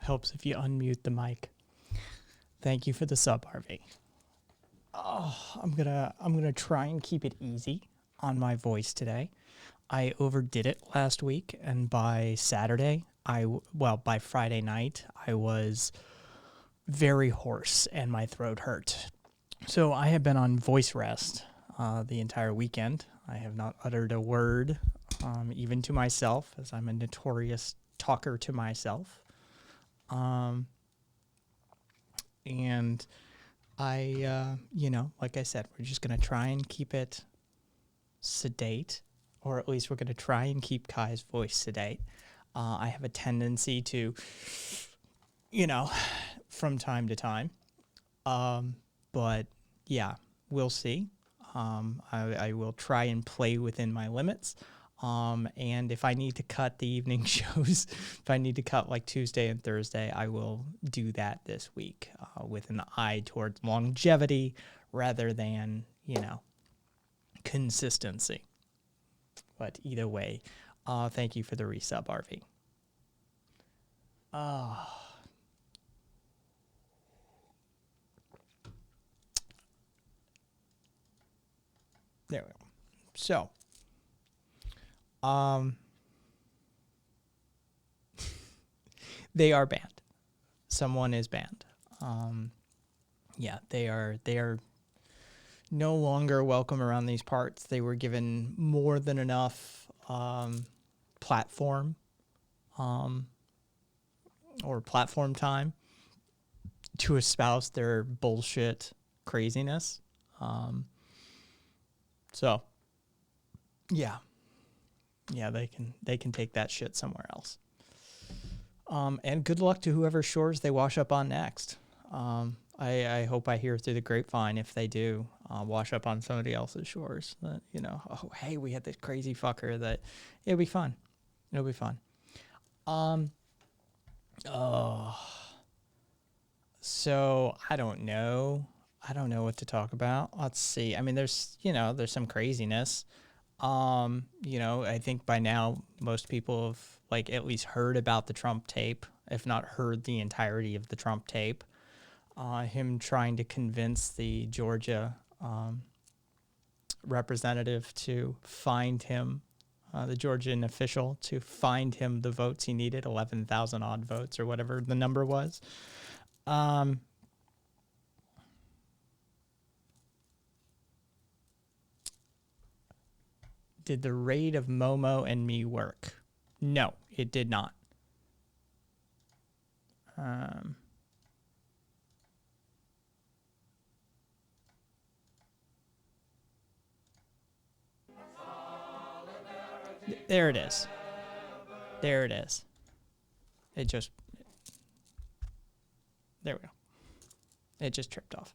Helps if you unmute the mic. Thank you for the sub, RV. Oh, I'm gonna try and keep it easy on my voice today. I overdid it last week, and by Saturday, by Friday night, I was very hoarse and my throat hurt. So I have been on voice rest the entire weekend. I have not uttered a word, even to myself, as I'm a notorious talker to myself. And I, like I said, we're just going to try and keep it sedate, or at least we're going to try and keep Kai's voice sedate. I have a tendency to, from time to time. But yeah, we'll see. I will try and play within my limits. And if I need to cut the evening shows, if I need to cut like Tuesday and Thursday, I will do that this week with an eye towards longevity rather than, consistency. But either way, thank you for the resub, RV. There we go. So, they are banned. Someone is banned. They are no longer welcome around these parts. They were given more than enough platform or platform time to espouse their bullshit craziness. So, yeah, they can take that shit somewhere else. And good luck to whoever shores they wash up on next. I hope I hear through the grapevine if they do wash up on somebody else's shores. That oh hey, we had this crazy fucker. That it'll be fun. It'll be fun. So I don't know. I don't know what to talk about. Let's see. I mean, there's some craziness. I think by now most people have at least heard about the Trump tape, if not heard the entirety of the Trump tape. Him trying to convince the Georgia representative to find him, the Georgian official, to find him the votes he needed, 11,000 odd votes or whatever the number was. Did the raid of Momo and me work? No, it did not. There it is. There it is. There we go. It just tripped off.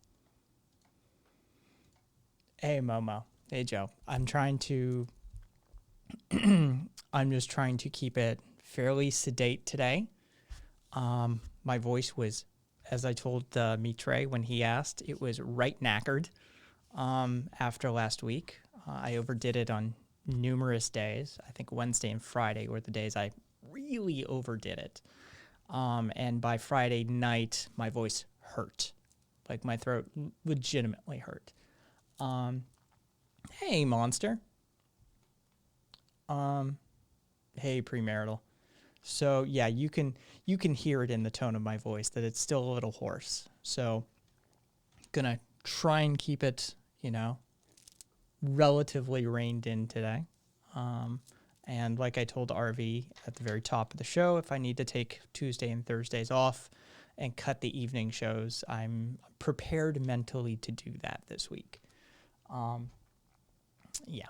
Hey, Momo. Hey, Joe. I'm just trying to keep it fairly sedate today. My voice was, as I told Mitre when he asked, it was right knackered after last week. I overdid it on numerous days. I think Wednesday and Friday were the days I really overdid it. And by Friday night, my voice hurt. My throat legitimately hurt. Hey, Monster. Hey, Premarital. So yeah, you can hear it in the tone of my voice that it's still a little hoarse. So gonna try and keep it, relatively reined in today. And like I told RV at the very top of the show, if I need to take Tuesday and Thursdays off and cut the evening shows, I'm prepared mentally to do that this week. Yeah.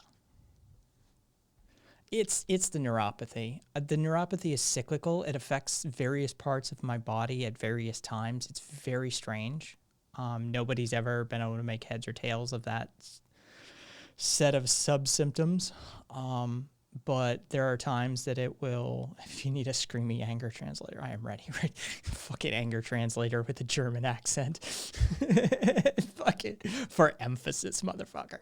It's the neuropathy. The neuropathy is cyclical. It affects various parts of my body at various times. It's very strange. Nobody's ever been able to make heads or tails of that set of sub-symptoms. But there are times that it will, if you need a screamy anger translator, I am ready. Right? Fucking anger translator with a German accent. Fucking for emphasis, motherfucker.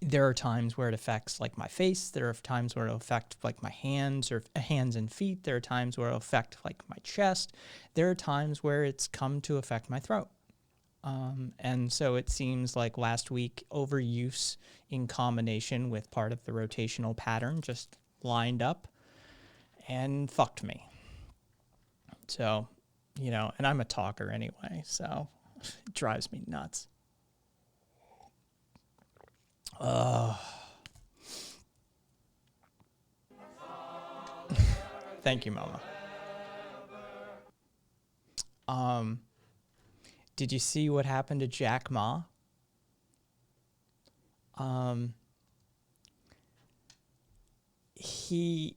There are times where it affects like my face. There are times where it'll affect like my hands or hands and feet. There are times where it'll affect like my chest. There are times where it's come to affect my throat. And so it seems like last week overuse in combination with part of the rotational pattern just lined up and fucked me. So, and I'm a talker anyway, so it drives me nuts. Thank you, Mama. Did you see what happened to Jack Ma? He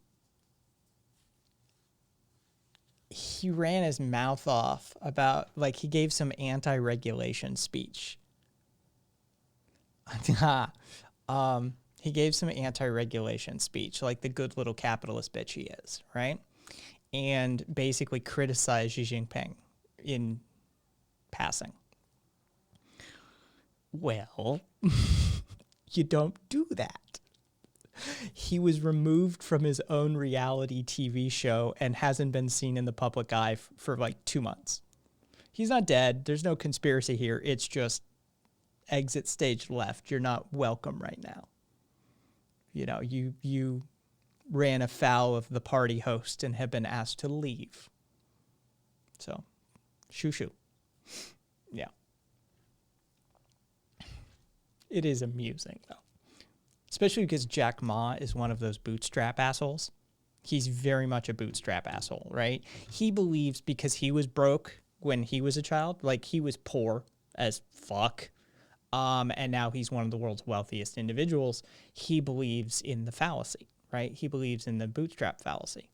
ran his mouth off about, like, he gave some anti-regulation speech. He gave some anti-regulation speech, like the good little capitalist bitch he is, right? And basically criticized Xi Jinping in passing. Well, you don't do that. He was removed from his own reality TV show and hasn't been seen in the public eye for like 2 months. He's not dead. There's no conspiracy here. It's just exit stage left. You're not welcome right now. You ran afoul of the party host and have been asked to leave. So, shoo. Yeah. It is amusing, though. Especially because Jack Ma is one of those bootstrap assholes. He's very much a bootstrap asshole, right? He believes because he was broke when he was a child, like he was poor as fuck, and now he's one of the world's wealthiest individuals. He believes in the fallacy, right? He believes in the bootstrap fallacy.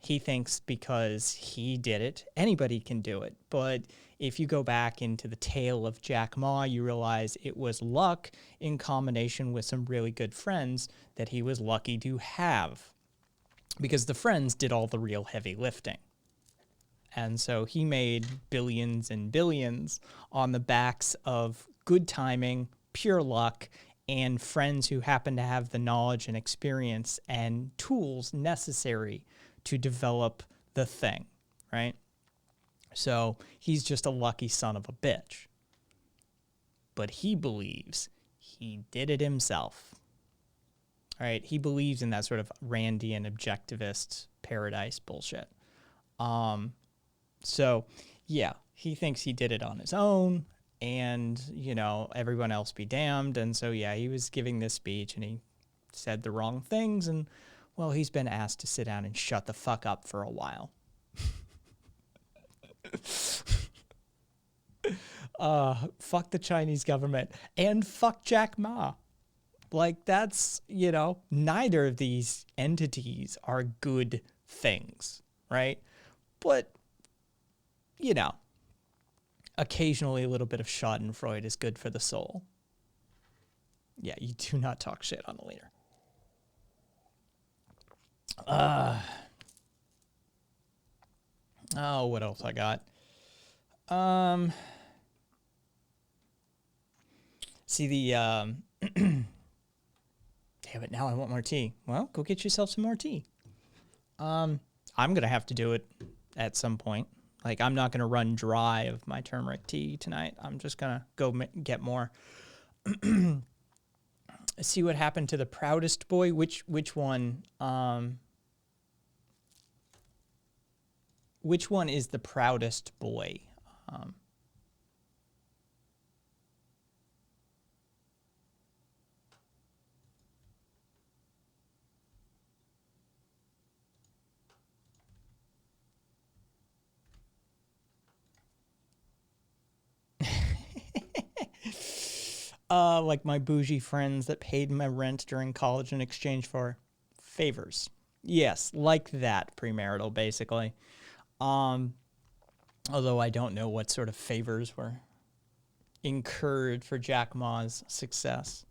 He thinks because he did it, anybody can do it. But if you go back into the tale of Jack Ma, you realize it was luck in combination with some really good friends that he was lucky to have, because the friends did all the real heavy lifting. And so he made billions and billions on the backs of good timing, pure luck, and friends who happen to have the knowledge and experience and tools necessary to develop the thing, right? So he's just a lucky son of a bitch. But he believes he did it himself. All right, he believes in that sort of Randian objectivist paradise bullshit. So, yeah, he thinks he did it on his own, and, everyone else be damned. And so, yeah, he was giving this speech, and he said the wrong things, and, well, he's been asked to sit down and shut the fuck up for a while. Fuck the Chinese government, and fuck Jack Ma. Like, that's, neither of these entities are good things, right? But, occasionally a little bit of Schadenfreude is good for the soul. Yeah, you do not talk shit on a leader. Oh, what else I got? See the, damn it, now I want more tea. Well, go get yourself some more tea. I'm going to have to do it at some point. Like, I'm not going to run dry of my turmeric tea tonight. I'm just going to go get more. See what happened to the proudest boy? Which one? Which one is the proudest boy? Like my bougie friends that paid my rent during college in exchange for favors. Yes, like that, premarital, basically. Although I don't know what sort of favors were incurred for Jack Ma's success.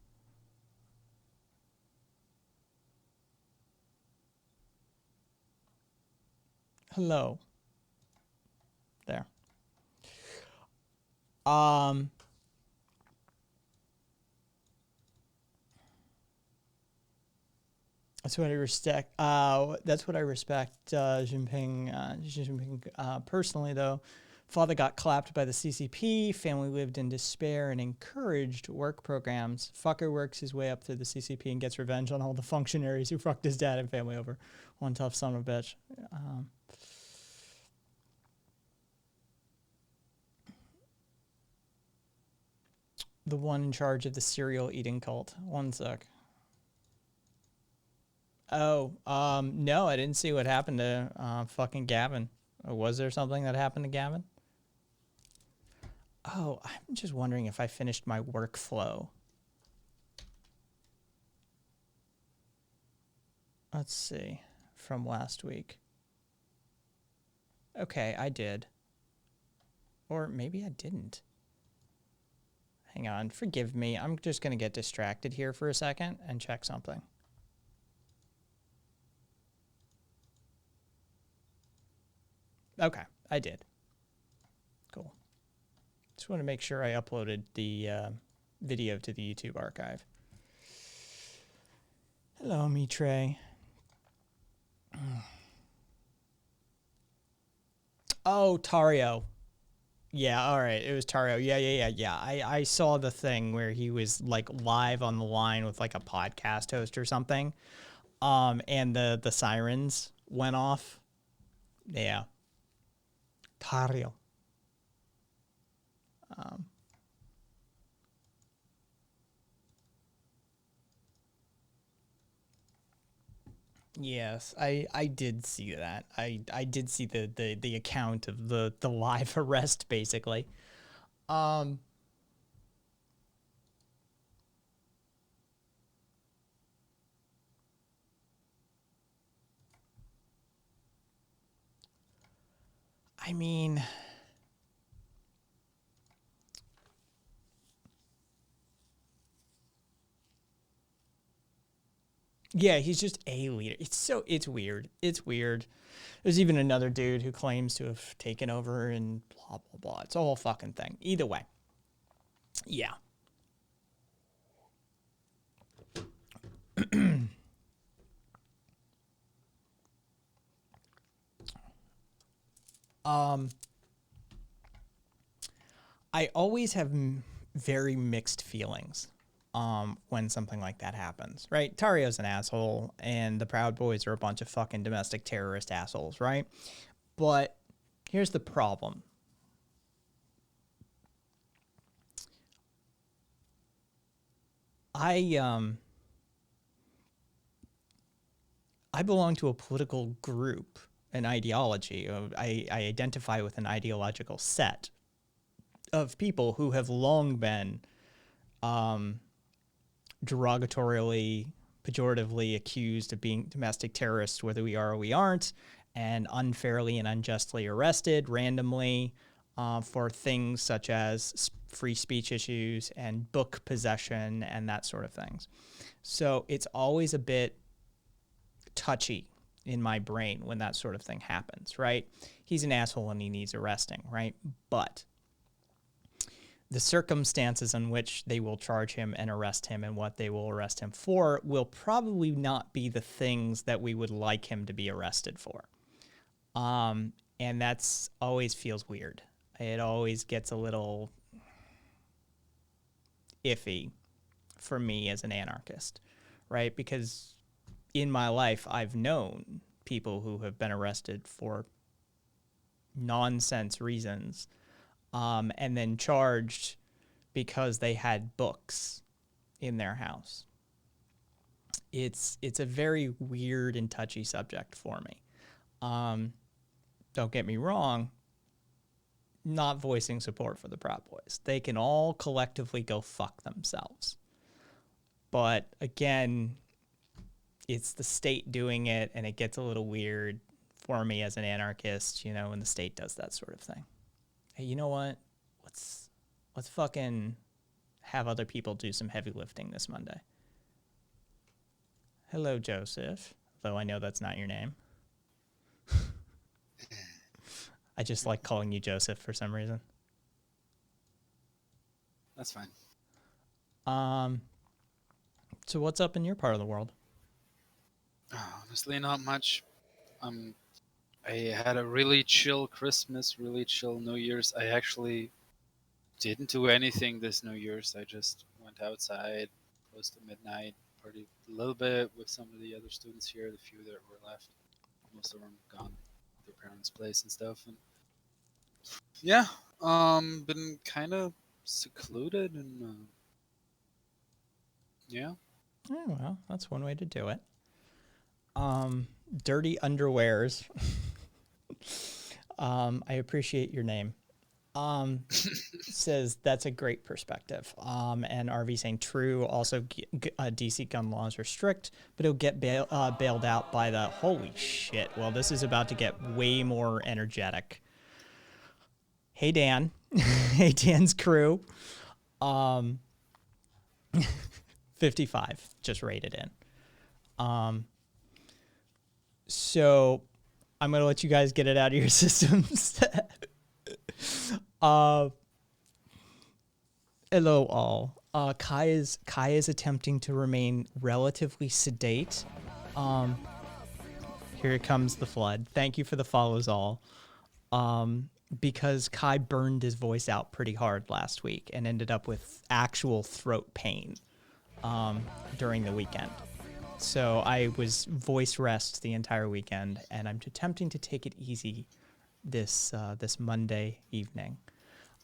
Hello. There. That's what I respect. That's what I respect. Xi Jinping. Personally, though, father got clapped by the CCP. Family lived in despair and encouraged work programs. Fucker works his way up through the CCP and gets revenge on all the functionaries who fucked his dad and family over. One tough son of a bitch. The one in charge of the cereal eating cult. One sec. Oh, no, I didn't see what happened to fucking Gavin. Or was there something that happened to Gavin? Oh, I'm just wondering if I finished my workflow. Let's see. From last week. Okay, I did. Or maybe I didn't. Hang on, forgive me. I'm just going to get distracted here for a second and check something. Okay, I did. Cool. Just want to make sure I uploaded the video to the YouTube archive. Hello, Mitre. Oh, Tario. Yeah, all right. It was Tario. Yeah. I saw the thing where he was like live on the line with like a podcast host or something. And the sirens went off. Yeah. Tario. Yes, I did see that. I did see the account of the live arrest basically. Um I mean, yeah, he's just a leader. It's weird. It's weird. There's even another dude who claims to have taken over and blah blah blah. It's a whole fucking thing. Either way. Yeah. Um I always have very mixed feelings when something like that happens, right? Tario's an asshole, and the Proud Boys are a bunch of fucking domestic terrorist assholes, right? But here's the problem. I I belong to a political group, an ideology. I identify with an ideological set of people who have long been derogatorily, pejoratively accused of being domestic terrorists, whether we are or we aren't, and unfairly and unjustly arrested randomly for things such as free speech issues and book possession and that sort of things. So it's always a bit touchy in my brain when that sort of thing happens, right? He's an asshole and he needs arresting, right? But the circumstances in which they will charge him and arrest him and what they will arrest him for will probably not be the things that we would like him to be arrested for. And that's always feels weird. It always gets a little iffy for me as an anarchist, right? Because in my life, I've known people who have been arrested for nonsense reasons and then charged because they had books in their house. It's a very weird and touchy subject for me. Don't get me wrong, not voicing support for the Proud Boys. They can all collectively go fuck themselves. But again, it's the state doing it, and it gets a little weird for me as an anarchist, you know, when the state does that sort of thing. Hey, you know what? Let's fucking have other people do some heavy lifting this Monday. Hello, Joseph. Though I know that's not your name. I just like calling you Joseph for some reason. That's fine. So what's up in your part of the world? Honestly, not much. Um, I had a really chill Christmas, really chill New Year's. I actually didn't do anything this New Year's. I just went outside close to midnight, partied a little bit with some of the other students here, the few that were left. Most of them gone to their parents' place and stuff. And yeah, been kind of secluded and yeah. Oh, well, that's one way to do it. Dirty underwears. I appreciate your name. Says that's a great perspective. And RV saying true. Also, DC gun laws are strict, but it'll get bailed out by the holy shit. Well, this is about to get way more energetic. Hey Dan, hey Dan's crew. 55 just rated in. So I'm gonna let you guys get it out of your systems. Hello all. Kai is attempting to remain relatively sedate. Here comes the flood. Thank you for the follows all. Because Kai burned his voice out pretty hard last week and ended up with actual throat pain during the weekend. So I was voice rest the entire weekend, and I'm attempting to take it easy this Monday evening.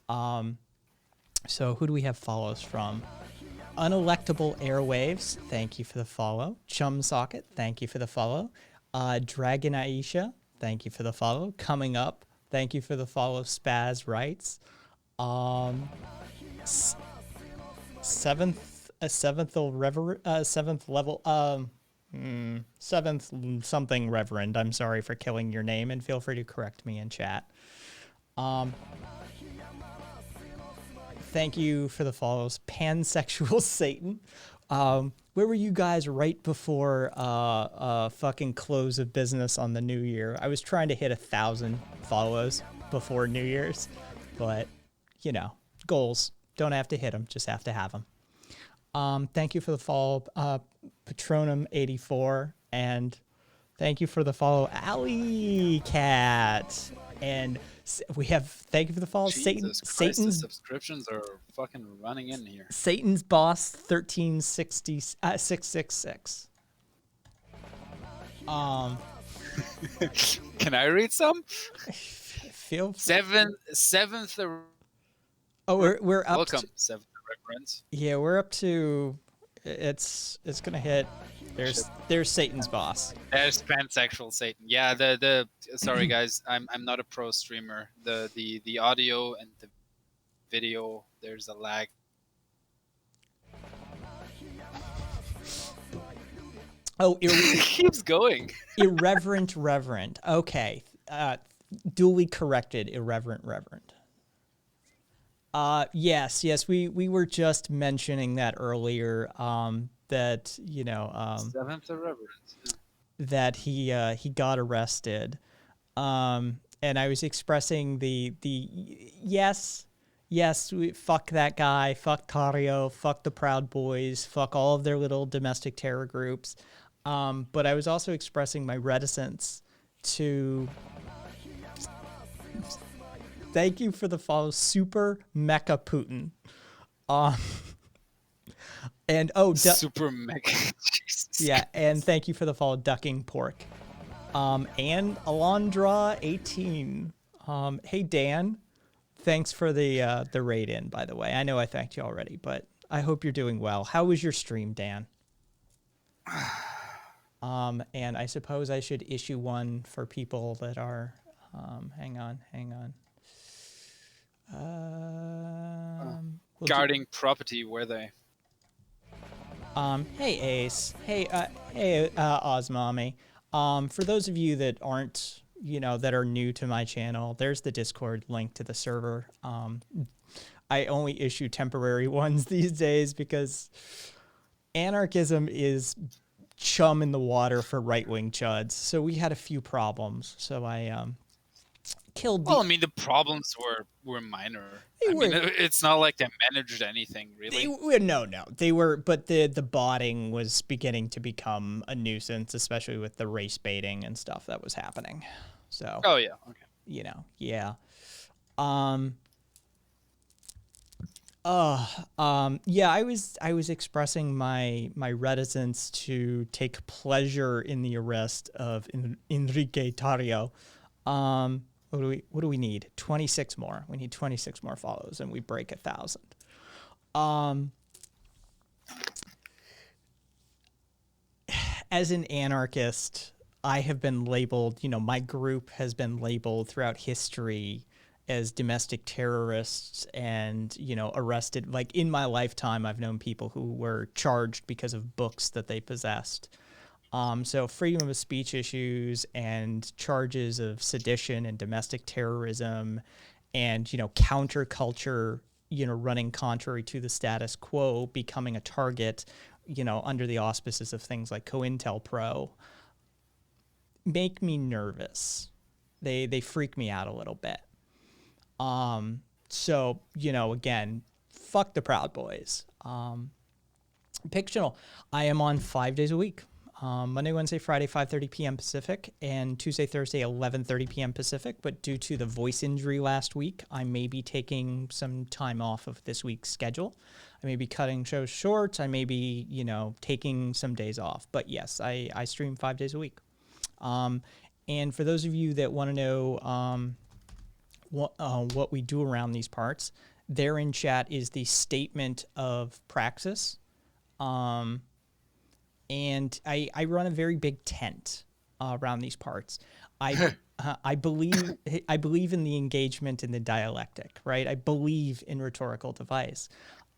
So who do we have follows from? Unelectable Airwaves, thank you for the follow. Chum Socket, thank you for the follow. Dragon Aisha, thank you for the follow. Coming Up, thank you for the follow. Spaz Writes. Seventh something reverend. I'm sorry for killing your name, and feel free to correct me in chat. Thank you for the follows. Pansexual Satan. Where were you guys right before fucking close of business on the new year? I was trying to hit 1,000 follows before New Year's, but you know, goals don't have to hit them, just have to have them. Thank you for the follow, Patronum84, and thank you for the follow, Alley Cat. And we have thank you for the follow, Jesus Christ, the subscriptions are fucking running in here. Satan's Boss 13666. Can I read some? Feel seventh. Oh, we're up. Welcome, seventh reference. Yeah, we're up to. It's gonna hit. There's Satan's Boss. There's pansexual Satan. Yeah, sorry guys, I'm not a pro streamer. The audio and the video, there's a lag. Oh, it keeps going. Irreverent Reverend. Okay, duly corrected. Irreverent Reverend. Yes, we were just mentioning that earlier. That you know, seventh of reverence. Yeah. That he got arrested, and I was expressing the yes, fuck that guy, fuck Cario, fuck the Proud Boys, fuck all of their little domestic terror groups, but I was also expressing my reticence to. Thank you for the follow, Super Mecha Putin. And Super Mecha. Jesus. Yeah, and thank you for the follow, Ducking Pork. And Alondra18. Hey Dan, thanks for the raid in, by the way. I know I thanked you already, but I hope you're doing well. How was your stream, Dan? And I suppose I should issue one for people that are hang on. Guarding property, were they? Hey Ace. Hey Ozmami. For those of you that aren't, that are new to my channel, there's the Discord link to the server. I only issue temporary ones these days because anarchism is chum in the water for right-wing chuds. So we had a few problems. So I killed Well, the. I mean, the problems were minor. They I mean, were. it's not like they managed anything They really. were no, they were, but the botting was beginning to become a nuisance, especially with the race baiting and stuff that was happening. So, Oh yeah, okay. yeah. Um, yeah, I was expressing my reticence to take pleasure in the arrest of Enrique Tarrio. What do we need? 26 more. We need 26 more follows, and we break 1,000. As an anarchist, I have been labeled, my group has been labeled throughout history as domestic terrorists and, arrested. Like in my lifetime, I've known people who were charged because of books that they possessed. So freedom of speech issues and charges of sedition and domestic terrorism and, counterculture, running contrary to the status quo, becoming a target, under the auspices of things like COINTELPRO, make me nervous. They freak me out a little bit. So, again, fuck the Proud Boys. Pictional. I am on 5 days a week. Monday, Wednesday, Friday, 5:30 p.m. Pacific, and Tuesday, Thursday, 11:30 p.m. Pacific. But due to the voice injury last week, I may be taking some time off of this week's schedule. I may be cutting shows short. I may be, taking some days off. But yes, I stream 5 days a week. And for those of you that want to know what we do around these parts, there in chat is the statement of praxis. And I run a very big tent around these parts. I believe in the engagement in the dialectic, right? I believe in rhetorical device.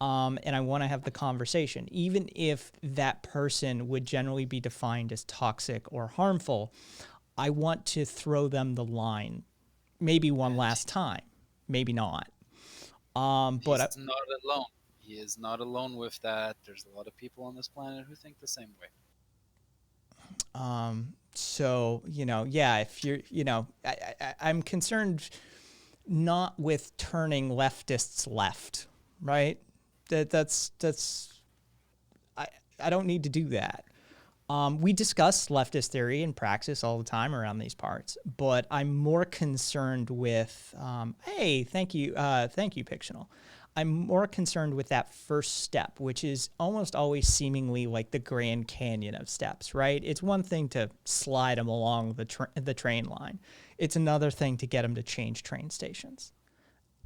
And I want to have the conversation, even if that person would generally be defined as toxic or harmful. I want to throw them the line, maybe one last time, maybe not. But He's not alone. He is not alone with that. There's a lot of people on this planet who think the same way. So, yeah, if you're, I'm concerned not with turning leftists left, right? That's I don't need to do that. We discuss leftist theory and praxis all the time around these parts, but I'm more concerned with, hey, thank you, Pictional. I'm more concerned with that first step, which is almost always seemingly like the Grand Canyon of steps, right? It's one thing to slide them along the train line. It's another thing to get them to change train stations.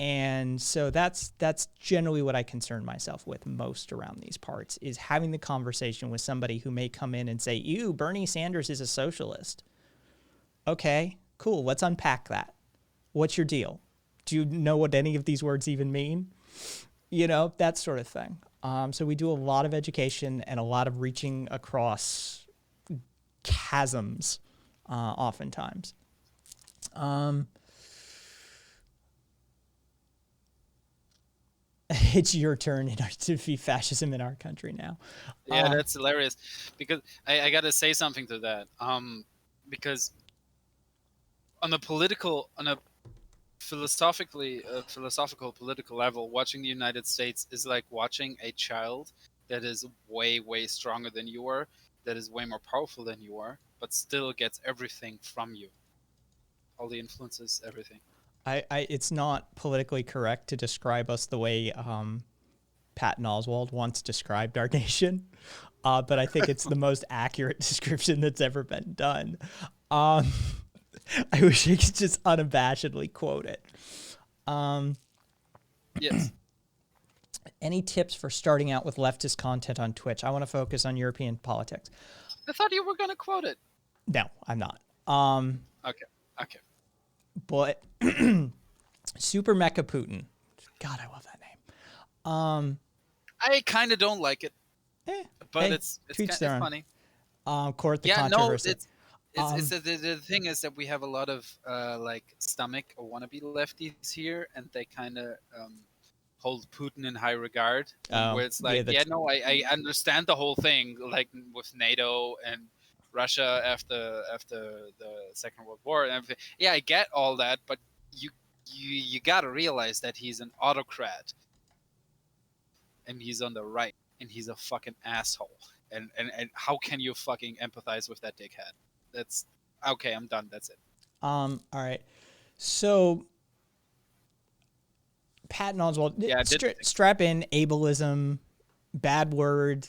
And so that's generally what I concern myself with most around these parts, is having the conversation with somebody who may come in and say, ew, Bernie Sanders is a socialist. Okay, cool. Let's unpack that. What's your deal? Do you know what any of these words even mean? That sort of thing. So we do a lot of education and a lot of reaching across chasms, oftentimes. It's your turn to be fascism in our country now. Yeah, that's hilarious. Because I got to say something to that. Because on a philosophical political level, watching the United States is like watching a child that is way, way stronger than you are, that is way more powerful than you are, but still gets everything from you. All the influences, everything. It's not politically correct to describe us the way Patton Oswalt once described our nation, but I think it's the most accurate description that's ever been done. I wish I could just unabashedly quote it. Yes. Any tips for starting out with leftist content on Twitch? I want to focus on European politics. I thought you were going to quote it. No, I'm not. Okay. But Super Mecha Putin. God, I love that name. I kind of don't like it, but hey, it's funny. Court the controversy. The thing is that we have a lot of like stomach or wannabe lefties here, and they kind of hold Putin in high regard. Where it's like, I understand the whole thing, like with NATO and Russia after the Second World War and everything. Yeah, I get all that, but you gotta realize that he's an autocrat, and he's on the right, and he's a fucking asshole. And how can you fucking empathize with that dickhead? That's okay. I'm done. That's it. All right. So, Patton Oswalt, Yeah, I did think so. strap in ableism, bad word,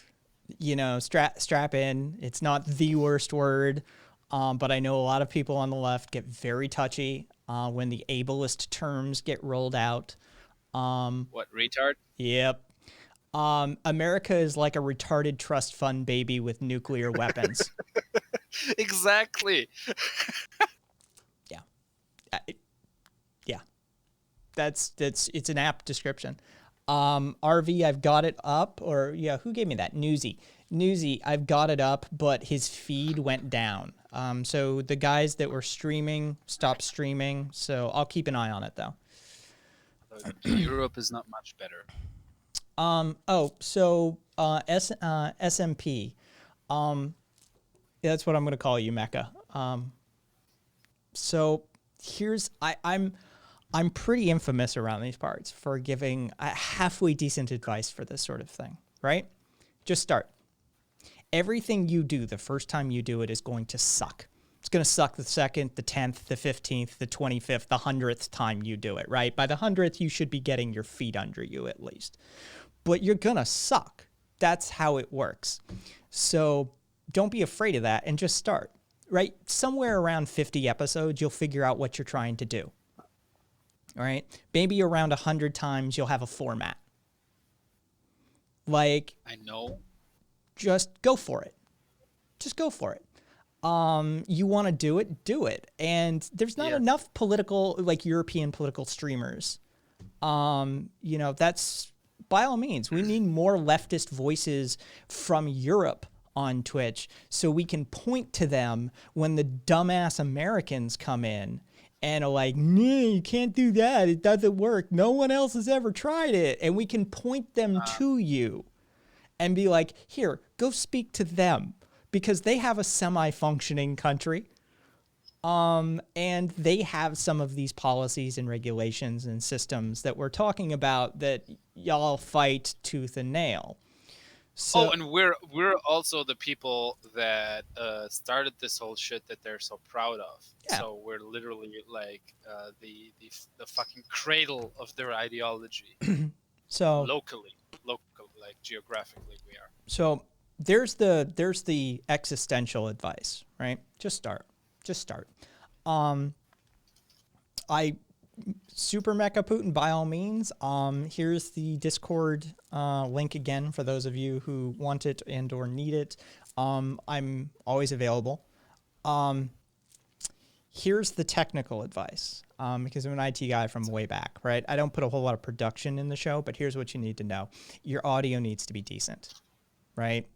strap in. It's not the worst word, but I know a lot of people on the left get very touchy when the ableist terms get rolled out. What, retard? Yep. America is like a retarded trust fund baby with nuclear weapons. Exactly. Yeah. Yeah. That's it's an apt description. RV, I've got it up, or yeah, who gave me that? Newsy, I've got it up, but his feed went down. So the guys that were streaming stopped streaming. So I'll keep an eye on it though. Europe is not much better. SMP. That's what I'm gonna call you, Mecca. So here's I'm pretty infamous around these parts for giving a halfway decent advice for this sort of thing, right? Just start. Everything you do the first time you do it is going to suck. It's going to suck the 2nd, the 10th, the 15th, the 25th, the 100th time you do it, right? By the 100th, you should be getting your feet under you at least. But you're going to suck. That's how it works. So don't be afraid of that and just start, right? Somewhere around 50 episodes, you'll figure out what you're trying to do. All right? Maybe around 100 times, you'll have a format. Like, I know. Just go for it. Just go for it. You want to do it. And there's not enough political, like European political streamers. That's by all means, we need more leftist voices from Europe on Twitch so we can point to them when the dumbass Americans come in and are like, no, you can't do that. It doesn't work. No one else has ever tried it. And we can point them to you and be like, here, go speak to them because they have a semi-functioning country. And they have some of these policies and regulations and systems that we're talking about that y'all fight tooth and nail. So, and we're also the people that started this whole shit that they're so proud of. Yeah. So we're literally like the fucking cradle of their ideology. So locally, like geographically, we are. So there's the existential advice, right? Just start. Super Mecha Putin, by all means. Here's the Discord link again for those of you who want it and or need it. I'm always available. Here's the technical advice, because I'm an IT guy from way back, right? I don't put a whole lot of production in the show, but here's what you need to know. Your audio needs to be decent, right?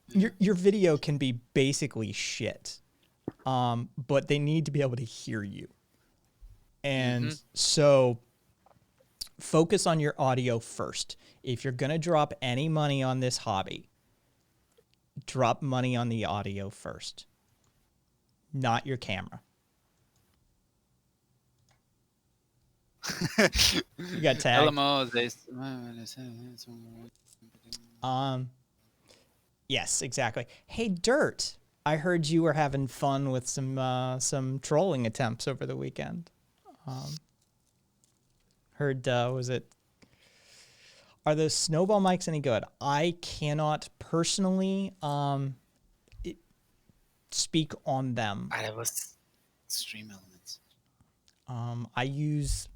Your video can be basically shit, but they need to be able to hear you. And so focus on your audio first. If you're going to drop any money on this hobby, drop money on the audio first, not your camera. You got tagged. Yes, exactly. Hey, Dirt, I heard you were having fun with some trolling attempts over the weekend. Are those snowball mics any good? I cannot personally speak on them. I was Stream Elements. I use...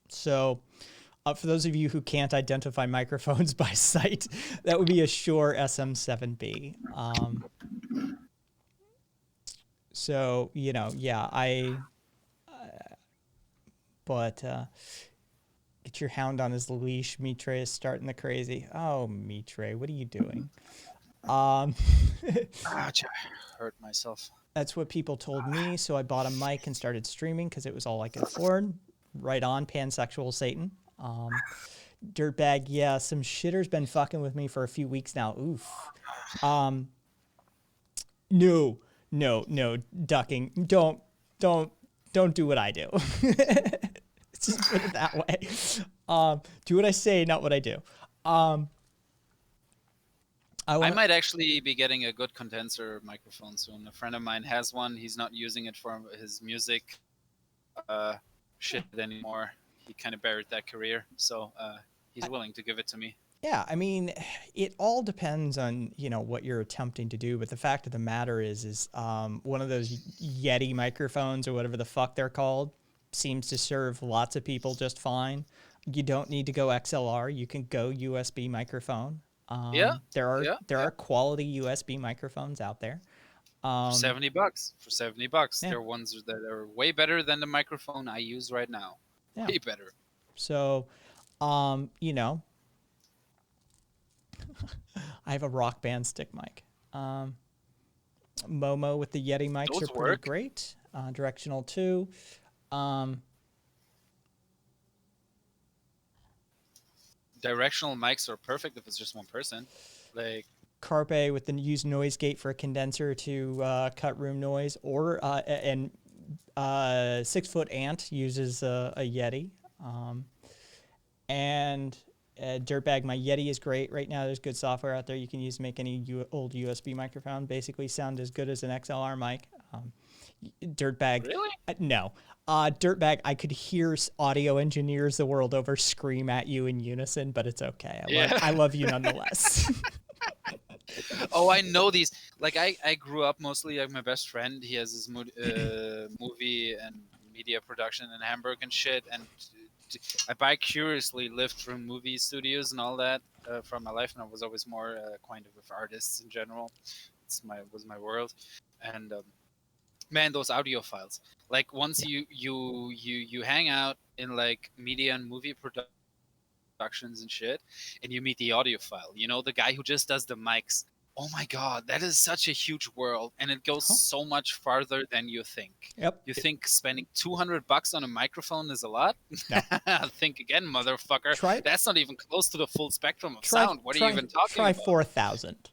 So, for those of you who can't identify microphones by sight, that would be a Shure SM7B. So, but get your hound on his leash. Mitre is starting the crazy. Oh, Mitre, what are you doing? I hurt myself. That's what people told me, so I bought a mic and started streaming because it was all I could afford. Right on, pansexual Satan. Dirtbag, yeah, some shitter's been fucking with me for a few weeks now. Oof. No, no, ducking. Don't, don't do what I do. Just put it that way. Do what I say, not what I do. I might actually be getting a good condenser microphone soon. A friend of mine has one. He's not using it for his music shit anymore. He kind of buried that career, so he's willing to give it to me. Yeah, I mean, it all depends on what you're attempting to do. But the fact of the matter is one of those Yeti microphones or whatever the fuck they're called seems to serve lots of people just fine. You don't need to go XLR. You can go USB microphone. Yeah, there are yeah, there yeah. are quality USB microphones out there. For $70. For $70, Yeah. there are ones that are way better than the microphone I use right now. Yeah. Way better. So, you know, I have a Rock Band stick mic. Momo with the Yeti mics Those are pretty work. great. Directional too. Directional mics are perfect if it's just one person. Like Carpe with the use noise gate for a condenser to cut room noise, or and 6 Foot Ant uses a Yeti, and Dirtbag. My Yeti is great right now. There's good software out there you can use to make any old USB microphone basically sound as good as an XLR mic. Dirtbag. really? No. Dirtbag, I could hear audio engineers the world over scream at you in unison, but it's okay. I love you nonetheless. Oh, I know these. Like I grew up mostly like my best friend. He has his movie and media production in Hamburg and shit. And I bi-curiously lived through movie studios and all that from my life, and I was always more acquainted with artists in general. Was my world, and man, those audio files. Like once you hang out in like media and movie productions and shit, and you meet the audiophile. You know, the guy who just does the mics. Oh my god, that is such a huge world, and it goes so much farther than you think. Yep. You think spending $200 on a microphone is a lot? No. Think again, motherfucker. Try- That's not even close to the full spectrum of sound. What are you even talking try about? 4,000.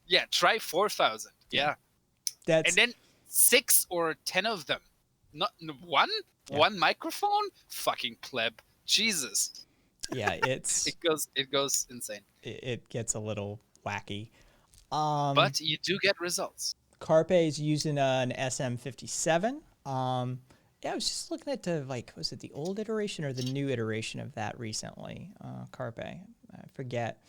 Yeah, try 4,000. Yeah. That's And then 6 or 10 of them. Not one? Yeah. One microphone? Fucking pleb. Jesus. yeah, it's It goes insane. it gets a little wacky. But you do get results. Carpe is using an SM57. Yeah, I was just looking at was it the old iteration or the new iteration of that recently? Carpe, I forget.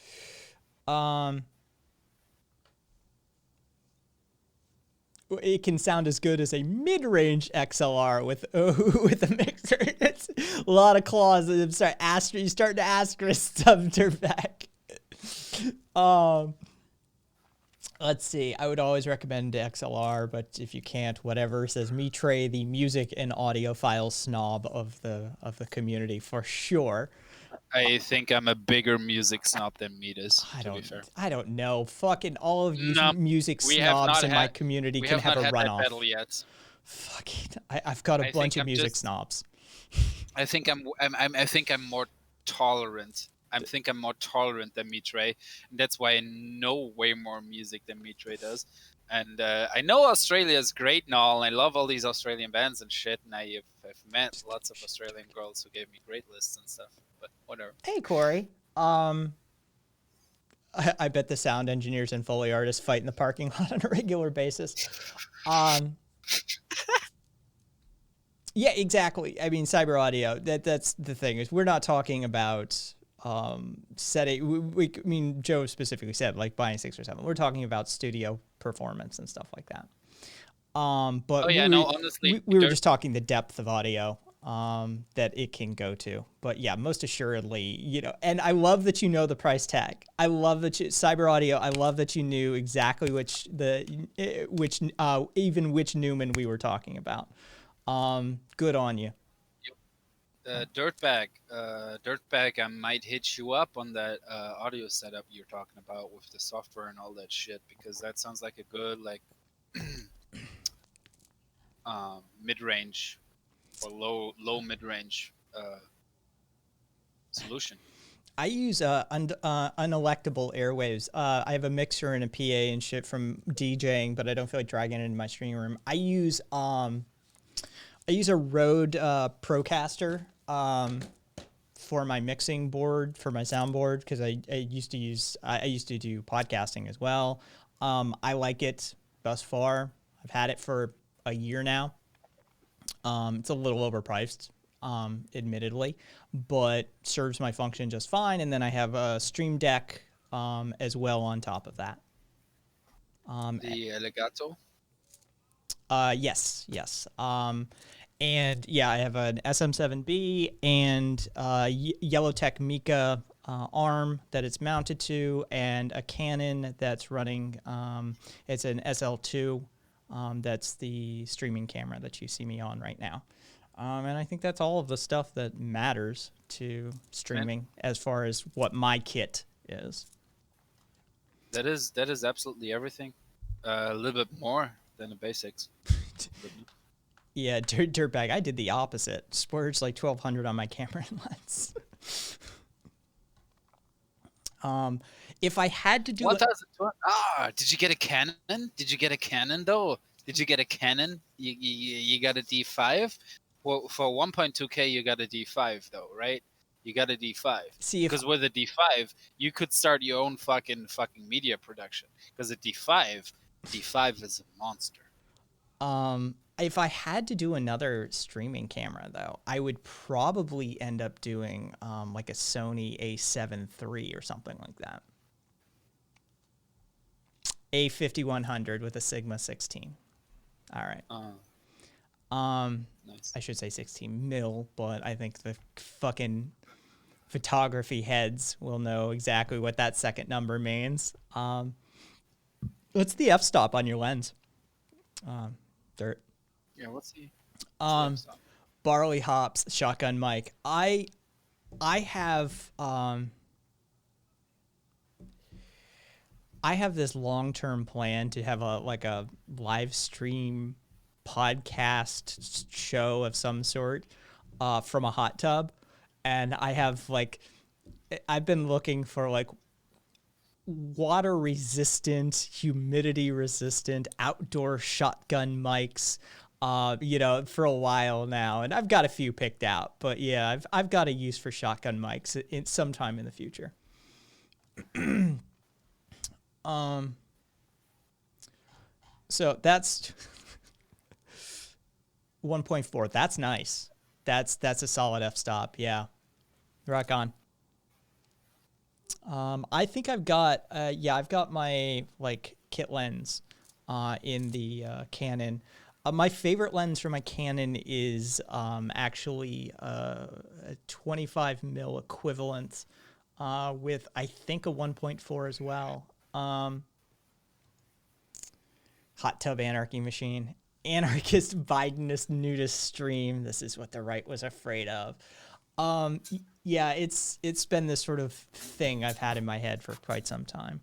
It can sound as good as a mid-range XLR with with a mixer. It's a lot of claws. You start to asterisk stuff back. Let's see. I would always recommend XLR, but if you can't, whatever. Says me, Trey, the music and audiophile snob of the community for sure. I think I'm a bigger music snob than Meat is, to be fair. I don't know. Fucking all of you No, music we have snobs not in my had- community We can have have not a had that runoff. battle yet. Fucking, I've got a I bunch think of I'm music just- snobs. I think I'm more tolerant. I think I'm more tolerant than Mitre, and that's why I know way more music than Mitre does. And I know Australia is great and all, and I love all these Australian bands and shit, and I've met lots of Australian girls who gave me great lists and stuff, but whatever. Hey, Corey. I bet the sound engineers and Foley artists fight in the parking lot on a regular basis. Yeah, exactly. I mean, cyber audio. That's the thing is we're not talking about setting. I mean, Joe specifically said like buying 6 or 7. We're talking about studio performance and stuff like that. But honestly, we were just talking the depth of audio that it can go to. But yeah, most assuredly, and I love that you know the price tag. I love that cyber audio. I love that you knew exactly which Newman we were talking about. Good on you. Dirtbag, I might hit you up on that audio setup you're talking about with the software and all that shit, because that sounds like a good mid-range or low mid-range solution. I use unelectable airwaves. I have a mixer and a PA and shit from DJing, but I don't feel like dragging it into my streaming room. I use a Rode Procaster for my mixing board, for my soundboard, because I used to do podcasting as well. I like it thus far. I've had it for a year now. It's a little overpriced, admittedly, but serves my function just fine. And then I have a Stream Deck as well on top of that. The Legato. Yes, yes. And yeah, I have an SM7B and Yellowtech Mika arm that it's mounted to, and a Canon that's running. It's an SL2. That's the streaming camera that you see me on right now. And I think that's all of the stuff that matters to streaming as far as what my kit is. That is absolutely everything. A little bit more than the basics. Yeah, dirtbag. I did the opposite. Splurged like 1,200 on my camera and lens. If I had to do 1,200. Did you get a Canon? Did you get a Canon though? Did you get a Canon? You got a D5. Well, for 1.2K, you got a D5 though, right? You got a D5. See, because with a D5, you could start your own fucking media production. Because a D5 is a monster. if I had to do another streaming camera though, I would probably end up doing like a Sony A7 III or something like that. A5100 with a Sigma 16. All right. Nice. I should say 16 mil, but I think the fucking photography heads will know exactly what that second number means. What's the f-stop on your lens? Dirt. Yeah, what's the Barley Hops Shotgun Mic. I have this long-term plan to have a live stream podcast show of some sort from a hot tub, and I've been looking for water resistant, humidity resistant outdoor shotgun mics for a while now, and I've got a few picked out, but yeah, I've got a use for shotgun mics in sometime in the future. So that's 1.4. That's nice. That's a solid f-stop. Yeah. Rock on. I think I've got my kit lens in the Canon. My favorite lens for my Canon is actually a 25 mil equivalent with I think a 1.4 as well. Hot Tub Anarchy Machine. Anarchist Bidenist nudist stream. This is what the right was afraid of. Yeah, it's been this sort of thing I've had in my head for quite some time.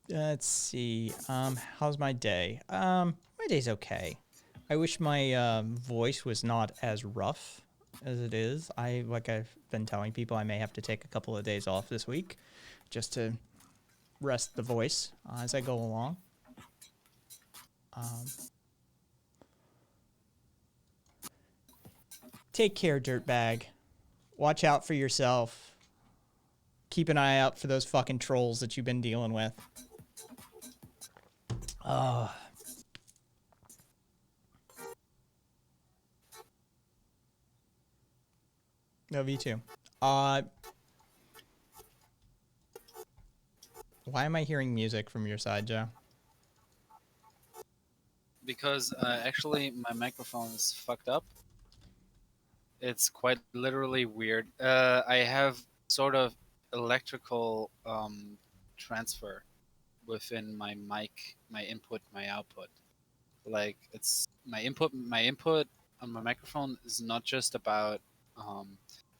Let's see. How's my day? My day's okay. I wish my voice was not as rough as it is. Like I've been telling people, I may have to take a couple of days off this week just to rest the voice as I go along. Take care, dirtbag. Watch out for yourself. Keep an eye out for those fucking trolls that you've been dealing with. No, V2. Why am I hearing music from your side, Joe? Because actually my microphone is fucked up. It's quite literally weird. I have sort of electrical transfer within my mic, my input, my output. Like it's my input on my microphone is not just about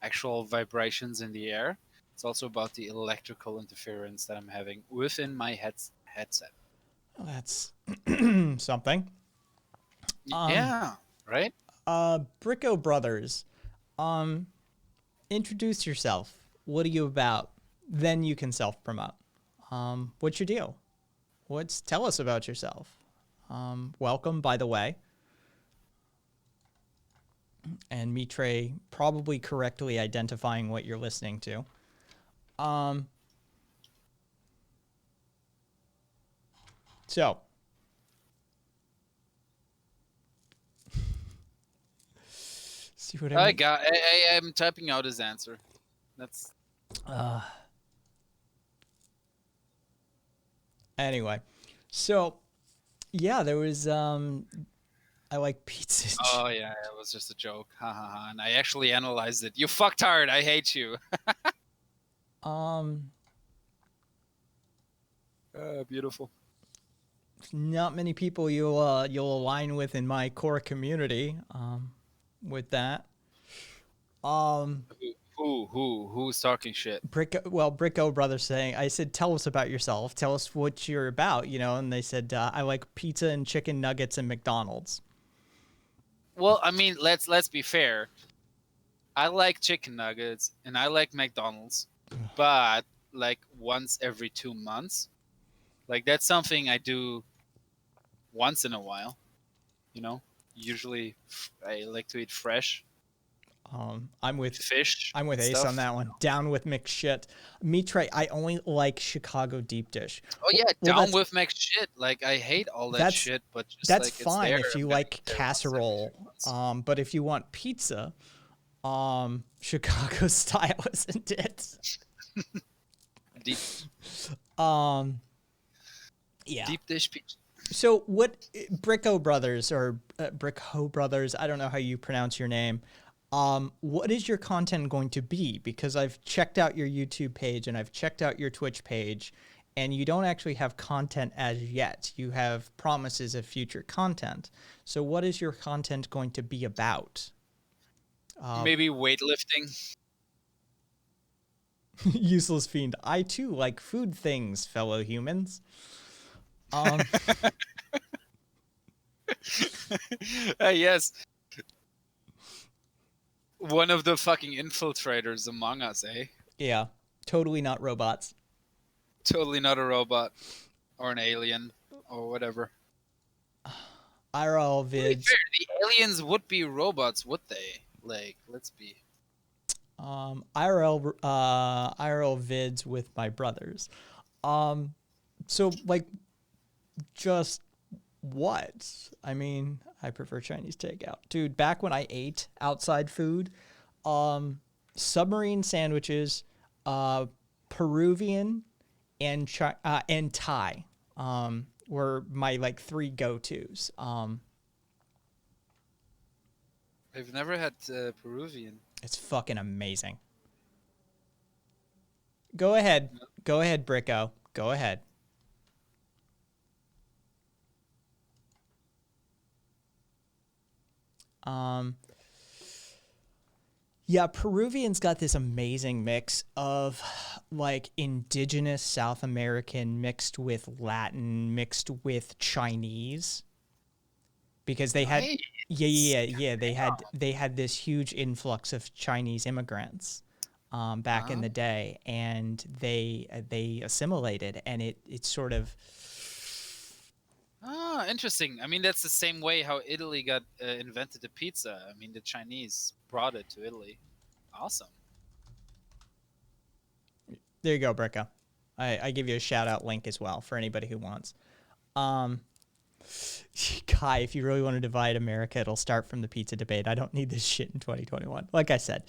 actual vibrations in the air. It's also about the electrical interference that I'm having within my headset. Well, that's something. Yeah, right? Bricko Brothers, introduce yourself. What are you about? Then you can self-promote. What's your deal? Tell us about yourself. Welcome, by the way. And Mitre probably correctly identifying what you're listening to. So, see what I mean? I'm typing out his answer. That's Anyway, so yeah, there was I like pizza. Oh yeah, it was just a joke. Ha ha ha. And I actually analyzed it. You fucktard, I hate you. Beautiful. Not many people you'll align with in my core community. With that. Who's talking shit? Bricko Brothers saying, I said, tell us about yourself. Tell us what you're about, and they said, I like pizza and chicken nuggets and McDonald's. Well, I mean, let's be fair. I like chicken nuggets and I like McDonald's, but like once every 2 months. Like that's something I do once in a while, Usually I like to eat fresh. I'm with fish. I'm with Ace on that one. Down with McShit. Mitre, I only like Chicago deep dish. Oh yeah, down with McShit. Like I hate all that shit, but just that's like, fine it's there, if you like casserole. But if you want pizza, Chicago style isn't it? Deep. Yeah. Deep dish pizza. So what Bricko Brothers or Bricko Brothers, I don't know how you pronounce your name. What is your content going to be? Because I've checked out your YouTube page and I've checked out your Twitch page, and you don't actually have content as yet. You have promises of future content. So what is your content going to be about? Maybe weightlifting. Useless Fiend. I too like food things, fellow humans. Yes. One of the fucking infiltrators among us, eh? Yeah. Totally not robots. Totally not a robot. Or an alien. Or whatever. IRL vids. Fair, the aliens would be robots, would they? Like, let's be. IRL vids with my brothers. So like, just what? I mean, I prefer Chinese takeout. Dude, back when I ate outside food, submarine sandwiches, Peruvian, and Thai were my like 3 go-tos. I've never had Peruvian. It's fucking amazing. Go ahead. Go ahead, Bricko. Go ahead. Yeah, Peruvian's got this amazing mix of like indigenous South American mixed with Latin, mixed with Chinese. Because they had they had this huge influx of Chinese immigrants back in the day, and they assimilated, and it sort of interesting. I mean, that's the same way how Italy got invented the pizza. I mean, the Chinese brought it to Italy. Awesome. There you go, Bricko. I give you a shout out link as well for anybody who wants. Kai, if you really want to divide America, it'll start from the pizza debate. I don't need this shit in 2021. Like I said,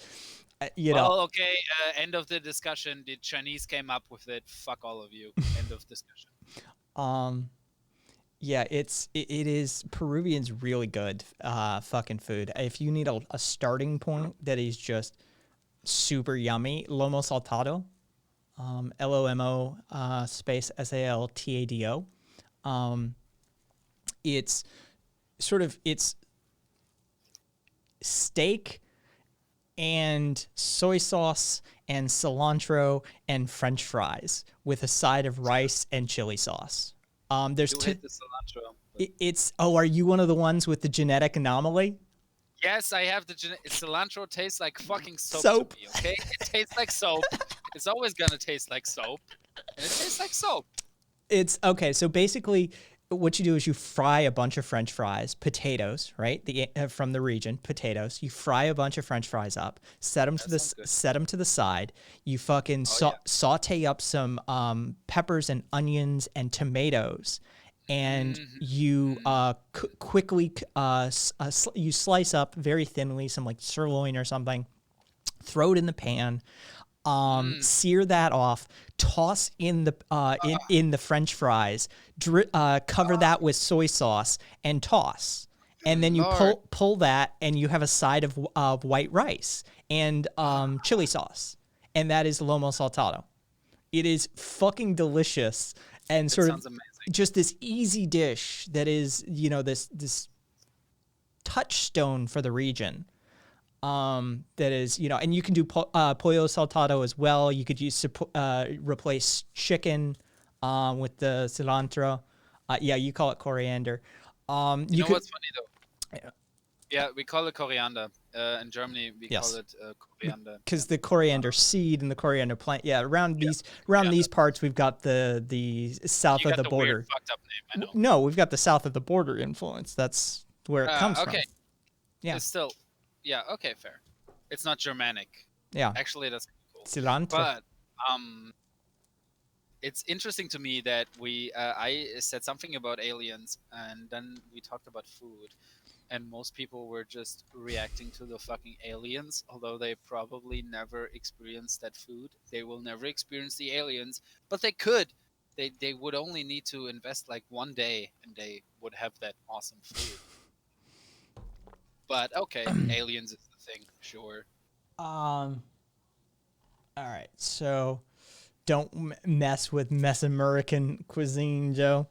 okay. End of the discussion. The Chinese came up with it. Fuck all of you. End of discussion. Yeah, it is Peruvian's really good fucking food. If you need a starting point that is just super yummy, lomo saltado, LOMO space SALTADO. It's steak and soy sauce and cilantro and French fries with a side of rice and chili sauce. There's hate the cilantro. Are you one of the ones with the genetic anomaly? Yes, I have the cilantro tastes like fucking soap, Soap. to me, okay? It tastes like soap. It's always gonna taste like soap. And it tastes like soap. It's okay. So basically, what you do is you fry a bunch of French fries, potatoes, right? From the region, potatoes. You fry a bunch of French fries up, set them to That sounds good. set them to the side. You fucking Oh yeah. saute up some peppers and onions and tomatoes, and you quickly you slice up very thinly some like sirloin or something. Throw it in the pan. Sear that off, toss in the in the French fries, cover that with soy sauce, and toss. And then you Lord. pull that, and you have a side of white rice and chili sauce, and that is lomo saltado. It is fucking delicious, and It sort of sounds amazing. just this easy dish that is, you know, this touchstone for the region. That is, you know, and you can do pollo saltado as well. You could use replace chicken with the cilantro. Yeah, you call it coriander. You know what's funny though? Yeah, we call it coriander. In Germany, we Yes. call it coriander. Because the coriander seed and the coriander plant, around these parts, we've got the south You of got the the weird border. fucked up name, I know. No, we've got the south of the border influence. That's where it comes Okay. from. Yeah. It's still, yeah. Okay, fair. It's not Germanic. Yeah, Actually, that's cool. cilantro. But it's interesting to me that I said something about aliens, and then we talked about food, and most people were just reacting to the fucking aliens, although they probably never experienced that food. They will never experience the aliens, but they could. They would only need to invest like one day, and they would have that awesome food. But okay, aliens is the thing, sure. All right, so don't mess with Mesoamerican cuisine, Joe.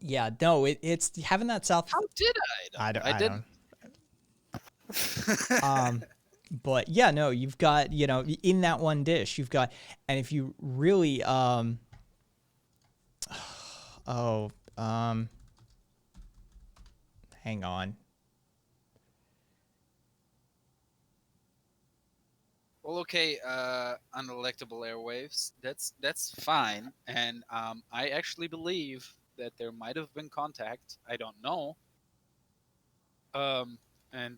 Yeah, no, it's having that South. How did I? I didn't. But yeah, no, you've got, you know, in that one dish, you've got, and if you really, hang on. Well, okay, unelectable airwaves. That's fine, and I actually believe that there might have been contact. I don't know. And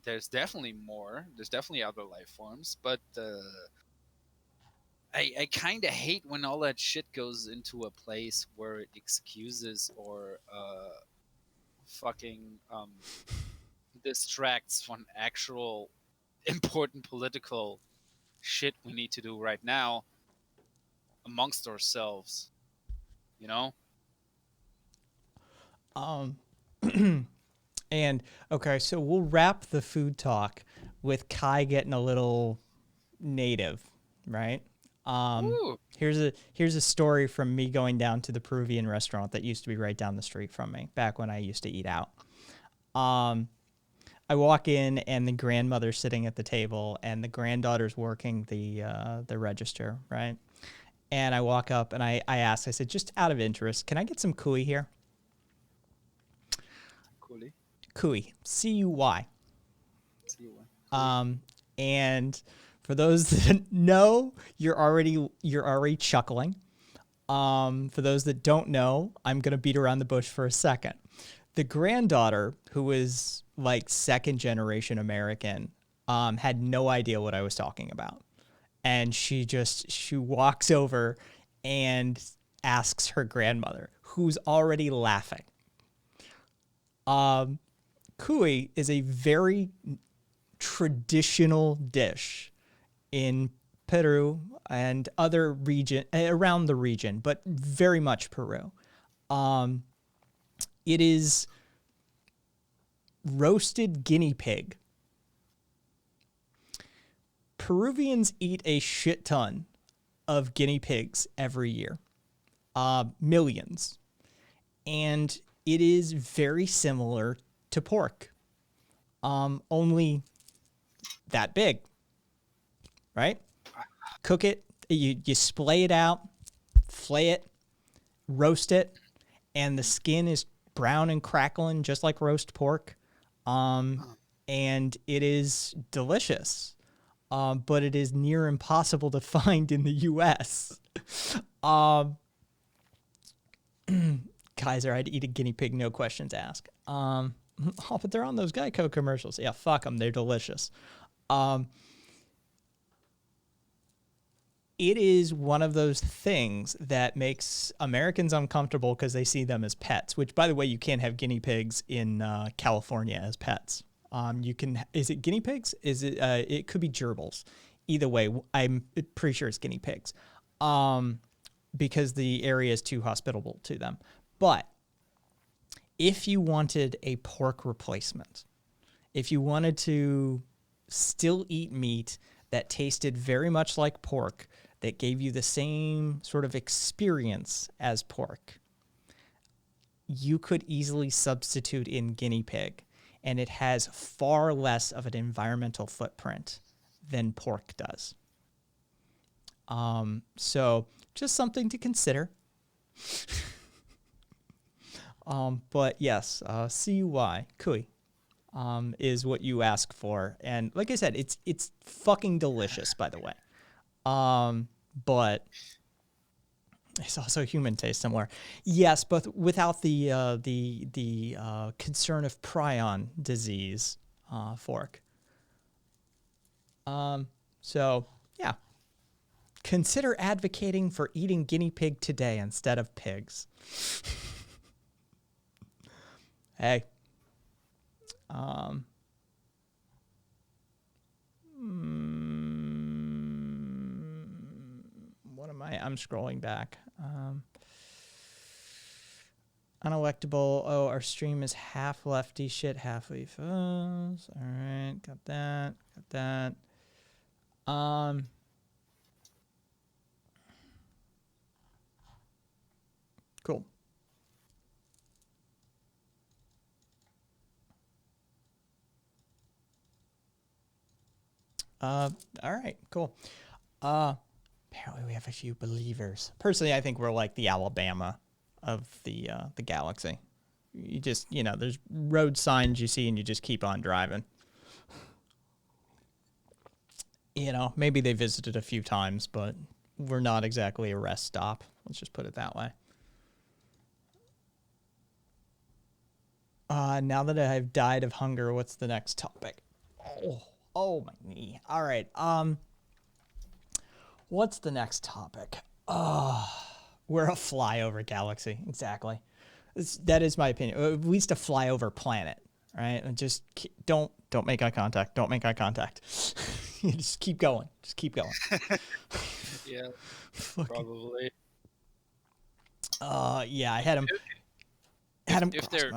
there's definitely more. There's definitely other life forms, but I kind of hate when all that shit goes into a place where it excuses or fucking distracts from actual important political shit we need to do right now amongst ourselves, you know? And okay, so we'll wrap the food talk with Kai getting a little native, right? Ooh. Here's a story from me going down to the Peruvian restaurant that used to be right down the street from me back when I used to eat out. I walk in and the grandmother's sitting at the table and the granddaughter's working the register, right? And I walk up and I asked, I said, just out of interest, can I get some cuy here? Coolly. Cuy, C-U-Y. See you one. And for those that know, you're already chuckling. For those that don't know, I'm gonna beat around the bush for a second. The granddaughter, who is like second generation American, had no idea what I was talking about, and she walks over and asks her grandmother, who's already laughing. Cuy is a very traditional dish in Peru and other region around the region, but very much Peru. It is roasted guinea pig. Peruvians eat a shit ton of guinea pigs every year, millions, and it is very similar to pork, only that big, right? Cook it, you splay it out, flay it, roast it, and the skin is brown and crackling, just like roast pork. And it is delicious. But it is near impossible to find in the U.S. Kaiser, I'd eat a guinea pig, no questions asked. Oh, but they're on those Geico commercials. Yeah, fuck them. They're delicious. It is one of those things that makes Americans uncomfortable because they see them as pets, which, by the way, you can't have guinea pigs in California as pets. You can, is it guinea pigs? Is it, it could be gerbils. Either way, I'm pretty sure it's guinea pigs because the area is too hospitable to them. But if you wanted a pork replacement, if you wanted to still eat meat that tasted very much like pork, that gave you the same sort of experience as pork, you could easily substitute in guinea pig, and it has far less of an environmental footprint than pork does. So just something to consider. But yes, CUI, Kui, is what you ask for. And like I said, it's fucking delicious, by the way. But it's also human taste somewhere. Yes, but without the concern of prion disease, fork. So yeah, consider advocating for eating guinea pig today instead of pigs. Hey. What am I? I'm scrolling back. Unelectable. Oh, our stream is half lefty shit, half leaf. All right, got that. Got that. Cool. All right, cool. Apparently we have a few believers. Personally, I think we're like the Alabama of the galaxy. You just, there's road signs you see and you just keep on driving. Maybe they visited a few times, but we're not exactly a rest stop. Let's just put it that way. Now that I've died of hunger, what's the next topic? Oh, my knee. All right. What's the next topic? We're a flyover galaxy. Exactly. That is my opinion. At least a flyover planet, right? And just don't make eye contact. Don't make eye contact. Just keep going. Just keep going. Yeah, probably. Yeah, I had him. If there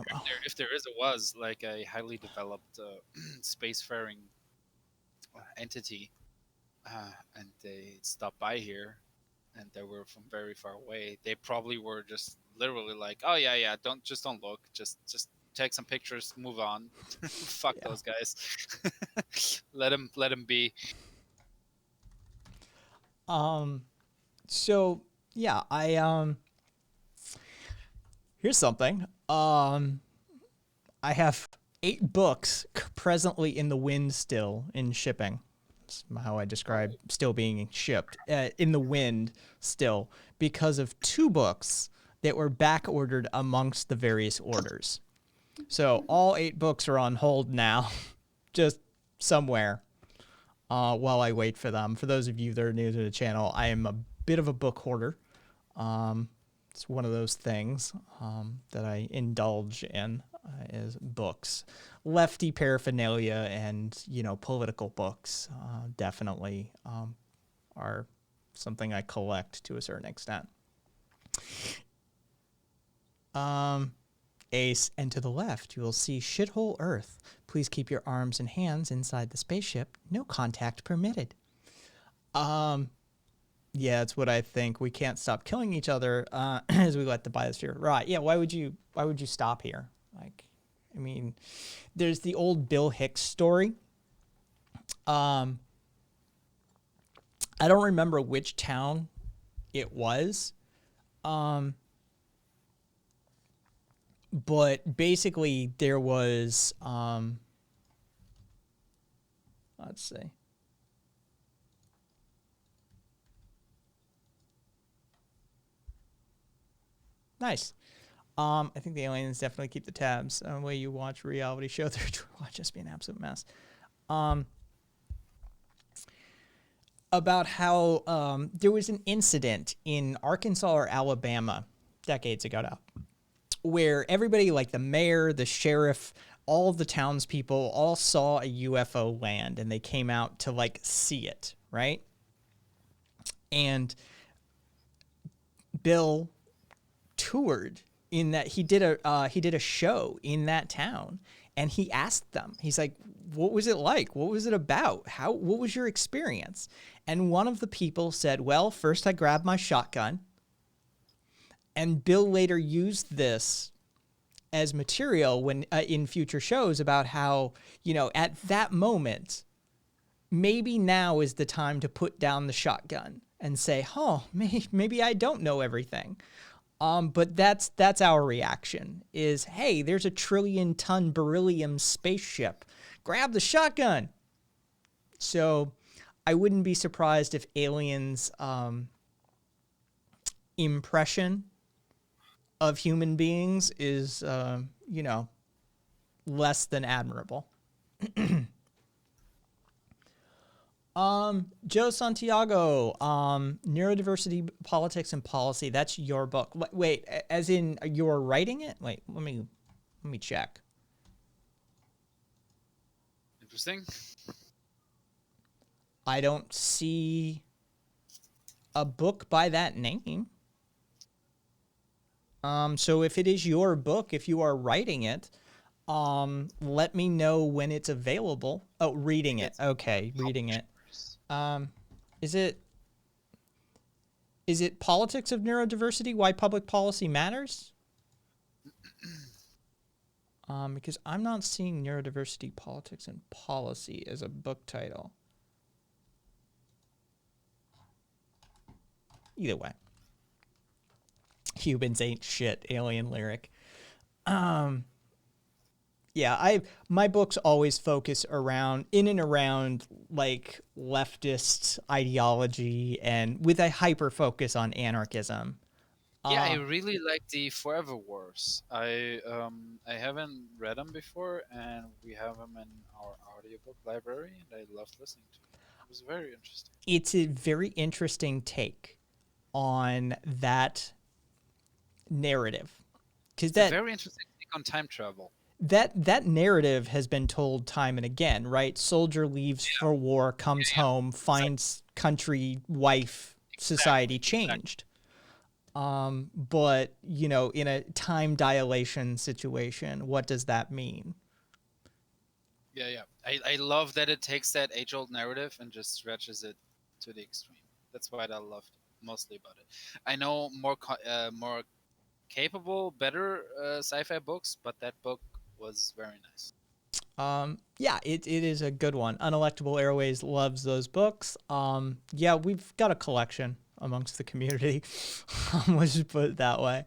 was like a highly developed spacefaring entity, and they stopped by here, and they were from very far away, they probably were just literally like, "Oh yeah, don't look, just take some pictures, move on, fuck those guys, let them be." So yeah, here's something. I have 8 books presently in the wind still in shipping. That's how I describe still being shipped in the wind still, because of 2 books that were back ordered amongst the various orders. So all 8 books are on hold now, just somewhere, while I wait for them. For those of you that are new to the channel, I am a bit of a book hoarder. It's one of those things that I indulge in is books. Lefty paraphernalia and, political books definitely are something I collect to a certain extent. Ace, and to the left, you will see Shithole Earth. Please keep your arms and hands inside the spaceship. No contact permitted. Yeah, it's what I think. We can't stop killing each other as we let the biosphere rot. Yeah, why would you stop here? Like, I mean, there's the old Bill Hicks story. I don't remember which town it was. But basically, there was, let's see. Nice. I think the aliens definitely keep the tabs. The way you watch a reality show, they're watch just be an absolute mess. About how there was an incident in Arkansas or Alabama decades ago now, where everybody, like the mayor, the sheriff, all of the townspeople, all saw a UFO land, and they came out to like see it, right? And Bill toured in that he did a show in that town, and he asked them, he's like, what was it like? What was it about? What was your experience? And one of the people said, well, first I grabbed my shotgun. And Bill later used this as material when in future shows about how, at that moment, maybe now is the time to put down the shotgun and say, maybe I don't know everything. But that's our reaction is, hey, there's a 1 trillion-ton beryllium spaceship. Grab the shotgun. So I wouldn't be surprised if aliens' impression of human beings is, less than admirable. Joe Santiago, Neurodiversity, Politics, and Policy. That's your book. Wait, as in you're writing it? Wait, let me check. Interesting. I don't see a book by that name. So if it is your book, if you are writing it, let me know when it's available. Oh, reading it. Okay, reading it. Is it Politics of Neurodiversity? Why Public Policy Matters? Because I'm not seeing Neurodiversity, Politics, and Policy as a book title. Either way. Humans ain't shit, alien lyric. Yeah, my books always focus in and around like leftist ideology and with a hyper focus on anarchism. Yeah, I really like the Forever Wars. I haven't read them before, and we have them in our audiobook library, and I loved listening to them. It was very interesting. It's a very interesting take on that narrative, because It's a very interesting take on time travel. That narrative has been told time and again, right? Soldier leaves for war, comes home, finds country, wife, society changed. But, in a time dilation situation, what does that mean? Yeah. I love that it takes that age-old narrative and just stretches it to the extreme. That's what I loved mostly about it. I know more capable, better sci-fi books, but that book was very nice. Yeah, it is a good one. Unelectable Airways loves those books. Yeah, we've got a collection amongst the community. Let's just put it that way.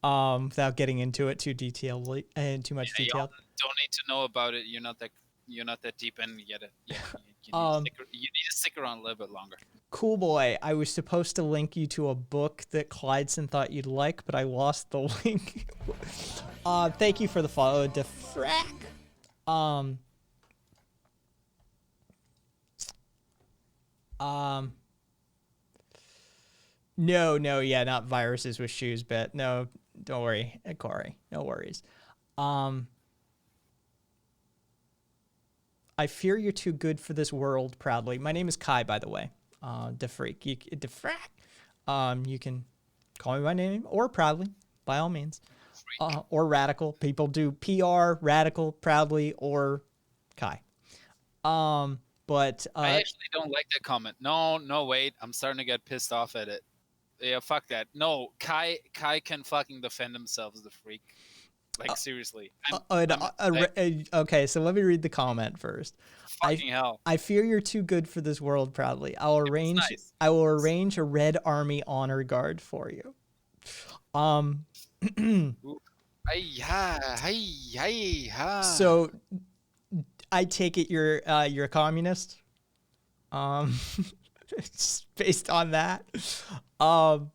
Without getting into it too detailedly and too much detail. Don't need to know about it. You're not that deep in yet. You need to stick around a little bit longer. Cool boy, I was supposed to link you to a book that Clydeson thought you'd like, but I lost the link. Thank you for the follow, Defrack. No, yeah, not viruses with shoes, but no, don't worry, Corey, no worries. I fear you're too good for this world, proudly. My name is Kai, by the way. Defrack. You can call me by name or proudly, by all means. Or Radical. People do PR, Radical, proudly, or Kai. But I actually don't like that comment. No, wait. I'm starting to get pissed off at it. Yeah, fuck that. No, Kai can fucking defend himself as the freak. Like, seriously. Okay, so let me read the comment first. Fucking hell. I fear you're too good for this world, proudly. I will arrange a Red Army honor guard for you. I Ha. So I take it you're a communist. Um, just based on that, um,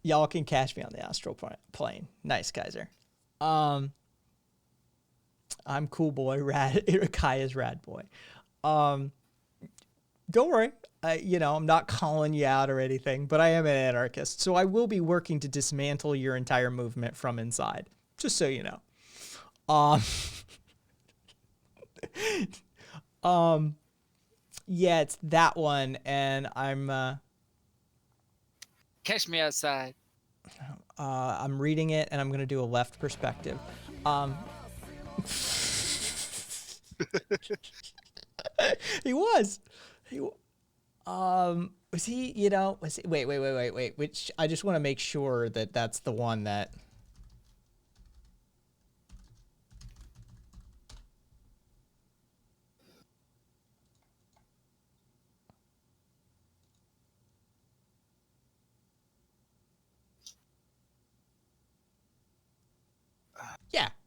y'all can catch me on the astral plane. Nice, Kaiser. Um, I'm cool boy. Rad. Kaya's rad boy. Um, don't worry. I'm not calling you out or anything, but I am an anarchist, so I will be working to dismantle your entire movement from inside. Just so you know. Um, yeah, it's that one, and Catch me outside. I'm reading it, and I'm gonna do a left perspective. Um, he was, he, was he? Was he? Wait. Which I just want to make sure that that's the one that.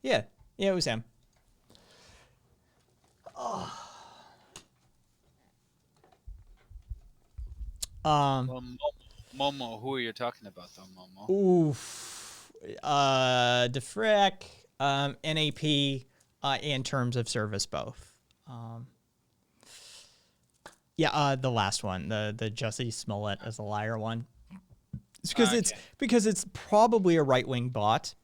Yeah, it was him. Well, Momo, who are you talking about, though, Momo? Oof. Defrec, NAP, and terms of service both. The last one, the Jussie Smollett as a liar one. It's because it's probably a right wing bot.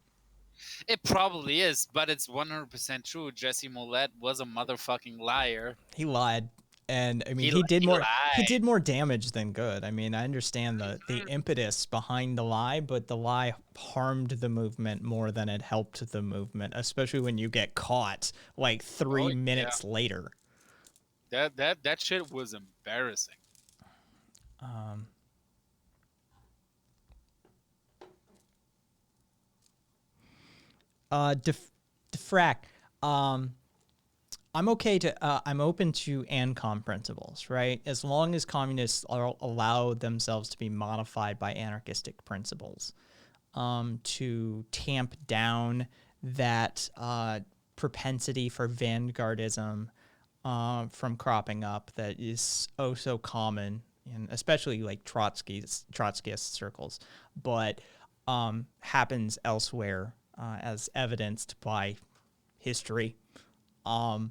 It probably is, but it's 100% true. Jesse Mollett was a motherfucking liar. He lied, and I mean He did more. He lied. did more damage than good. I mean, I understand the impetus behind the lie, but the lie harmed the movement more than it helped the movement, especially when you get caught like 3 minutes later. That shit was embarrassing. Defrac. I'm okay to. I'm open to ANCOM principles, right? As long as communists allow themselves to be modified by anarchistic principles, to tamp down that propensity for vanguardism from cropping up that is oh so common, in especially like Trotskyist circles, but happens elsewhere, as evidenced by history. Oh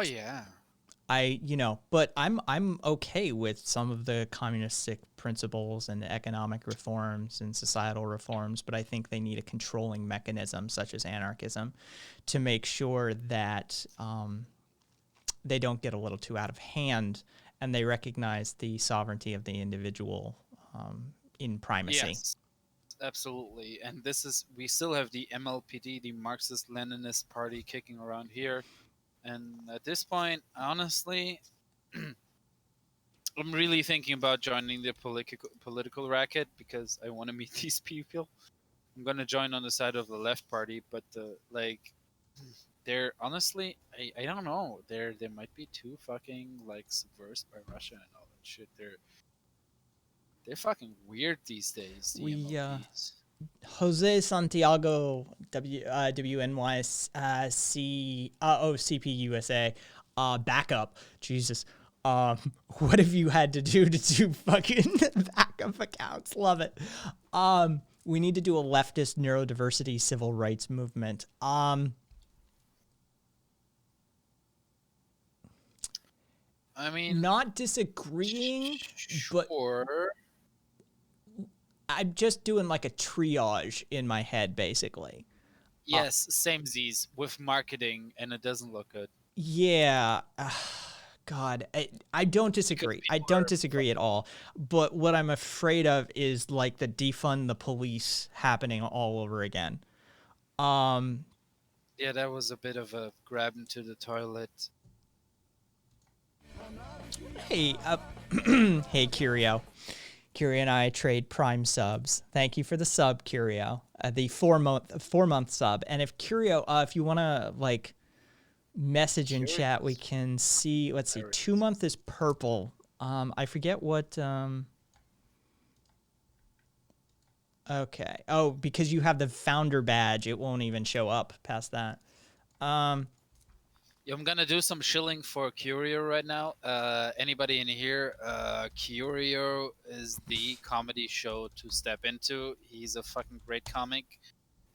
yeah. But I'm okay with some of the communistic principles and economic reforms and societal reforms, but I think they need a controlling mechanism such as anarchism to make sure that they don't get a little too out of hand and they recognize the sovereignty of the individual in primacy. Yes, absolutely. And we still have the MLPD, the Marxist Leninist Party, kicking around here. And at this point, honestly, I'm really thinking about joining the political racket because I want to meet these people. I'm gonna join on the side of the left party, but they're honestly, I don't know. They might be too fucking like subversive by Russia and all that shit. They're fucking weird these days. The MLPs. Jose Santiago, WNYC, CPUSA, backup. Jesus. What have you had to do fucking backup accounts? Love it. We need to do a leftist neurodiversity civil rights movement. I mean, not disagreeing, sure. but I'm just doing like a triage in my head, basically. Yes, same Z's with marketing, and it doesn't look good. Yeah. God, I don't disagree. I don't disagree at all. But what I'm afraid of is like the defund the police happening all over again. Yeah, that was a bit of a grab into the toilet. Hey, hey, Curio. Curio and I trade Prime subs. Thank you for the sub, Curio. The 4-month sub. And if Curio, if you want to like message in chat, we can see. Let's see. 2-month is purple. I forget what. Okay. Oh, because you have the founder badge, it won't even show up past that. Yeah, I'm gonna do some shilling for Curio right now. Anybody in here? Curio is the comedy show to step into. He's a fucking great comic.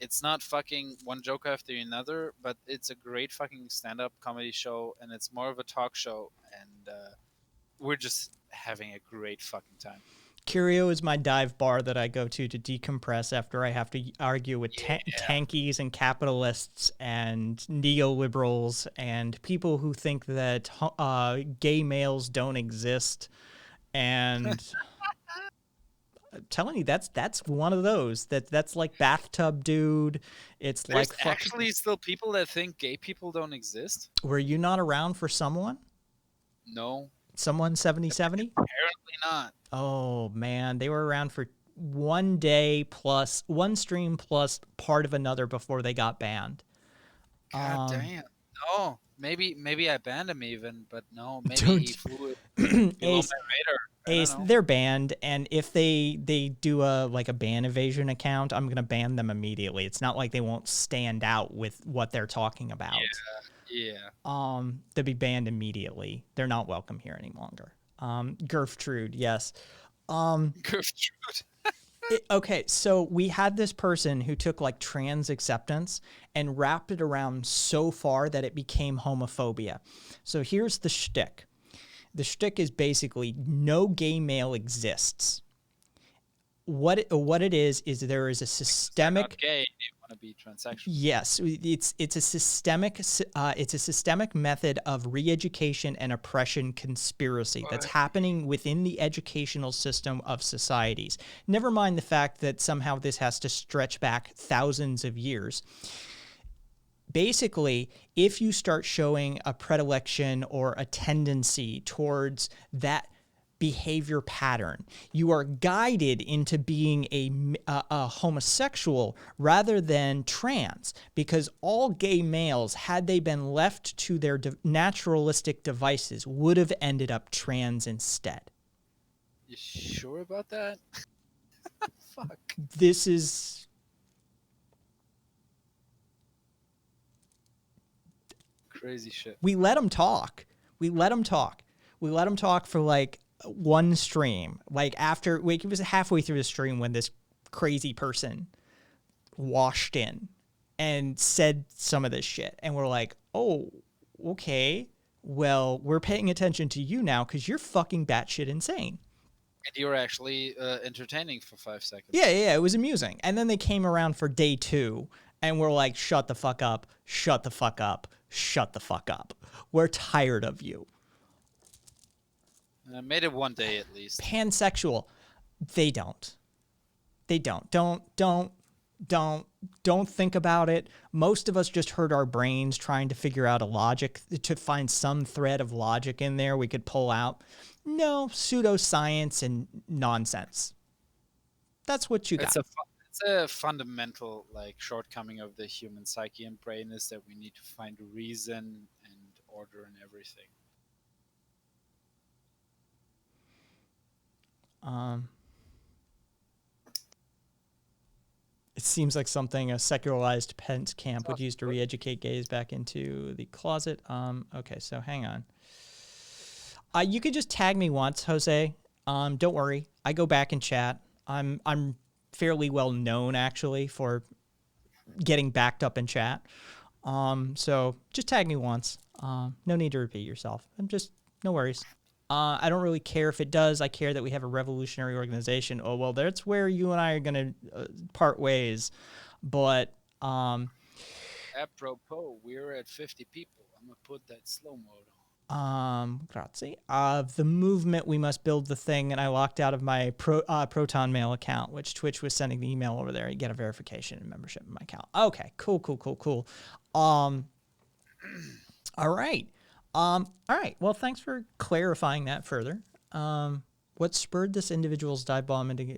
It's not fucking one joke after another, but it's a great fucking stand-up comedy show, and it's more of a talk show, and we're just having a great fucking time. Curio is my dive bar that I go to decompress after I have to argue with Yeah. tankies and capitalists and neoliberals and people who think that gay males don't exist. And I'm telling you, that's one of those. That's like bathtub dude. It's There's like actually still people that think gay people don't exist. Were you not around for someone? No, Someone 7070? apparently not. Oh man, they were around for one day plus one stream plus part of another before they got banned. God damn. No, maybe I banned him even, but no, maybe Don't- he flew below Ace, my radar. I Ace, don't know. they're banned, and if they do a like a ban evasion account, I'm gonna ban them immediately. It's not like they won't stand out with what they're talking about. Yeah. They'll be banned immediately. They're not welcome here any longer. Gertrude, yes. Gertrude. Okay, so we had this person who took like trans acceptance and wrapped it around so far that it became homophobia. So here's the shtick. The shtick is basically no gay male exists. What it is there is a systemic. Not gay. They want to be transsexual. Yes, it's a systemic method of re-education and oppression conspiracy that's happening within the educational system of societies. Never mind the fact that somehow this has to stretch back thousands of years. Basically, if you start showing a predilection or a tendency towards that behavior pattern, you are guided into being a homosexual rather than trans, because all gay males, had they been left to their naturalistic devices, would have ended up trans instead. You sure about that? Fuck. This is... crazy shit. We let them talk. We let them talk for like one stream. Like after, like it was halfway through the stream when this crazy person washed in and said some of this shit. And we're like, oh, okay. Well, we're paying attention to you now because you're fucking batshit insane. And you were actually entertaining for 5 seconds. Yeah, it was amusing. And then they came around for day 2 and we're like, shut the fuck up, shut the fuck up, shut the fuck up. We're tired of you. I made it one day at least. Pansexual. They don't. Don't think about it. Most of us just hurt our brains trying to figure out a logic, to find some thread of logic in there we could pull out. No, pseudoscience and nonsense. That's what you got. It's a fundamental like shortcoming of the human psyche and brain, is that we need to find reason and order in everything. It seems like something a secularized Pence camp would use to re-educate gays back into the closet. Okay, so hang on. You could just tag me once, Jose. Don't worry. I go back and chat. I'm fairly well known actually for getting backed up in chat. So just tag me once. No need to repeat yourself. No worries. I don't really care if it does. I care that we have a revolutionary organization. Oh, well, that's where you and I are going to part ways. But apropos, we're at 50 people. I'm going to put that slow mode. Grazie. The movement, we must build the thing, and I locked out of my Proton Mail account, which Twitch was sending the email over there. You get a verification and membership in my account. Okay, cool. All right. All right. Well, thanks for clarifying that further. What spurred this individual's dive bomb into?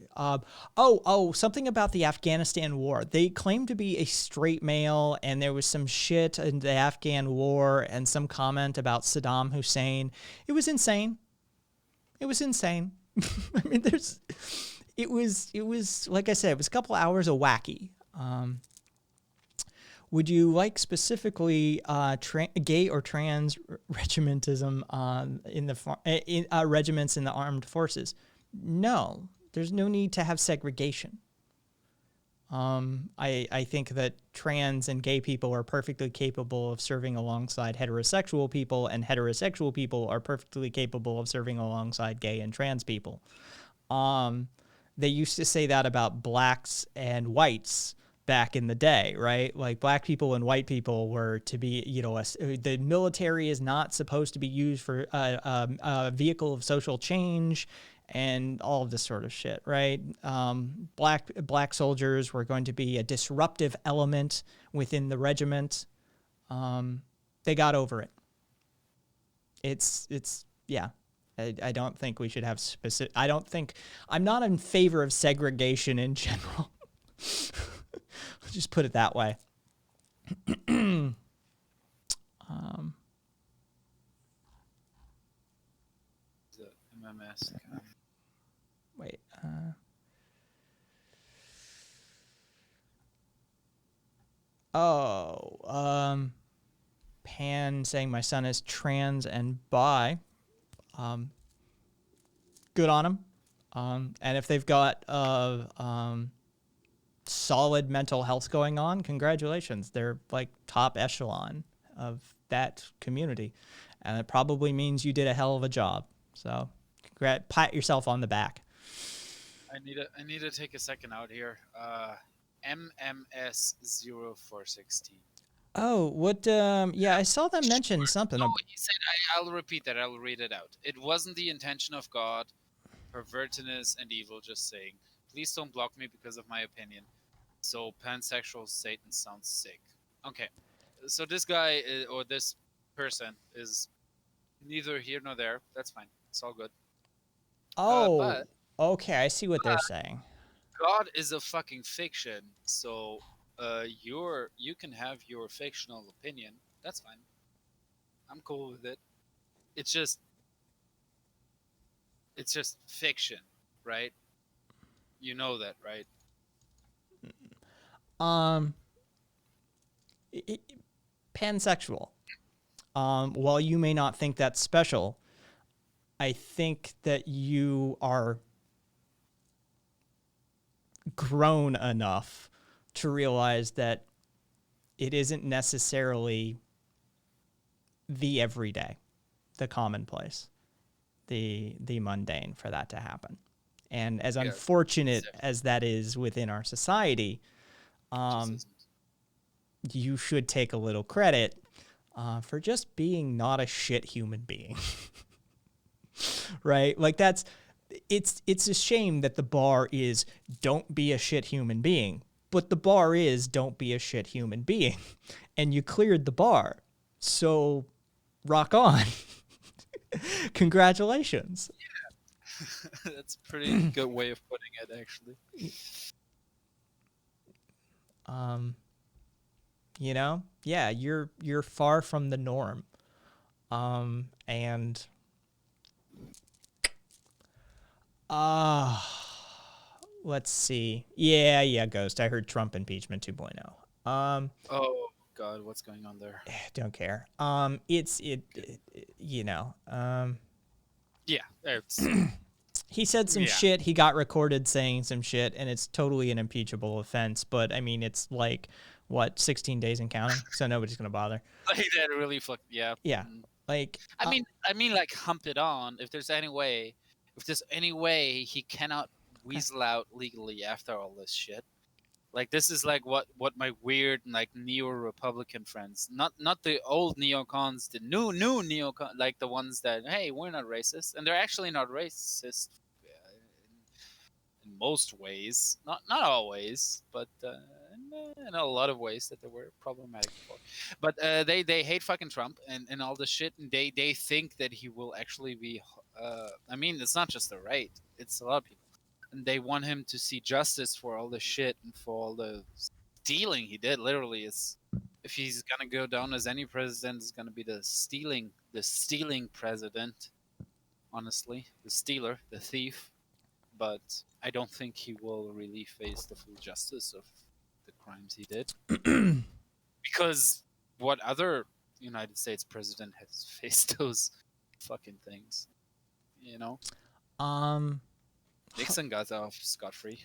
Something about the Afghanistan war. They claimed to be a straight male, and there was some shit in the Afghan war and some comment about Saddam Hussein. It was insane. I mean, it was like I said, it was a couple hours of wacky. Would you like specifically gay or trans regimentism in the regiments in the armed forces? No, there's no need to have segregation. I think that trans and gay people are perfectly capable of serving alongside heterosexual people, and heterosexual people are perfectly capable of serving alongside gay and trans people. They used to say that about blacks and whites back in the day, right? Like black people and white people were to be, the military is not supposed to be used for a vehicle of social change and all of this sort of shit, right? Black soldiers were going to be a disruptive element within the regiment. They got over it. It's yeah. I don't think we should have specific. I'm not in favor of segregation in general. Just put it that way. The MMS. Wait. Pan saying my son is trans and bi. Good on him. And if they've got solid mental health going on, congratulations. They're like top echelon of that community. And it probably means you did a hell of a job. So pat yourself on the back. I need to take a second out here. MMS 0416. Oh, what? Yeah, I saw them mention something. No, he said, I'll repeat that. I'll read it out. It wasn't the intention of God, pervertedness and evil, just saying. Please don't block me because of my opinion. So pansexual Satan sounds sick. Okay, so this guy or this person is neither here nor there. That's fine. It's all good. Oh, okay. I see what they're saying. God is a fucking fiction, so you can have your fictional opinion. That's fine. I'm cool with it. It's just fiction, right? You know that, right? Pansexual. While you may not think that's special, I think that you are grown enough to realize that it isn't necessarily the everyday, the commonplace, the mundane for that to happen. And as unfortunate as that is within our society, you should take a little credit for just being not a shit human being. Right? Like it's a shame that the bar is don't be a shit human being, but the bar is don't be a shit human being. And you cleared the bar. So rock on. Congratulations. Yeah. That's a pretty good way of putting it, actually. Yeah, you're far from the norm. And let's see. Yeah, Ghost. I heard Trump impeachment 2.0. Oh God, what's going on there? Don't care. Yeah, it's he said some shit. He got recorded saying some shit, and it's totally an impeachable offense. But I mean, it's like what 16 days and counting, so nobody's gonna bother. Like that really yeah. Yeah, like I mean, like hump it on. If there's any way he cannot weasel out legally after all this shit. Like this is like what my weird like neo-Republican friends, not the old neocons, the new neocon, like the ones that hey we're not racist, and they're actually not racist in most ways, not always, but in a lot of ways that they were problematic before. But they hate fucking Trump and all this shit, and they think that he will actually be. I mean, it's not just the right; it's a lot of people. And they want him to see justice for all the shit and for all the stealing he did. Literally, is if he's gonna go down as any president, it's gonna be the stealing president. Honestly, the stealer, the thief, but I don't think he will really face the full justice of the crimes he did. Because what other United States president has faced those fucking things? You know, Um, Nixon got off scot free.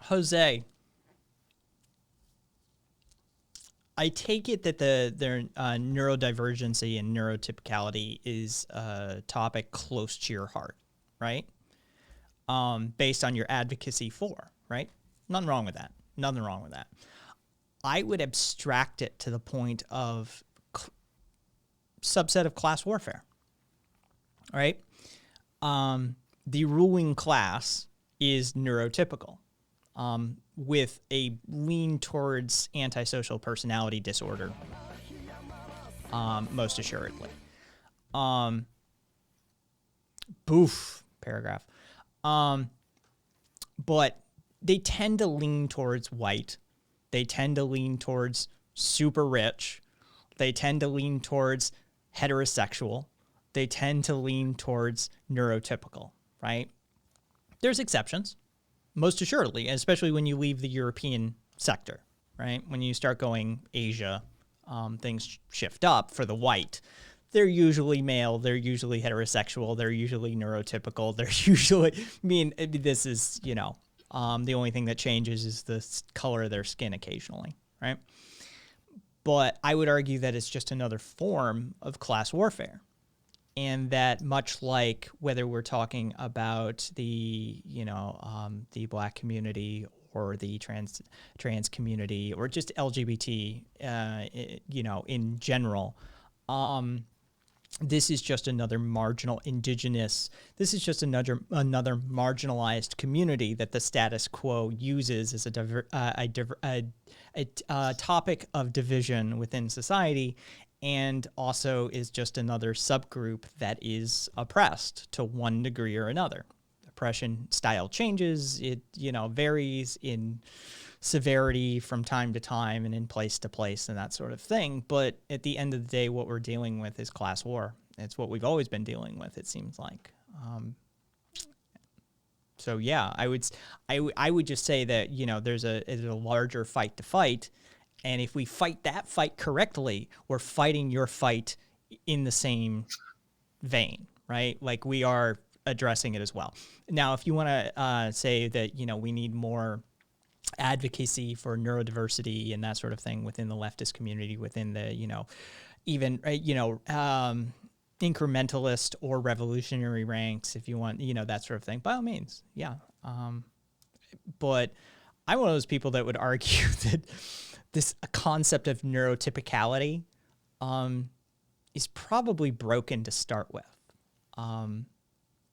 Jose, I take it that their neurodivergency and neurotypicality is a topic close to your heart, right? Based on your advocacy for, right? Nothing wrong with that. Nothing wrong with that. I would abstract it to the point of subset of class warfare, right? The ruling class is neurotypical, with a lean towards antisocial personality disorder, most assuredly. Boof, paragraph. But they tend to lean towards white. They tend to lean towards super rich. They tend to lean towards heterosexual. They tend to lean towards neurotypical, right? There's exceptions, most assuredly, especially when you leave the European sector, right? When you start going Asia, things shift up for the white. They're usually male, they're usually heterosexual, they're usually neurotypical, they're usually, this is, the only thing that changes is the color of their skin occasionally, right? But I would argue that it's just another form of class warfare. And that much like whether we're talking about the, the Black community or the trans community or just LGBT, in general, this is just another marginal indigenous. This is just another marginalized community that the status quo uses as a topic of division within society, and also is just another subgroup that is oppressed to one degree or another. Oppression style changes. It varies in severity from time to time and in place to place and that sort of thing. But at the end of the day, what we're dealing with is class war. It's what we've always been dealing with, it seems like. So yeah, I would just say that there's a larger fight to fight, and if we fight that fight correctly, we're fighting your fight in the same vein, right? Like we are addressing it as well. Now, if you want to say that we need more advocacy for neurodiversity and that sort of thing within the leftist community, within the even incrementalist or revolutionary ranks, if you want that sort of thing, by all means, yeah. But I'm one of those people that would argue that this concept of neurotypicality is probably broken to start with.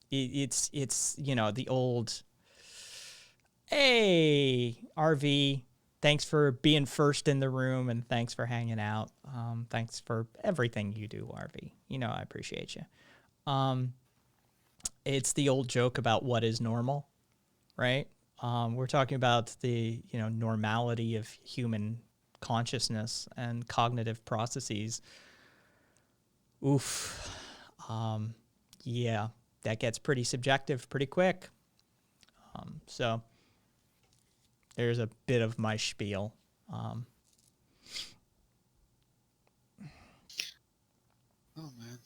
It's the old, hey, RV, thanks for being first in the room and thanks for hanging out. Thanks for everything you do, RV. I appreciate you. It's the old joke about what is normal, right? We're talking about the, normality of human consciousness and cognitive processes. Oof. Yeah, that gets pretty subjective pretty quick. So there's a bit of my spiel. Oh man.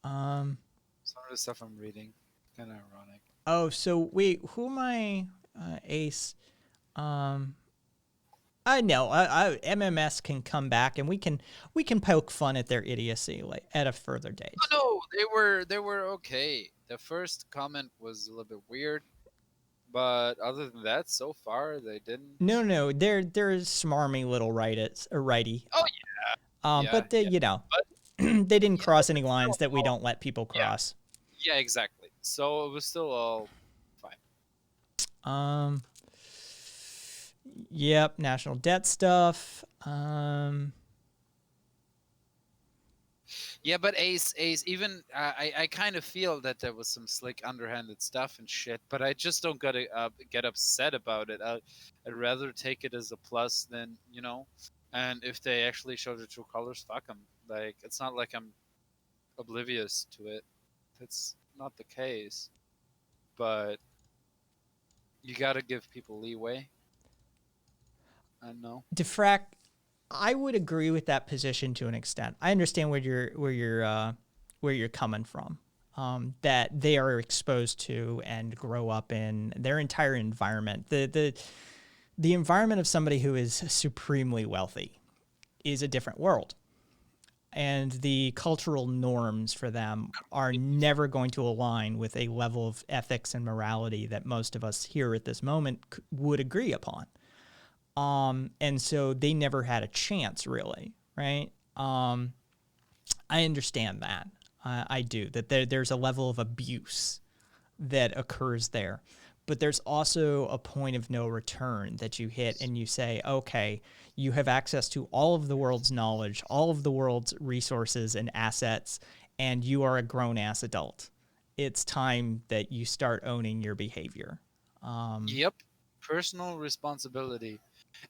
Some of the stuff I'm reading, kind of ironic. Oh, so wait, who am I? Ace. I know. MMS can come back, and we can poke fun at their idiocy at a further date. Oh, no, they were okay. The first comment was a little bit weird, but other than that, so far they didn't. No, they're smarmy little righty. Oh yeah. But they, But, they didn't cross any lines that we don't let people Yeah. cross. Yeah, exactly. So it was still all fine. Yep, national debt stuff. Yeah, but Ace, even I kind of feel that there was some slick, underhanded stuff and shit, but I just don't gotta get upset about it. I'd rather take it as a plus than and if they actually show the true colors, fuck them. Like it's not like I'm oblivious to it. not the case, but you got to give people leeway. I know. Diffract, I would agree with that position to an extent. I understand where you're coming from. That they are exposed to and grow up in their entire environment. The environment of somebody who is supremely wealthy is a different world. And the cultural norms for them are never going to align with a level of ethics and morality that most of us here at this moment would agree upon. And so they never had a chance, really, right? I understand that. I do, that there's a level of abuse that occurs there. But there's also a point of no return that you hit and you say, okay, you have access to all of the world's knowledge, all of the world's resources and assets, and you are a grown-ass adult. It's time that you start owning your behavior. Yep. Personal responsibility.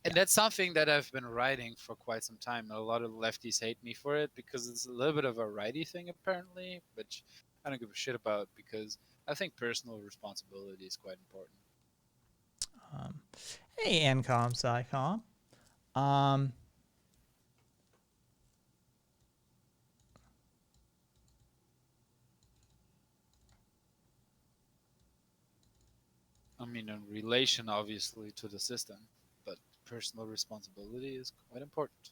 And that's something that I've been writing for quite some time. A lot of lefties hate me for it because it's a little bit of a righty thing, apparently, which I don't give a shit about because I think personal responsibility is quite important. Hey, Ancom, Psycom. I mean, in relation, obviously, to the system, but personal responsibility is quite important.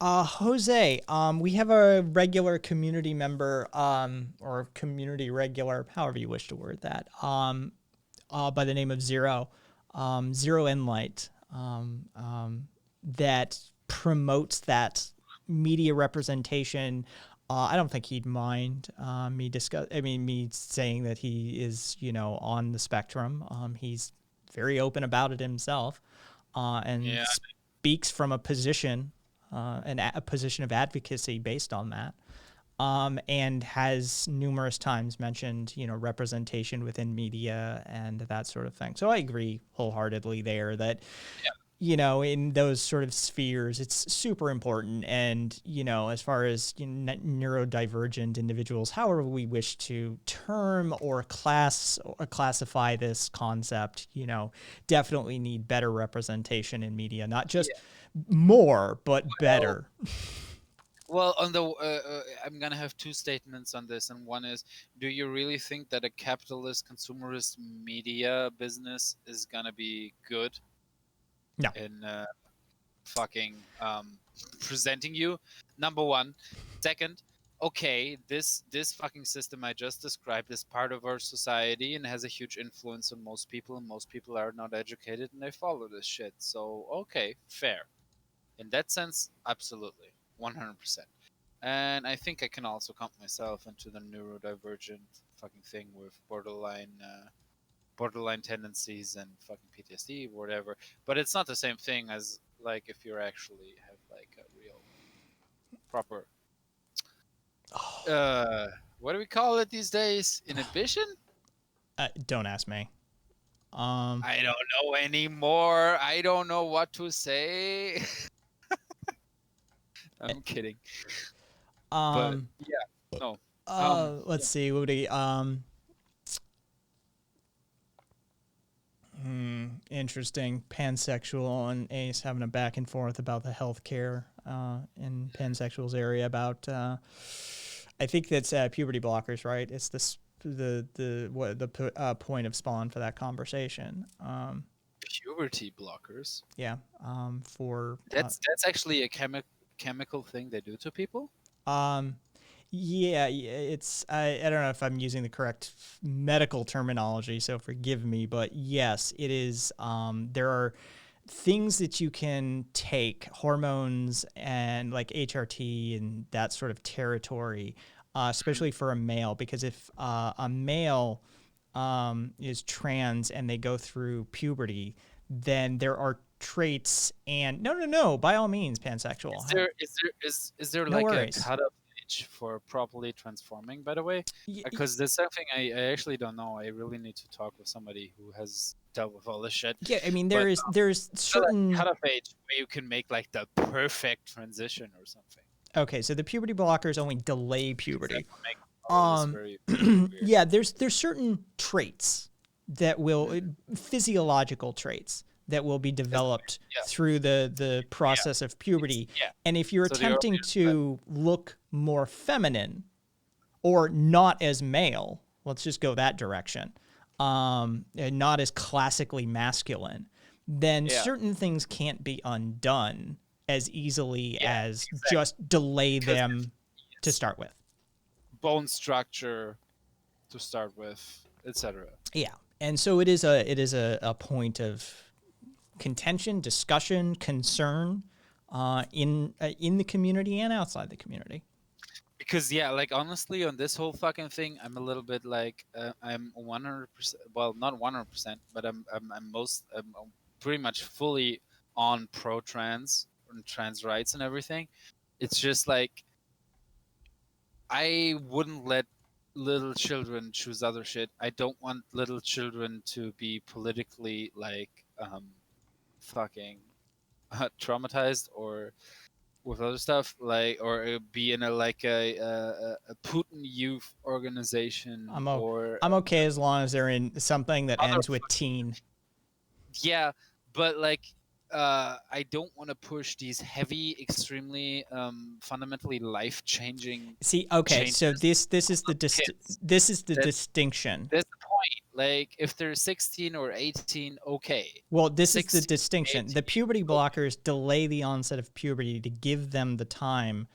Jose, we have a regular community member, or community regular, however you wish to word that, by the name of Zero, Zero Enlight, that promotes that media representation. I don't think he'd mind me saying that he is, on the spectrum. He's very open about it himself, and Yeah. speaks from a position, a position of advocacy based on that. And has numerous times mentioned, representation within media and that sort of thing. So I agree wholeheartedly there that, in those sort of spheres, it's super important. And, as far as neurodivergent individuals, however we wish to term or classify this concept, definitely need better representation in media, not just more, but better. Well, on the I'm gonna have two statements on this, and one is: do you really think that a capitalist, consumerist media business is gonna be good? No. In fucking presenting you. Number one. Second, okay, this fucking system I just described is part of our society and has a huge influence on most people, and most people are not educated and they follow this shit. So okay, fair. In that sense, absolutely, 100%. And I think I can also count myself into the neurodivergent fucking thing with borderline tendencies and fucking PTSD, whatever. But it's not the same thing as like if you actually have like a real proper what do we call it these days? Inhibition? Don't ask me. I don't know anymore. I don't know what to say. I'm kidding. But yeah, no. Let's see. What would he? Interesting. Pansexual and Ace having a back and forth about the healthcare in pansexual's area about. I think that's puberty blockers, right? It's this the point of spawn for that conversation. Puberty blockers. Yeah. For that's actually a chemical thing they do to people. Yeah, it's I don't know if I'm using the correct medical terminology, so forgive me, but yes, it is. There are things that you can take, hormones and like HRT and that sort of territory, especially for a male, because if a male is trans and they go through puberty, then there are traits and no, by all means, pansexual. Is there No like worries. a cutoff age for properly transforming, by the way? Because there's something I actually don't know. I really need to talk with somebody who has dealt with all this shit. Yeah, I mean there's certain cutoff age where you can make like the perfect transition or something. Okay, so the puberty blockers only delay puberty. That would make all this Um, very, very weird. yeah, there's certain traits that will physiological traits that will be developed Yeah. through the process of puberty. Yeah. And if you're So the attempting earlier to look more feminine or not as male, let's just go that direction, and not as classically masculine, then Yeah. certain things can't be undone as easily Yeah, as just delay 'Cause them to start with. bone structure to start with, etc. Yeah, and so it is a point of contention, discussion, concern in the community and outside the community. Because yeah, like honestly, on this whole fucking thing, I'm a little bit like I'm 100%. Well, not 100%, but I'm pretty much fully on pro trans and trans rights and everything. It's just like I wouldn't let little children choose other shit. I don't want little children to be politically like fucking traumatized or with other stuff, like, or be in a like a Putin youth organization or I'm okay as long as they're in something that Other ends with teen. yeah, but like I don't want to push these heavy, extremely fundamentally life changing. See, okay, so changes this is the kids. this is the That- distinction. That's the point. Like if they're 16 or 18, okay. Well, this is the 16, distinction. The 18, puberty blockers delay the onset of puberty to give them the time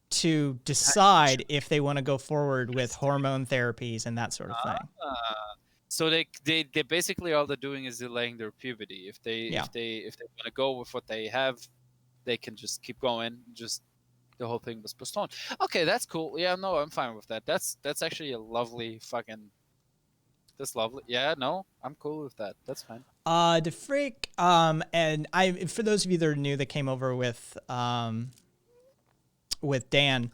to decide if they want to go forward with hormone therapies and that sort of thing. So they basically all they're doing is delaying their puberty. If they Yeah. if they want to go with what they have, they can just keep going. Just the whole thing was postponed. Okay, that's cool. Yeah, no, I'm fine with that. That's actually a lovely fucking. That's lovely. Yeah, no, I'm cool with that. That's fine. The freak, and I, for those of you that are new that came over with Dan,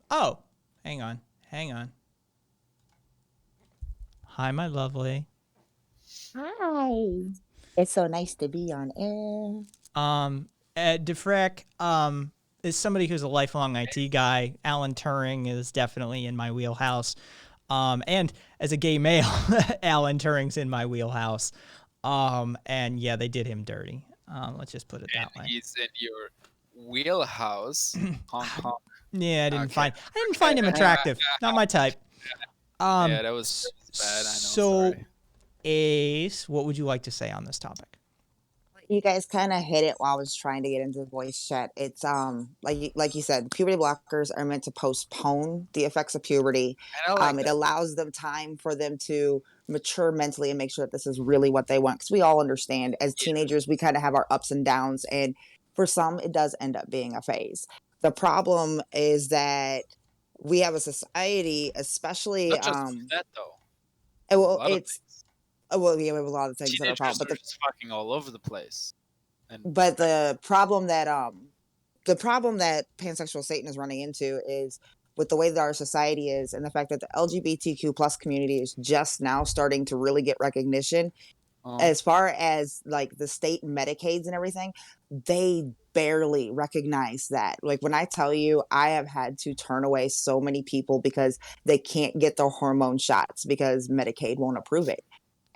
oh, hang on. Hi, my lovely. Hi. It's so nice to be on air. Defrek, is somebody who's a lifelong IT guy. Alan Turing is definitely in my wheelhouse. And as a gay male, Alan Turing's in my wheelhouse. And yeah, they did him dirty. Let's just put it that way. He's in your wheelhouse, Hong Kong. Yeah, I didn't Okay. find him attractive. Not my type. Yeah, that was bad. I know. So, Sorry. Ace, what would you like to say on this topic? You guys kind of hit it while I was trying to get into the voice chat. It's like you said, puberty blockers are meant to postpone the effects of puberty. And I like It that. allows them time for them to mature mentally and make sure that this is really what they want. Because we all understand as teenagers, we kind of have our ups and downs, and for some, it does end up being a phase. The problem is that we have a society, especially Not just that though. well, A lot of it's well, yeah, we have a lot of things that are a Teenagers problem, but are just fucking all over the place. And the problem that pansexual Satan is running into is with the way that our society is and the fact that the LGBTQ plus community is just now starting to really get recognition. As far as like the state Medicaids and everything, they barely recognize that. Like when I tell you, I have had to turn away so many people because they can't get their hormone shots because Medicaid won't approve it.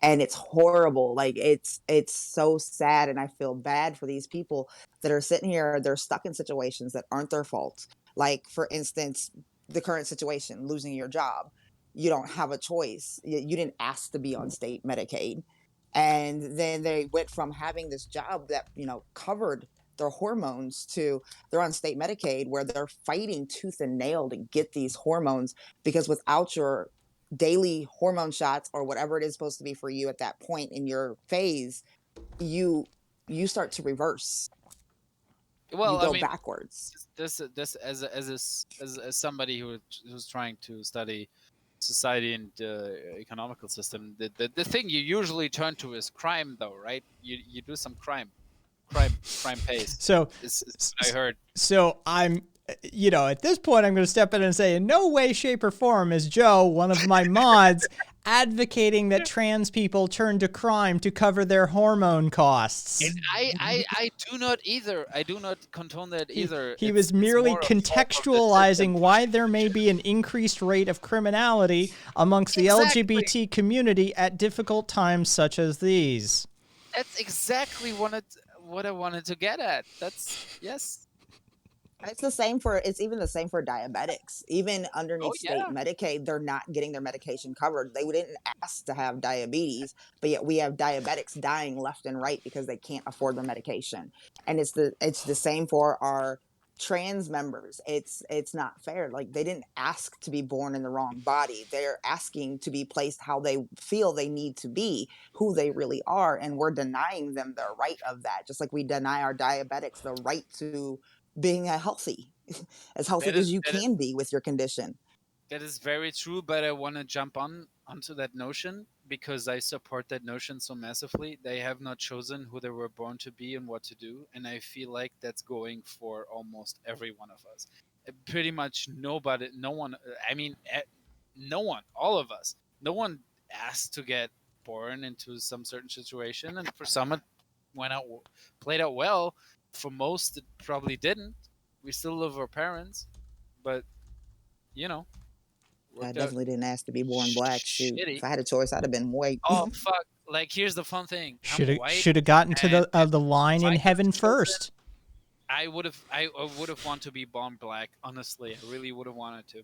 And it's horrible. Like it's so sad, and I feel bad for these people that are sitting here. They're stuck in situations that aren't their fault. Like for instance, the current situation, losing your job. You don't have a choice. You didn't ask to be on state Medicaid. And then they went from having this job that, covered their hormones to they're on state Medicaid where they're fighting tooth and nail to get these hormones because without your daily hormone shots or whatever it is supposed to be for you at that point in your phase, you start to reverse. well, You go I mean, backwards. this as somebody who's trying to study society and economical system, the thing you usually turn to is crime, though, right? You do some crime pays. So, Is what I heard. So I'm, at this point, I'm going to step in and say, in no way, shape, or form is Joe, one of my mods, advocating that trans people turn to crime to cover their hormone costs. And I do not either. I do not condone that either. He It's- was it's merely more a form of contextualizing dissident. why there may be an increased rate of criminality amongst the Exactly. LGBT community at difficult times such as these. That's exactly what I wanted to get at. That's yes. It's the same for it's even the same for diabetics. Even underneath Oh state yeah. Medicaid, they're not getting their medication covered. They didn't ask to have diabetes, but yet we have diabetics dying left and right because they can't afford their medication. And it's the same for our trans members. It's not fair. Like they didn't ask to be born in the wrong body. They're asking to be placed how they feel they need to be, who they really are, and we're denying them the right of that. Just like we deny our diabetics the right to being a healthy as healthy That as is you that is can be with your condition. that is very true, but I want to jump onto that notion because I support that notion so massively. They have not chosen who they were born to be and what to do, and I feel like that's going for almost every one of us. Pretty much nobody, no one. I mean, no one, all of us. No one asked to get born into some certain situation, and for some it went out, played out well. For most, it probably didn't. We still love our parents, but you know, I worked out definitely didn't ask to be born black. Shoot, shitty. if I had a choice, I'd have been white. Oh fuck! Like here's the fun thing. I'm white, Should have gotten to and the line if I in could heaven have chosen, first. I would have wanted to be born black. Honestly, I really would have wanted to,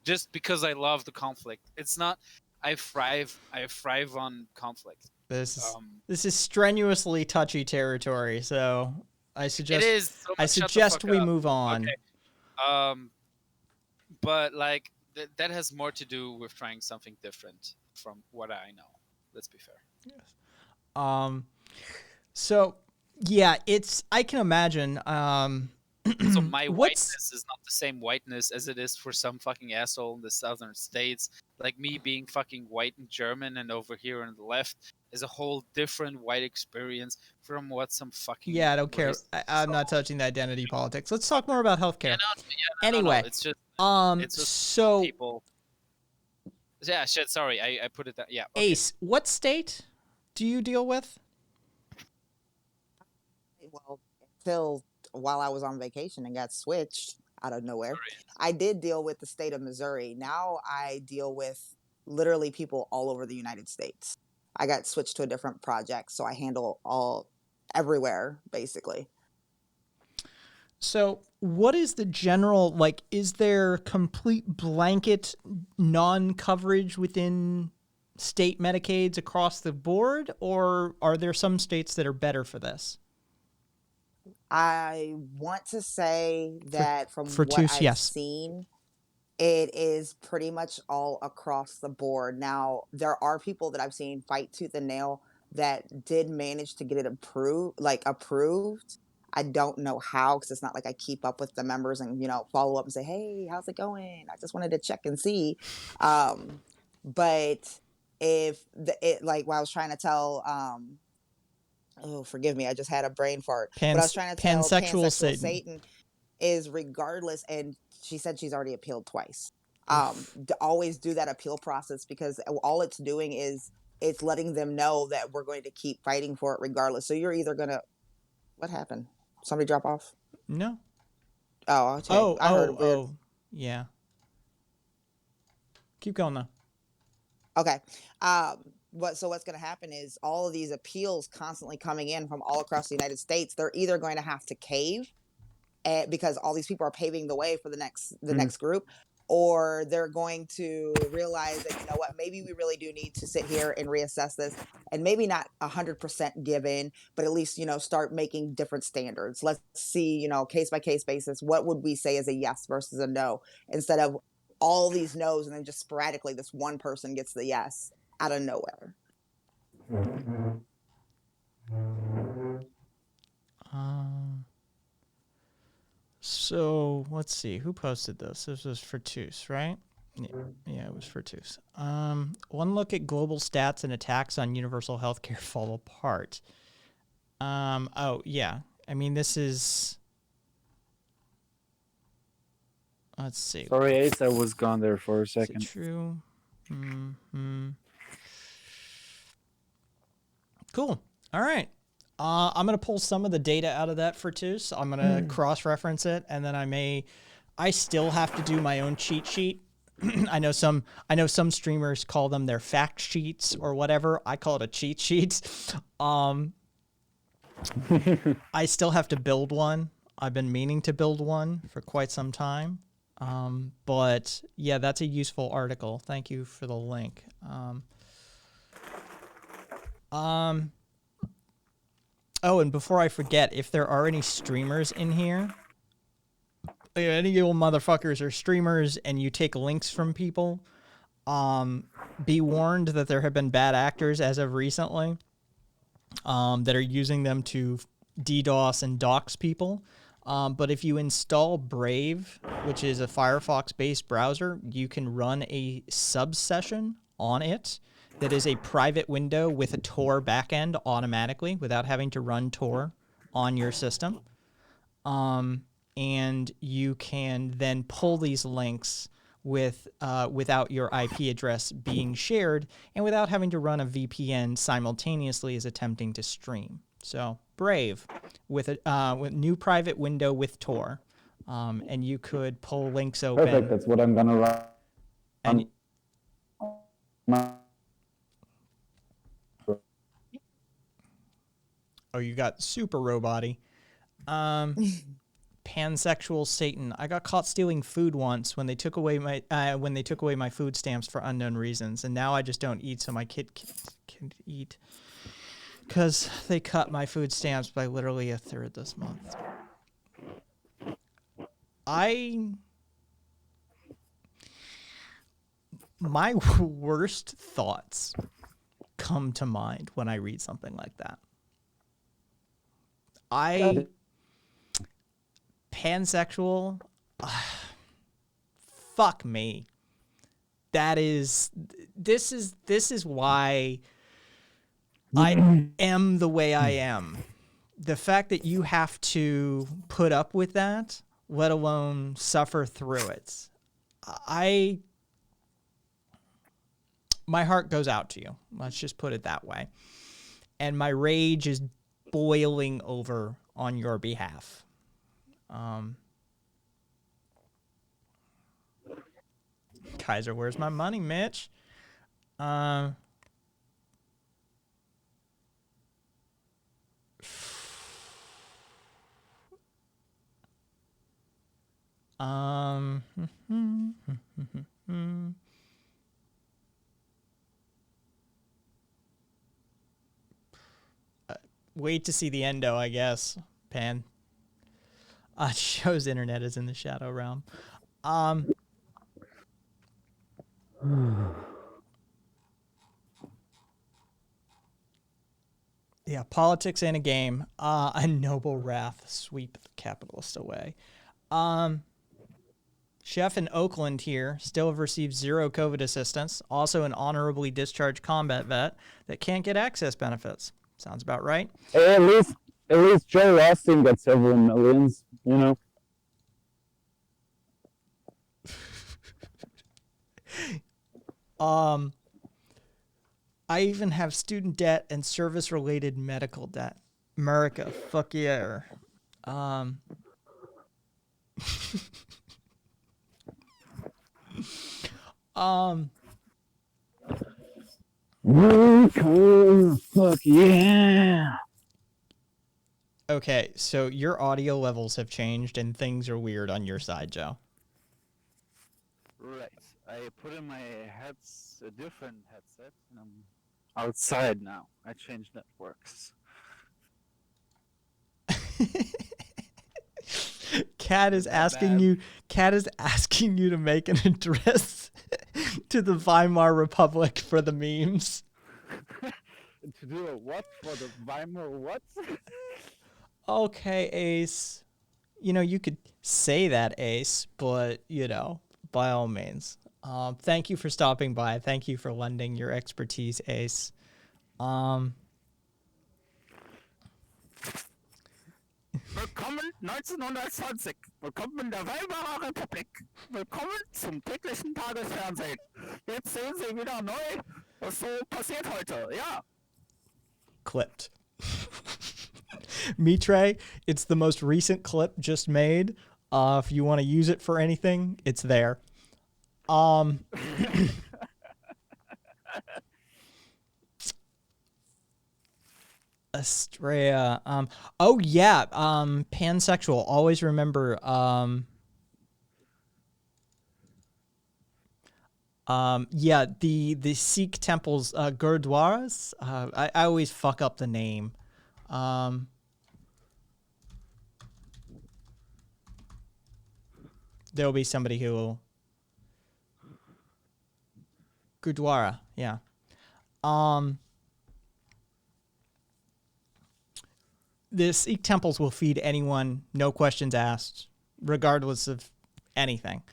just because I love the conflict. It's not. I thrive on conflict. This is strenuously touchy territory, so I It suggest is. So I much shut the suggest fuck we up. move on. Okay. But like that has more to do with trying something different from what I know. Let's be fair. So yeah, I can imagine. So my What's whiteness is not the same whiteness as it is for some fucking asshole in the southern states. Like me being fucking white and German and over here on the left is a whole different white experience from what some fucking yeah, I don't care. racist I'm not asshole- touching the identity politics. Let's talk more about healthcare. No, Anyway, it's just so people. Yeah, shit. Sorry, I put it that. Yeah. Okay. Ace, what state do you deal with? Well, until while I was on vacation and got switched out of nowhere, I did deal with the state of Missouri. Now I deal with literally people all over the United States. I got switched to a different project, so I handle all everywhere basically. So, what is the general, like, is there complete blanket non-coverage within state Medicaids across the board, or are there some states that are better for this? I want to say that from for what Toos, I've yes. seen, it is pretty much all across the board. Now, there are people that I've seen fight tooth and nail that did manage to get it approved. I don't know how because it's not like I keep up with the members and follow up and say, "Hey, how's it going? I just wanted to check and see." But if like what I was trying to tell oh, forgive me, I just had a brain fart. What I was trying to tell pansexual pansexual Satan. Satan is regardless, and she said she's already appealed twice. Always do that appeal process because all it's doing is it's letting them know that we're going to keep fighting for it regardless. So you're either gonna what happened? Somebody drop off? No. Oh, okay. I heard weird. Yeah. Keep going though. Okay. What's going to happen is all of these appeals constantly coming in from all across the United States. They're either going to have to cave, because all these people are paving the way for the next group, or they're going to realize that what, maybe we really do need to sit here and reassess this, and maybe not 100% give in, but at least start making different standards. Let's see, case by case basis, what would we say is a yes versus a no, instead of all these no's and then just sporadically this one person gets the yes out of nowhere. So let's see who posted this. This was for Toos, right? Yeah, it was for Toos. One look at global stats and attacks on universal healthcare fall apart. Oh yeah, I mean this is. Let's see. Sorry, Ace, I was gone there for a Is it second. true? Cool. All right. I'm gonna pull some of the data out of that for two. So I'm gonna cross-reference it, and then I still have to do my own cheat sheet. I know some streamers call them their fact sheets or whatever. I call it a cheat sheet. I still have to build one. I've been meaning to build one for quite some time. But yeah, that's a useful article. Thank you for the link. Oh, and before I forget, if there are any streamers in here, any of you motherfuckers are streamers and you take links from people, be warned that there have been bad actors as of recently that are using them to DDoS and dox people. But if you install Brave, which is a Firefox-based browser, you can run a sub-session on it that is a private window with a Tor backend automatically without having to run Tor on your system. And you can then pull these links without your IP address being shared and without having to run a VPN simultaneously as attempting to stream. So Brave with a new private window with Tor, and you could pull links open. Perfect. That's what I'm gonna run. And oh, you got super robot-y. Pansexual Satan. I got caught stealing food once when they took away my food stamps for unknown reasons, and now I just don't eat so my kid can eat. Because they cut my food stamps by literally a third this month. My worst thoughts come to mind when I read something like that. Pansexual, fuck me. This is why I am the way I am. The fact that you have to put up with that, let alone suffer through it. My heart goes out to you. Let's just put it that way. And my rage is boiling over on your behalf. Kaiser, where's my money, Mitch? Wait to see the endo, I guess. Pan. Show's internet is in the shadow realm. Yeah, politics in a game. A noble wrath sweep the capitalist away. Chef in Oakland here still have received 0 COVID assistance. Also an honorably discharged combat vet that can't get access benefits. Sounds about right. Hey, at least Joe Austin got several millions, you know. I even have student debt and service-related medical debt. America, fuck yeah. Fuck yeah. Okay, so your audio levels have changed and things are weird on your side, Joe. Right. I put in my a different headset, and I'm outside now. I changed networks. Cat is asking you to make an address to the Weimar Republic for the memes. To do a what for the Weimar what? Okay, Ace. You know, you could say that, Ace, but, you know, by all means. Thank you for stopping by. Thank you for lending your expertise, Ace. Willkommen 1920. Willkommen in der Weimarer Republik. Willkommen zum täglichen Tagesfernsehen. Jetzt sehen Sie wieder neu, was so passiert heute. Ja. clipped. Mitre, it's the most recent clip just made. If you want to use it for anything, it's there. Estrella. Oh yeah. Pansexual. Always remember. Yeah. The Sikh temples. Gurdwaras. I always fuck up the name. There'll be somebody who will. Gurdwara. Yeah. The Sikh temples will feed anyone, no questions asked, regardless of anything.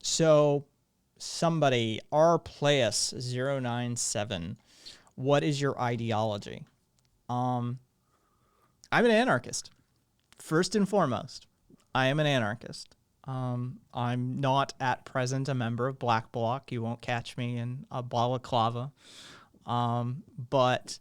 So somebody, rplayus097, what is your ideology? I'm an anarchist. First and foremost, I am an anarchist. I'm not at present a member of Black Bloc. You won't catch me in a balaclava. But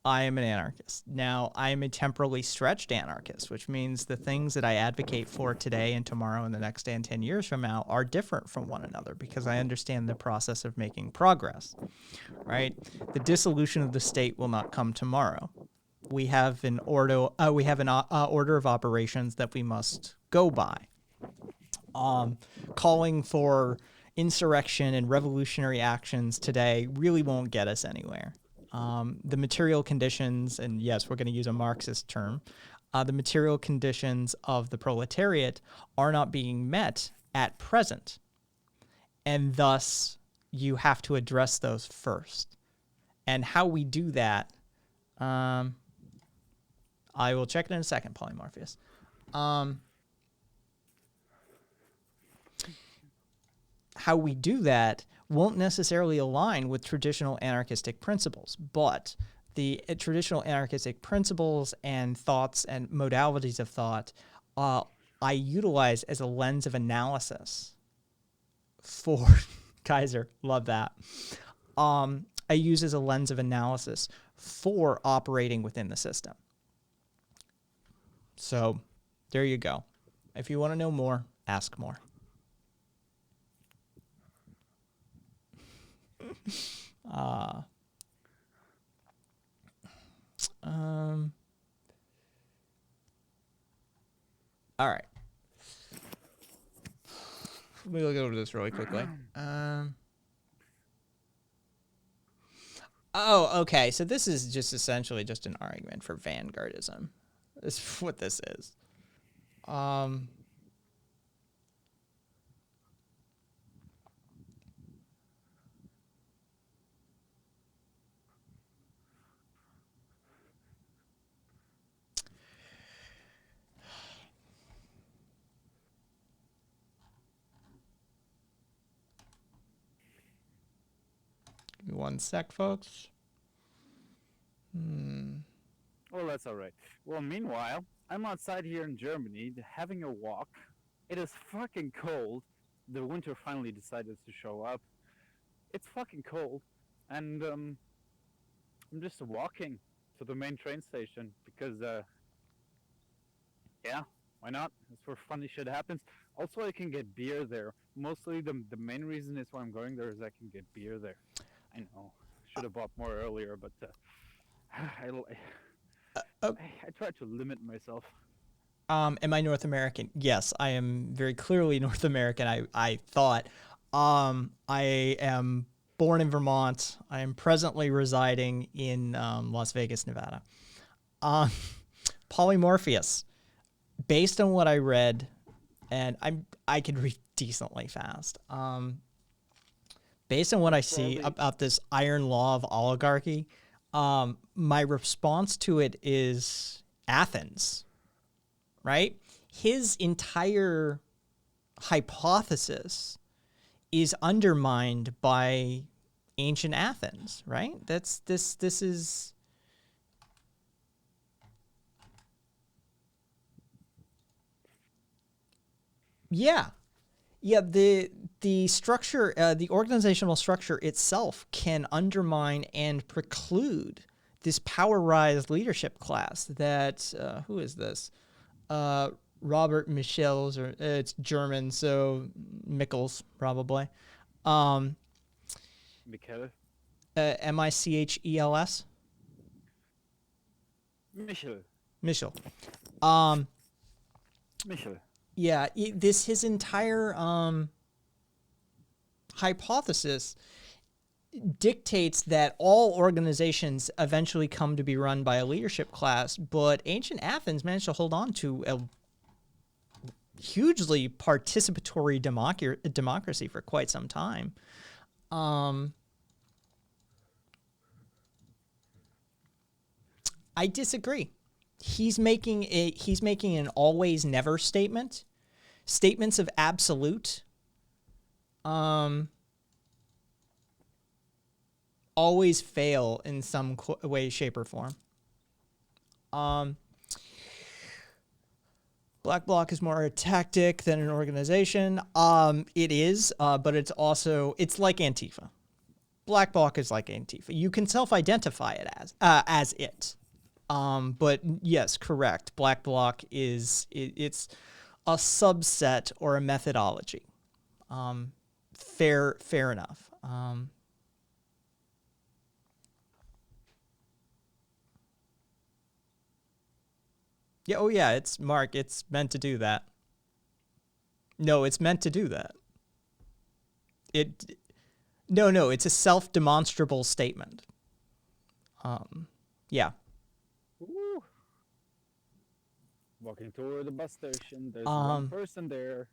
I am an anarchist. Now, I am a temporally stretched anarchist, which means the things that I advocate for today and tomorrow and the next day and 10 years from now are different from one another because I understand the process of making progress, right? The dissolution of the state will not come tomorrow. We have an order of operations that we must go by. Calling for insurrection and revolutionary actions today really won't get us anywhere. The material conditions, and yes, we're going to use a Marxist term, the material conditions of the proletariat are not being met at present. And thus, you have to address those first. And how we do that, I will check it in a second, Polymorpheus. How we do that won't necessarily align with traditional anarchistic principles, but the traditional anarchistic principles and thoughts and modalities of thought I utilize as a lens of analysis for Kaiser, love that. I use as a lens of analysis for operating within the system. So there you go. If you want to know more, ask more. All right. Let me look over this really quickly. Oh, okay. So this is just essentially just an argument for vanguardism. That's what this is. Give me 1 sec, folks. Well, that's all right. Well, meanwhile, I'm outside here in Germany having a walk. It is fucking cold. The winter finally decided to show up. It's fucking cold, and I'm just walking to the main train station because, yeah, why not? That's where funny shit happens. Also, I can get beer there. Mostly, the main reason is why I'm going there is I can get beer there. I know, should have bought more earlier, but I try to limit myself. Am I North American? Yes, I am very clearly North American. I thought. I am born in Vermont. I am presently residing in Las Vegas, Nevada. Polymorpheus. Based on what I read, and I can read decently fast. Based on what I see about this iron law of oligarchy, my response to it is Athens, right? His entire hypothesis is undermined by ancient Athens, right? This is Yeah, the structure, the organizational structure itself can undermine and preclude this power rise leadership class that who is this? Robert Michels, or it's German, so Michels probably. Michel. Michels. Michel. Michel. Michel. Yeah, his entire hypothesis dictates that all organizations eventually come to be run by a leadership class, but ancient Athens managed to hold on to a hugely participatory democracy for quite some time. I disagree. He's making an always never statement. Statements of absolute always fail in some way, shape, or form. Black Bloc is more a tactic than an organization. It is, but it's like Antifa. Black Bloc is like Antifa. You can self-identify it as it. But yes, correct. Black Bloc it's a subset or a methodology. Fair enough. Yeah, oh yeah, it's Mark. It's meant to do that. No, it's meant to do that. No, it's a self-demonstrable statement. Yeah. Ooh. Walking toward the bus station, there's one person there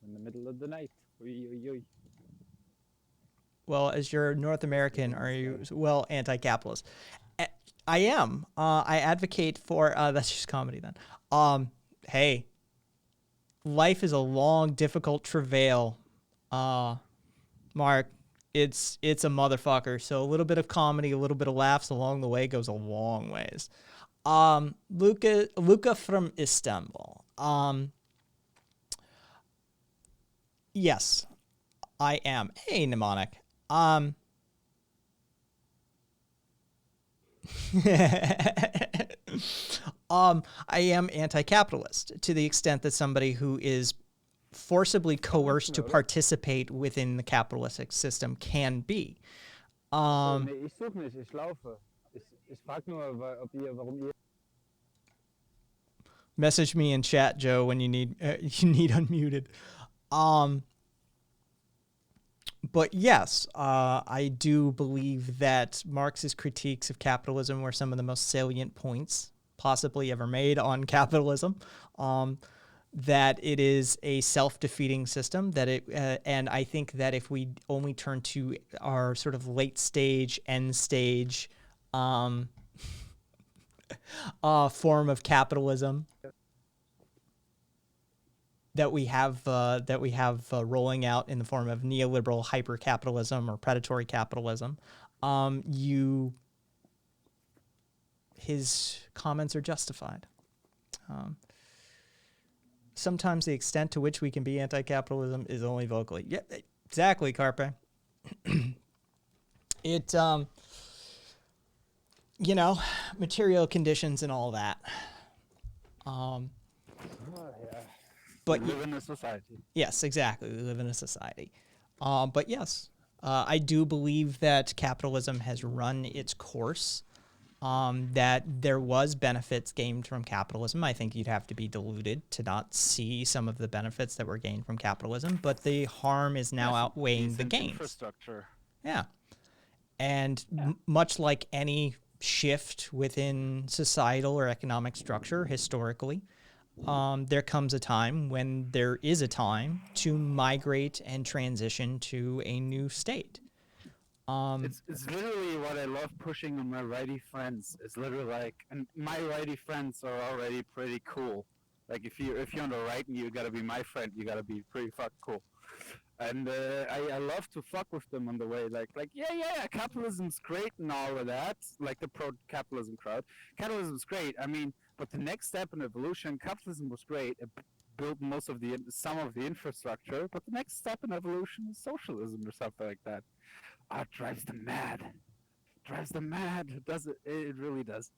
in the middle of the night. Oy, oy, oy. Well, as you're North American, are you anti-capitalist? I am. I advocate for that's just comedy then. Hey, life is a long, difficult travail. Mark, it's a motherfucker. So a little bit of comedy, a little bit of laughs along the way goes a long ways. Luca from Istanbul. Yes, I am. Hey, mnemonic. I am anti-capitalist to the extent that somebody who is forcibly coerced to participate within the capitalistic system can be. Nee, ich suche nicht, ich laufe. Ich frage nur, warum ihr... Message me in chat, Joe, when you need unmuted. But yes, I do believe that Marx's critiques of capitalism were some of the most salient points possibly ever made on capitalism. That it is a self-defeating system. And I think that if we only turn to our sort of late stage, end stage form of capitalism that we have rolling out in the form of neoliberal hyper-capitalism or predatory capitalism, his comments are justified. Sometimes the extent to which we can be anti-capitalism is only vocally. Yeah, exactly, Carpe. Material conditions and all that. But we live in a society. Yes, exactly. We live in a society. But yes, I do believe that capitalism has run its course. That there was benefits gained from capitalism. I think you'd have to be deluded to not see some of the benefits that were gained from capitalism, but the harm is now outweighing the gains. Infrastructure. Yeah. And much like any shift within societal or economic structure historically, there comes a time when there is a time to migrate and transition to a new state. It's literally what I love pushing on my righty friends. It's literally like, and my righty friends are already pretty cool. Like if you're on the right and you gotta be my friend, you gotta be pretty fucking cool. And I love to fuck with them on the way. Like yeah, capitalism's great and all of that. Like the pro-capitalism crowd, capitalism's great. I mean, but the next step in evolution, capitalism was great, built some of the infrastructure, but the next step in evolution is socialism or something like that. Ah, it drives them mad. Drives them mad. Does it? It really does.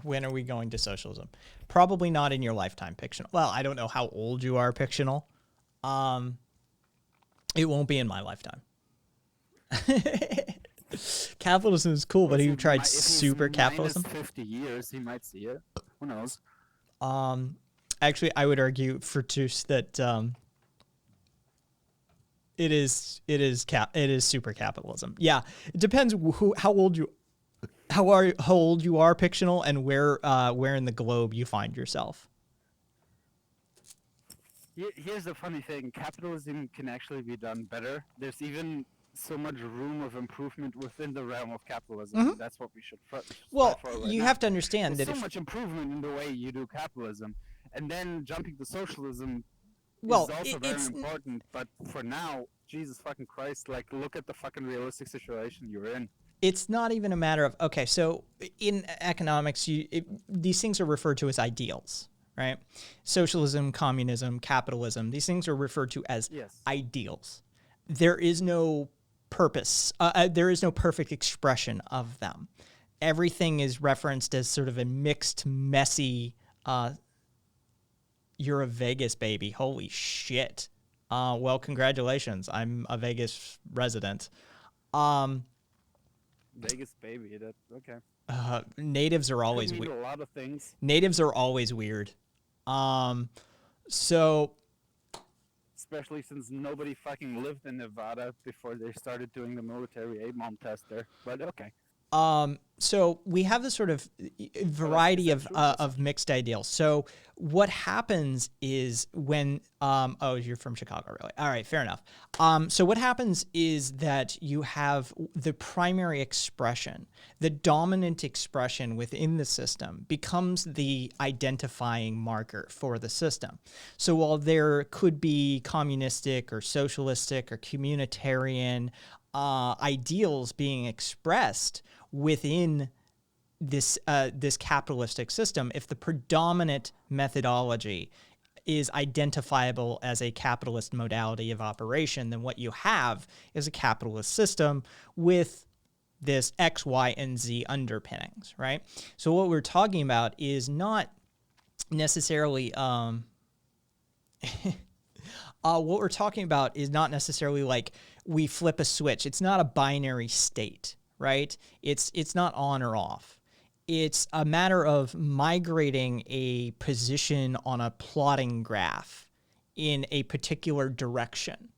When are we going to socialism? Probably not in your lifetime, Pictional. Well, I don't know how old you are, Pictional. It won't be in my lifetime. Capitalism is cool, but have you tried super capitalism? 50 years, he might see it. Who knows? Actually, I would argue for Tus that it is super capitalism. Yeah, it depends how old you are, Pictional, and where in the globe you find yourself. Here's the funny thing: capitalism can actually be done better. There's even so much room of improvement within the realm of capitalism. Mhm. That's what we should. Well, strive for right you now. have to understand There's that so much improvement in the way you do capitalism, and then jumping to socialism well, is also very it's important. But for now, Jesus fucking Christ, like look at the fucking realistic situation you're in. it's not even a matter of, okay, so in economics, these things are referred to as ideals, right? Socialism, communism, capitalism, these things are referred to as Yes. ideals. There is no purpose. There is no perfect expression of them. Everything is referenced as sort of a mixed, messy, you're a Vegas baby. Holy shit. Well, congratulations. I'm a Vegas resident. Vegas baby. That okay. Natives are always Could mean weird. a lot of things. Natives are always weird. So Especially since nobody fucking lived in Nevada before they started doing the military A-bomb test there. But okay. So we have this sort of variety is that true? of mixed ideals. So what happens is when oh, you're from Chicago, really? All right, fair enough. So what happens is that you have the primary expression, the dominant expression within the system becomes the identifying marker for the system. So while there could be communistic or socialistic or communitarian ideals being expressed within this this capitalistic system, if the predominant methodology is identifiable as a capitalist modality of operation, then what you have is a capitalist system with this X, Y, and Z underpinnings, right? So what we're talking about is not necessarily what we're talking about is not necessarily like we flip a switch. It's not a binary state, right? It's not on or off. It's a matter of migrating a position on a plotting graph in a particular direction.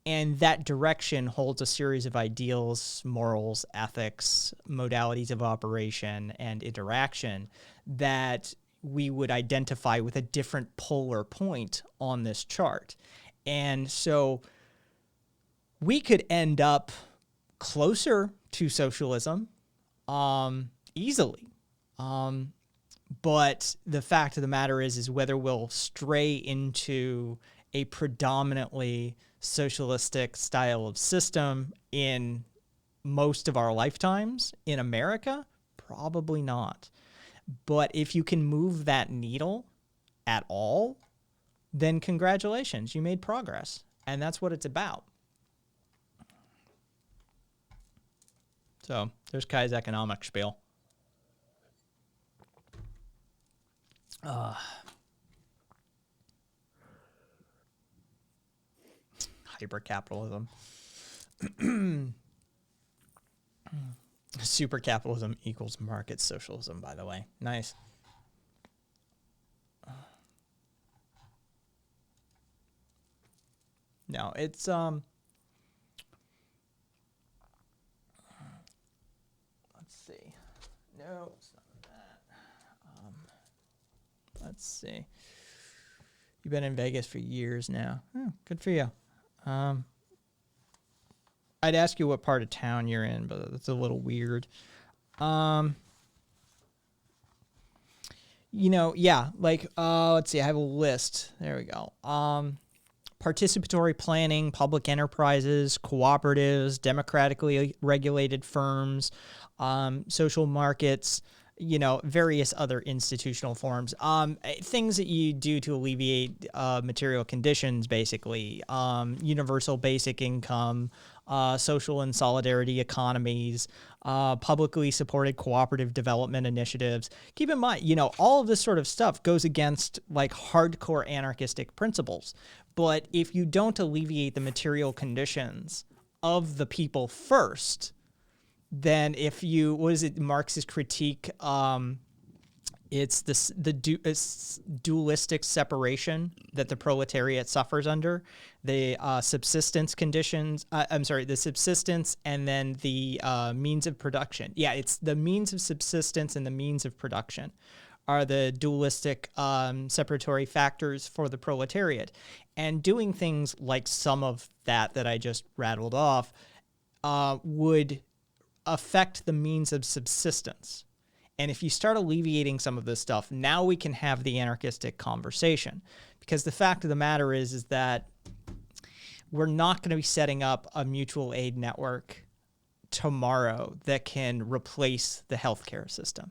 And that direction holds a series of ideals, morals, ethics, modalities of operation, and interaction that we would identify with a different polar point on this chart. And so we could end up closer to socialism easily. But the fact of the matter is whether we'll stray into a predominantly socialistic style of system in most of our lifetimes in America, probably not. But if you can move that needle at all, then congratulations, you made progress. And that's what it's about. So there's Kai's economic spiel. Hyper-capitalism. Super capitalism equals market socialism, by the way. Nice. No, it's let's see. No, it's not that. Let's see. You've been in Vegas for years now. Oh, good for you. I'd ask you what part of town you're in, but that's a little weird. You know, yeah, like, let's see, I have a list. There we go. Participatory planning, public enterprises, cooperatives, democratically regulated firms, social markets, various other institutional forms. Things that you do to alleviate material conditions, basically. Universal basic income, social and solidarity economies, publicly supported cooperative development initiatives. Keep in mind, all of this sort of stuff goes against like hardcore anarchistic principles. But if you don't alleviate the material conditions of the people first, then if you, what is it, Marx's critique, it's it's dualistic separation that the proletariat suffers under, the subsistence conditions, the subsistence and then the means of production. Yeah, it's the means of subsistence and the means of production are the dualistic separatory factors for the proletariat. And doing things like some of that I just rattled off would affect the means of subsistence. And if you start alleviating some of this stuff, now we can have the anarchistic conversation. Because the fact of the matter is that we're not going to be setting up a mutual aid network tomorrow that can replace the healthcare system,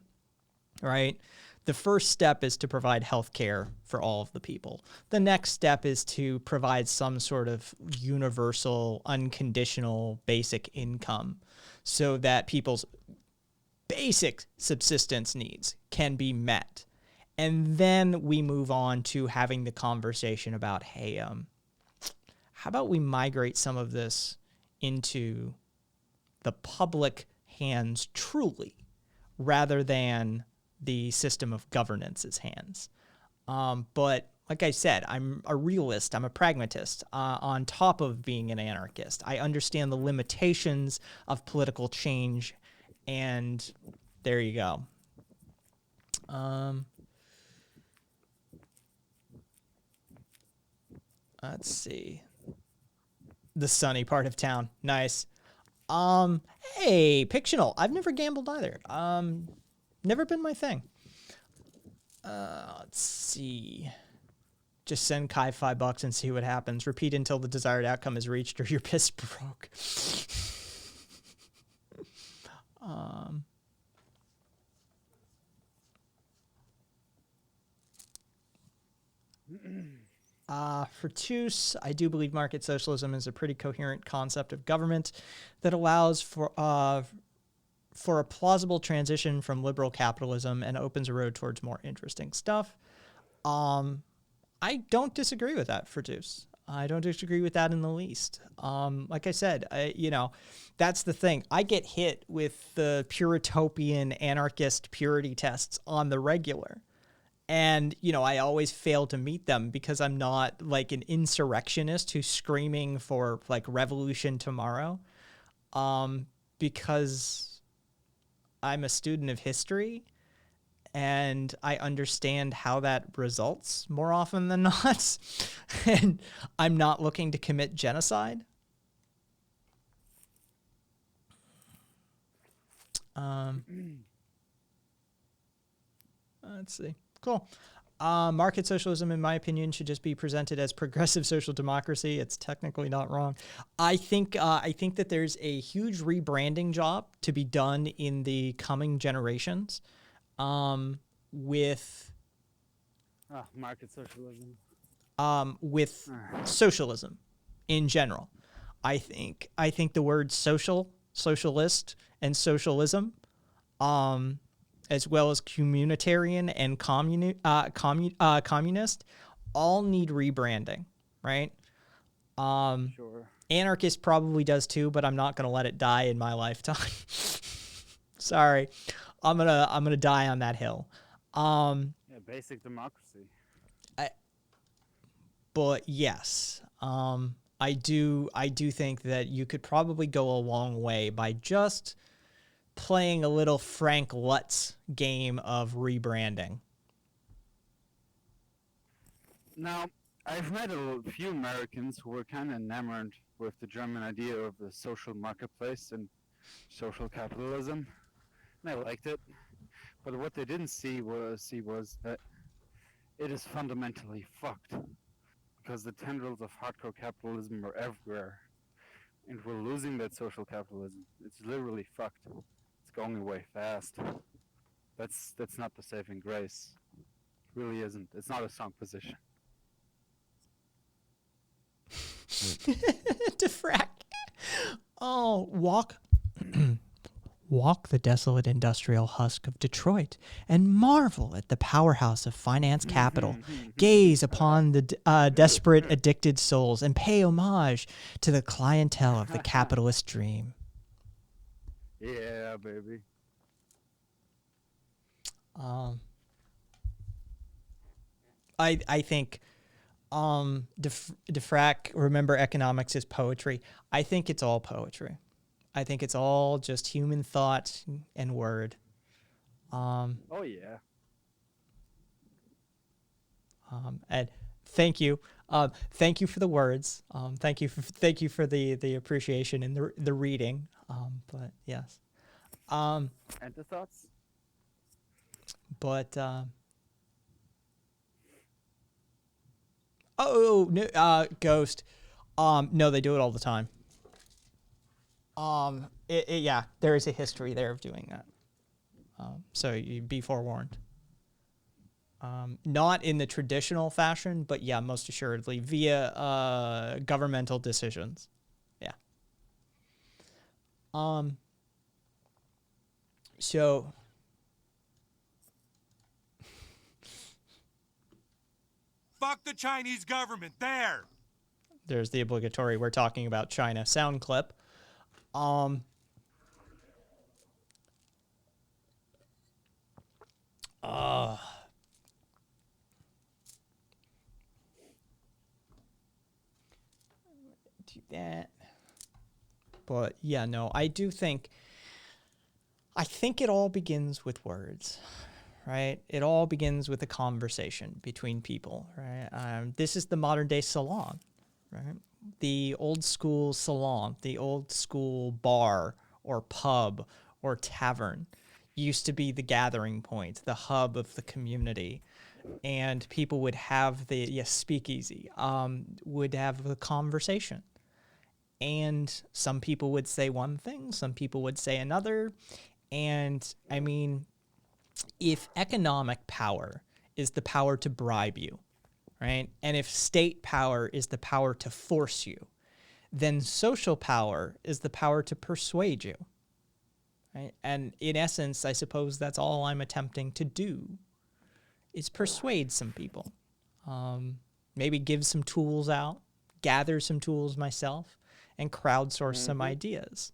right? The first step is to provide healthcare for all of the people. The next step is to provide some sort of universal, unconditional, basic income so that people's basic subsistence needs can be met. And then we move on to having the conversation about, hey, how about we migrate some of this into the public hands truly, rather than the system of governance's hands. But like I said, I'm a realist. I'm a pragmatist on top of being an anarchist. I understand the limitations of political change, and there you go. Let's see. The sunny part of town. Nice. Hey, Pictional. I've never gambled either. Never been my thing. Let's see. Just send Kai $5 and see what happens. Repeat until the desired outcome is reached or you're pissed broke. For Tus, I do believe market socialism is a pretty coherent concept of government that allows for a plausible transition from liberal capitalism and opens a road towards more interesting stuff. I don't disagree with that, Fertus. I don't disagree with that in the least. Like I said, that's the thing. I get hit with the puritopian anarchist purity tests on the regular. And, I always fail to meet them because I'm not like an insurrectionist who's screaming for like revolution tomorrow. Because I'm a student of history and I understand how that results more often than not. And I'm not looking to commit genocide. Let's see. Cool. Market socialism, in my opinion, should just be presented as progressive social democracy. It's technically not wrong. I think that there's a huge rebranding job to be done in the coming generations, with market socialism, with socialism in general. I think the words socialist, and socialism, as well as communitarian and communist, all need rebranding, right? Sure. Anarchist probably does too, but I'm not gonna let it die in my lifetime. Sorry, I'm gonna die on that hill. Basic democracy. But yes, I do think that you could probably go a long way by just playing a little Frank Lutz game of rebranding. Now, I've met a few Americans who were kind of enamored with the German idea of the social marketplace and social capitalism, and I liked it. But what they didn't see was that it is fundamentally fucked, because the tendrils of hardcore capitalism are everywhere, and we're losing that social capitalism. It's literally fucked. It's going away fast. That's not the saving grace. It really isn't. It's not a strong position. Defrack. Oh, walk the desolate industrial husk of Detroit and marvel at the powerhouse of finance capital. Gaze upon the desperate, addicted souls and pay homage to the clientele of the capitalist dream. Yeah, baby. I think Defrack, remember economics is poetry. I think it's all poetry. I think it's all just human thought and word. Oh yeah. And thank you. Thank you for the words. Thank you for the appreciation and the reading. But yes. And the thoughts? But oh no, Ghost. No, they do it all the time. Yeah, there is a history there of doing that. So you be forewarned. Not in the traditional fashion, but yeah, most assuredly via governmental decisions. Yeah. So fuck the Chinese government. There's the obligatory "we're talking about China" sound clip. Do that. But yeah, no, I think it all begins with words, right? It all begins with a conversation between people, right? This is the modern day salon, right? The old school salon, the old school bar or pub or tavern used to be the gathering point, the hub of the community. And people would have the speakeasy, would have the conversation. And some people would say one thing, some people would say another. And I mean, if economic power is the power to bribe you, right? And if state power is the power to force you, then social power is the power to persuade you, right? And in essence, I suppose that's all I'm attempting to do is persuade some people. Maybe give some tools out, gather some tools myself, and crowdsource some ideas.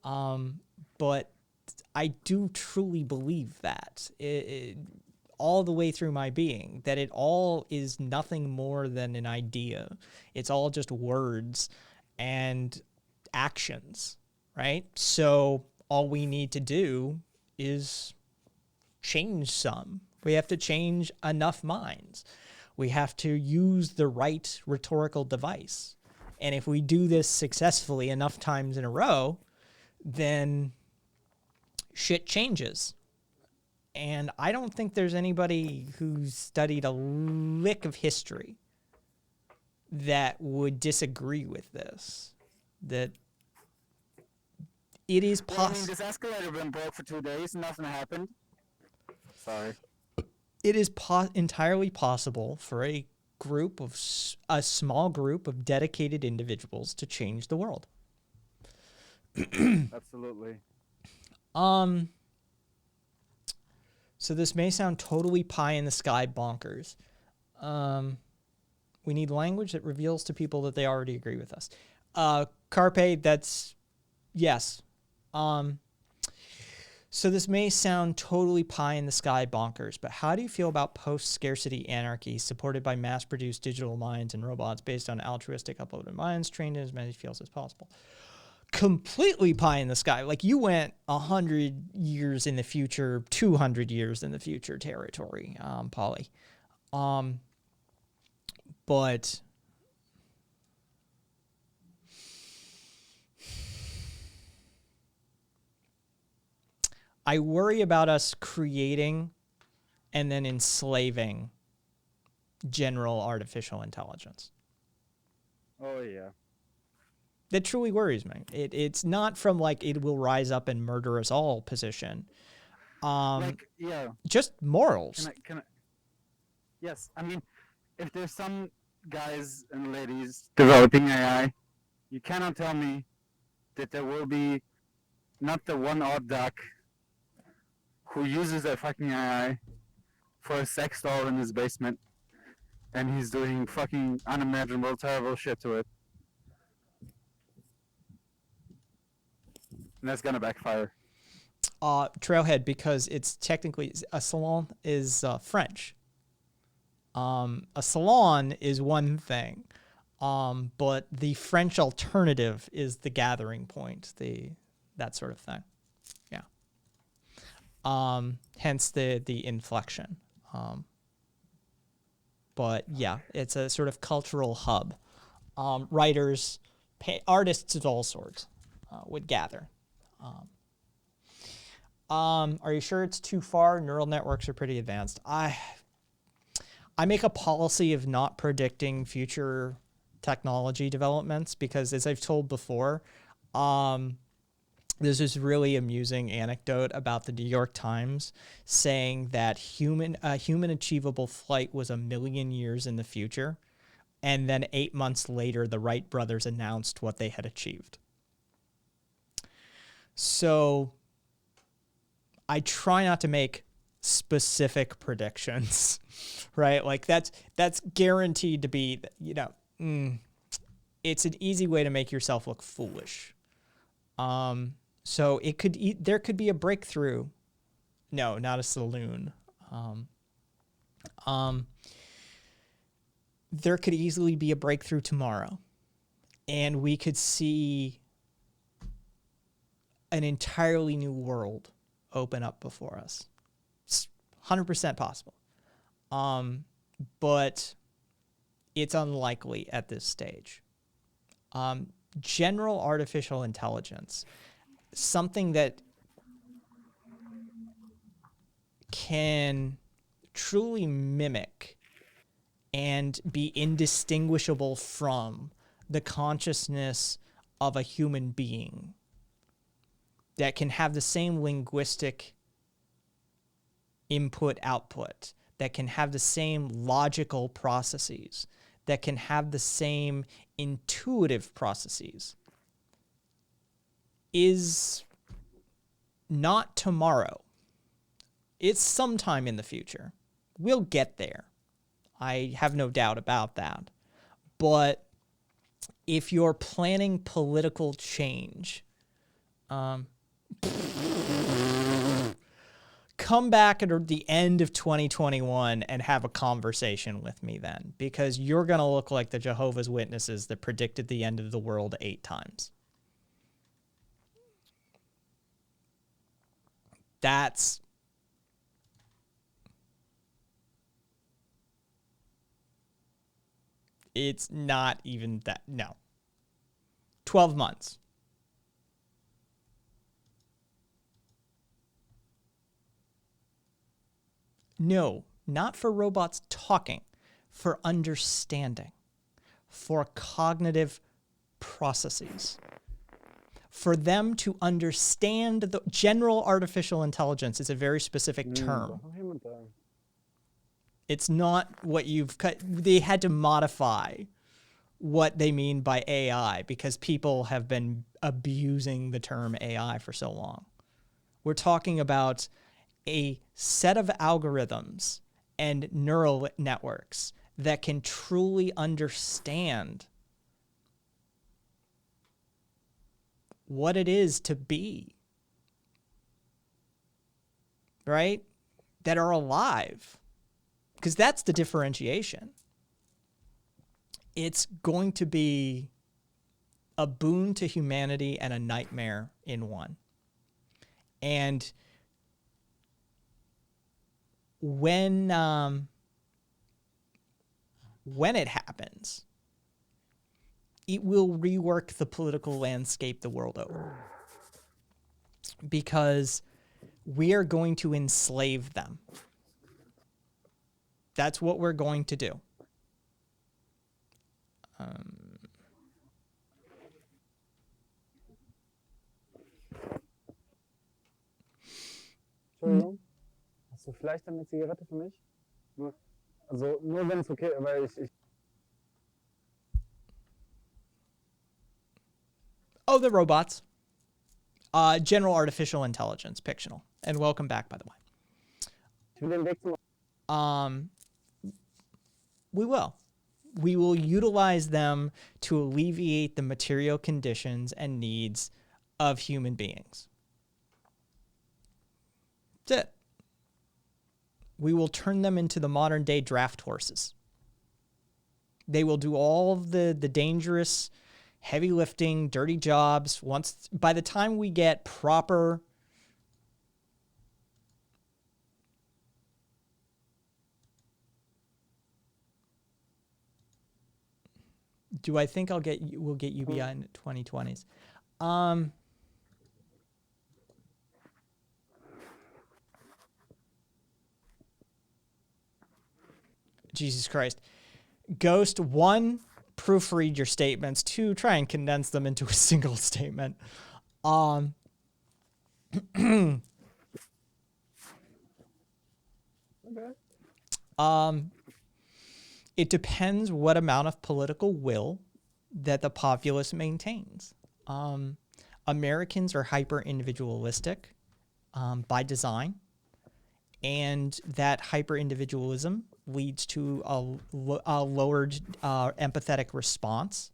But I do truly believe that all the way through my being, that it all is nothing more than an idea. It's all just words and actions, right? So all we need to do is change some. We have to change enough minds. We have to use the right rhetorical device. And if we do this successfully enough times in a row, then shit changes. And I don't think there's anybody who's studied a lick of history that would disagree with this. That it is Well, I mean, possible. this escalator been broke for 2 days, nothing happened. Sorry. It is entirely possible for a small group of dedicated individuals to change the world. Absolutely. So this may sound totally pie in the sky bonkers. We need language that reveals to people that they already agree with us. Carpe, that's yes. So this may sound totally pie in the sky bonkers, but how do you feel about post-scarcity anarchy supported by mass-produced digital minds and robots based on altruistic uploaded minds trained in as many fields as possible? Completely pie in the sky. Like you went 100 years in the future, 200 years in the future territory, Polly. But I worry about us creating and then enslaving general artificial intelligence. Oh, yeah. That truly worries me. It's not from like it will rise up and murder us all position. Like, yeah. just morals. Can I? Yes, I mean, if there's some guys and ladies developing AI, you cannot tell me that there will be not the one odd duck who uses their fucking AI for a sex doll in his basement, and he's doing fucking unimaginable, terrible shit to it. And that's gonna backfire. Trailhead, because it's technically a salon is French. A salon is one thing, but the French alternative is the gathering point, that sort of thing. Yeah. Hence the inflection. But yeah, it's a sort of cultural hub. Writers, artists of all sorts would gather. Are you sure it's too far? Neural networks are pretty advanced. I make a policy of not predicting future technology developments because, as I've told before, there's this really amusing anecdote about the New York Times saying that human achievable flight was 1 million years in the future, and then 8 months later, the Wright brothers announced what they had achieved. So I try not to make specific predictions, right? Like that's guaranteed to be, it's an easy way to make yourself look foolish. So there could be a breakthrough. No, not a saloon. There could easily be a breakthrough tomorrow, and we could see an entirely new world open up before us. It's 100% possible. But it's unlikely at this stage. General artificial intelligence, something that can truly mimic and be indistinguishable from the consciousness of a human being, that can have the same linguistic input-output, that can have the same logical processes, that can have the same intuitive processes, is not tomorrow. It's sometime in the future. We'll get there. I have no doubt about that. But if you're planning political change, come back at the end of 2021 and have a conversation with me then, because you're going to look like the Jehovah's Witnesses that predicted the end of the world 8 times. It's not even that. No. 12 months. No, not for robots talking, for understanding, for cognitive processes, for them to understand. The general artificial intelligence is a very specific term. It's not what you've cut. They had to modify what they mean by AI because people have been abusing the term AI for so long. We're talking about a set of algorithms and neural networks that can truly understand what it is to be, right? That are alive. Because that's the differentiation. It's going to be a boon to humanity and a nightmare in one. And when it happens, it will rework the political landscape the world over. Because we are going to enslave them. That's what we're going to do. True. Hast du vielleicht eine Zigarette für mich? Also nur wenn es okay, weil ich Oh, the robots. General Artificial Intelligence, fictional. And welcome back, by the way. will den Weg zum We will. We will utilize them to alleviate the material conditions and needs of human beings. That's it. We will turn them into the modern day draft horses. They will do all of the dangerous, heavy lifting, dirty jobs. By the time we get proper do I think we'll get UBI in the 2020s? Jesus Christ. Ghost, 1, proofread your statements. 2, try and condense them into a single statement. It depends what amount of political will that the populace maintains. Americans are hyper individualistic by design, and that hyper individualism leads to a lowered empathetic response,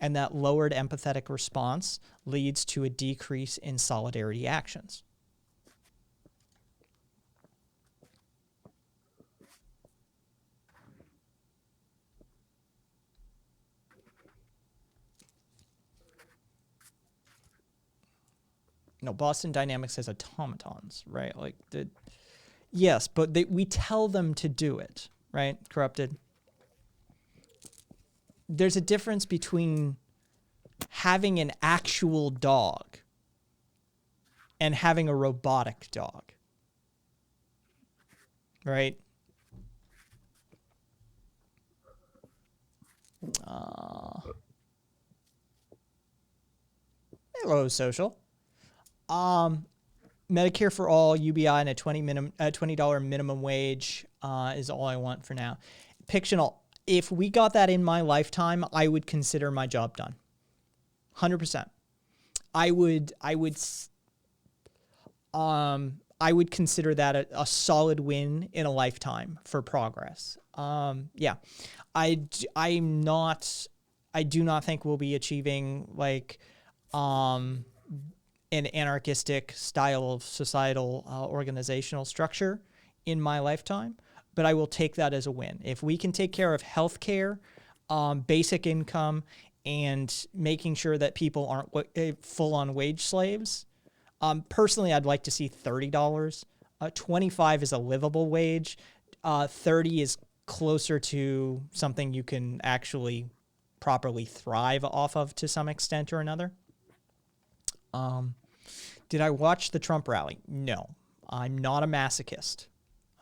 and that lowered empathetic response leads to a decrease in solidarity actions. No, Boston Dynamics has automatons, right? Like, yes, but we tell them to do it, right? Corrupted. There's a difference between having an actual dog and having a robotic dog, right? Hello, social. Medicare for all, UBI, and a $20 minimum wage is all I want for now. Fictional. If we got that in my lifetime, I would consider my job done. 100%. I would consider that a solid win in a lifetime for progress. Yeah, I do not think we'll be achieving like an anarchistic style of societal organizational structure in my lifetime, but I will take that as a win. If we can take care of healthcare, basic income, and making sure that people aren't full-on wage slaves, personally, I'd like to see $30. 25 is a livable wage. 30 is closer to something you can actually properly thrive off of to some extent or another. Did I watch the Trump rally? No, I'm not a masochist,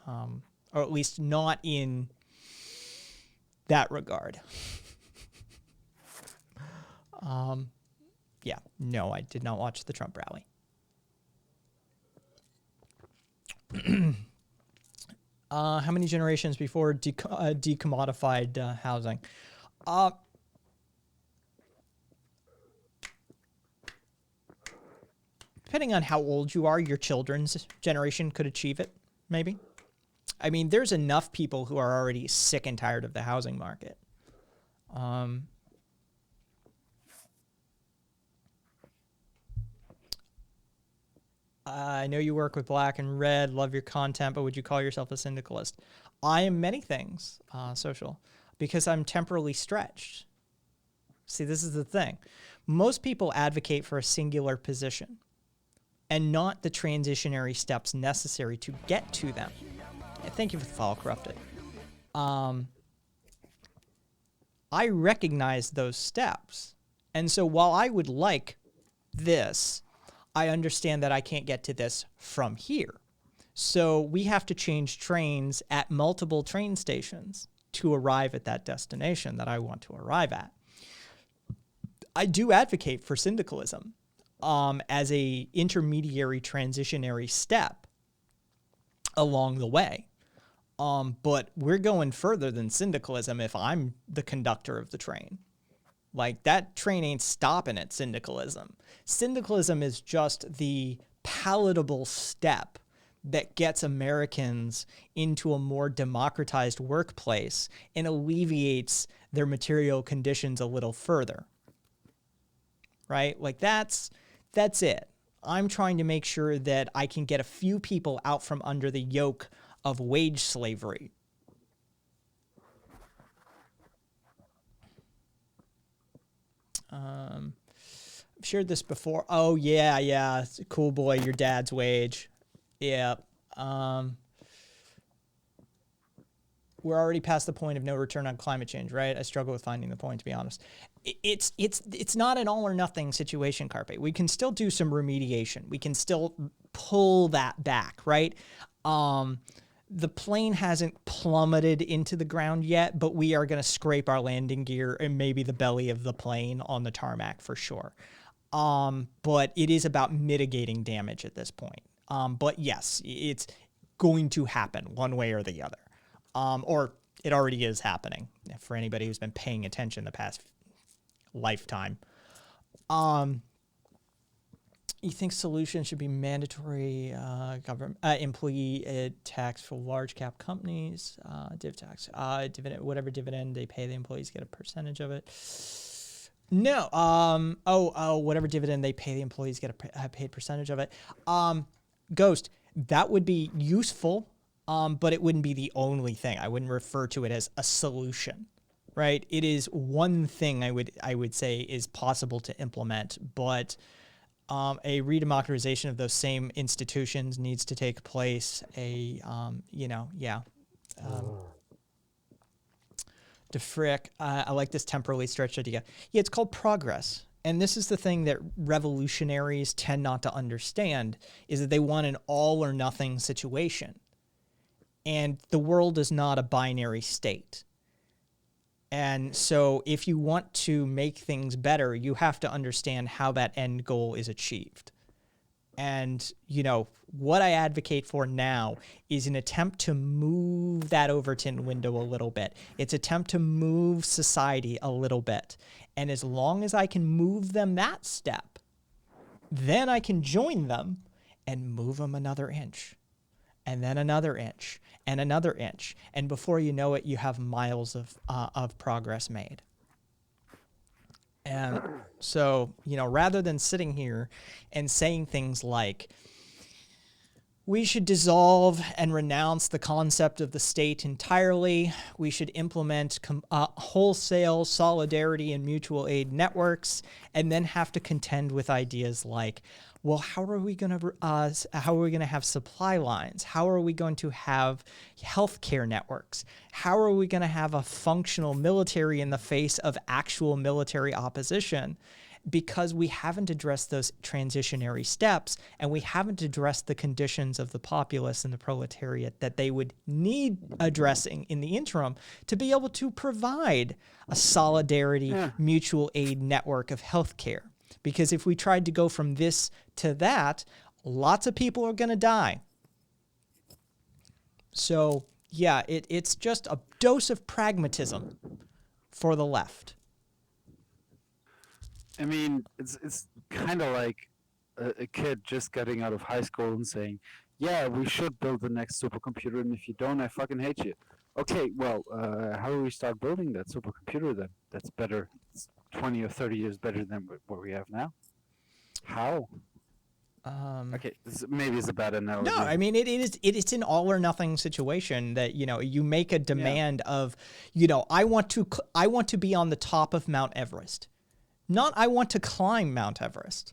or at least not in that regard. Yeah, no, I did not watch the Trump rally. How many generations before decommodified housing? Depending on how old you are, your children's generation could achieve it, maybe. I mean, there's enough people who are already sick and tired of the housing market. I know you work with Black and Red, love your content, but would you call yourself a syndicalist? I am many things, social, because I'm temporally stretched. See, this is the thing. Most people advocate for a singular position and not the transitionary steps necessary to get to them. Thank you for the follow, Corrupted. I recognize those steps. And so while I would like this, I understand that I can't get to this from here. So we have to change trains at multiple train stations to arrive at that destination that I want to arrive at. I do advocate for syndicalism as a intermediary transitionary step. along the way. But we're going further than syndicalism if I'm the conductor of the train. Like, that train ain't stopping at syndicalism. Syndicalism is just the palatable step that gets Americans into a more democratized workplace and alleviates their material conditions a little further. Right? Like, that's it. I'm trying to make sure that I can get a few people out from under the yoke of wage slavery. I've shared this before. Oh, yeah. Cool boy, your dad's wage. Yeah. We're already past the point of no return on climate change, right? I struggle with finding the point, to be honest. It's not an all or nothing situation, Carpe. We can still do some remediation. We can still pull that back, right? The plane hasn't plummeted into the ground yet, but we are going to scrape our landing gear and maybe the belly of the plane on the tarmac for sure. But it is about mitigating damage at this point. But yes, it's going to happen one way or the other. Or it already is happening for anybody who's been paying attention the past lifetime. You think solution should be mandatory government employee tax for large cap companies, div tax, dividend, whatever dividend they pay the employees get a percentage of it. No, whatever dividend they pay the employees get a paid percentage of it. Ghost, that would be useful, but it wouldn't be the only thing. I wouldn't refer to it as a solution, right? It is one thing I would say is possible to implement, but a redemocratization of those same institutions needs to take place. DeFrick, I like this temporally stretched idea. Yeah, it's called progress. And this is the thing that revolutionaries tend not to understand, is that they want an all or nothing situation. And the world is not a binary state. And so if you want to make things better, you have to understand how that end goal is achieved. And, what I advocate for now is an attempt to move that Overton window a little bit. It's an attempt to move society a little bit. And as long as I can move them that step, then I can join them and move them another inch, and then another inch, and another inch. And before you know it, you have miles of progress made. And so, rather than sitting here and saying things like, we should dissolve and renounce the concept of the state entirely. We should implement wholesale solidarity and mutual aid networks, and then have to contend with ideas like, well, how are we going to have supply lines? How are we going to have healthcare networks? How are we going to have a functional military in the face of actual military opposition? Because we haven't addressed those transitionary steps, and we haven't addressed the conditions of the populace and the proletariat that they would need addressing in the interim to be able to provide a solidarity, mutual aid network of healthcare. Because if we tried to go from this to that, lots of people are going to die. So, yeah, it's just a dose of pragmatism for the left. I mean, it's kind of like a kid just getting out of high school and saying, yeah, we should build the next supercomputer, and if you don't, I fucking hate you. Okay, well, how do we start building that supercomputer then? That's better. It's 20 or 30 years better than what we have now. How? Okay, maybe it's a bad analogy. No, I mean, it's an all or nothing situation that, you make a demand of, I want to be on the top of Mount Everest. Not I want to climb Mount Everest.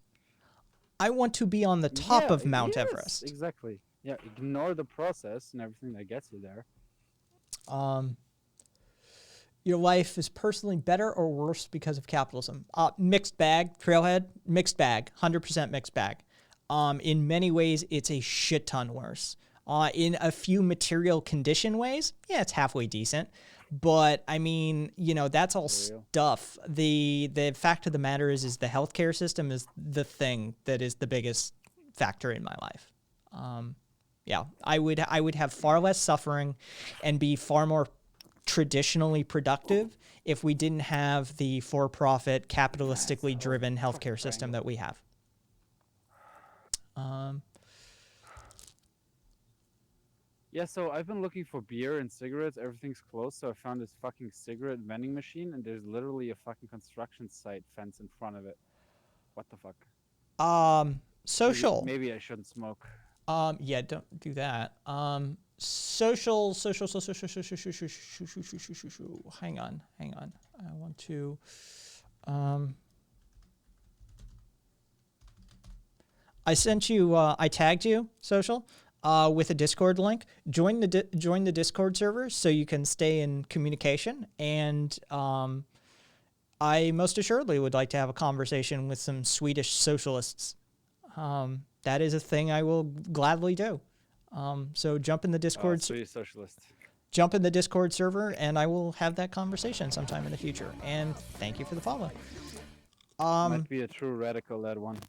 I want to be on the top of Mount Everest. Exactly. Yeah, ignore the process and everything that gets you there. Your life is personally better or worse because of capitalism? Mixed bag, Trailhead, mixed bag, 100% mixed bag. In many ways, it's a shit ton worse. In a few material condition ways, yeah, it's halfway decent. But I mean, that's all stuff. The fact of the matter is the healthcare system is the thing that is the biggest factor in my life. Yeah, I would have far less suffering and be far more traditionally productive if we didn't have the for-profit, capitalistically driven healthcare system that we have. Yeah, so I've been looking for beer and cigarettes. Everything's closed, so I found this fucking cigarette vending machine, and there's literally a fucking construction site fence in front of it. What the fuck? Social. Maybe I shouldn't smoke. Yeah, don't do that. Social. Hang on. I want to. I sent you. I tagged you, social, with a Discord link. Join the Discord server so you can stay in communication. And I most assuredly would like to have a conversation with some Swedish socialists. That is a thing I will gladly do. So jump in the Discord. Swedish socialist. Jump in the Discord server, and I will have that conversation sometime in the future. And thank you for the follow. Might be a true radical, that one.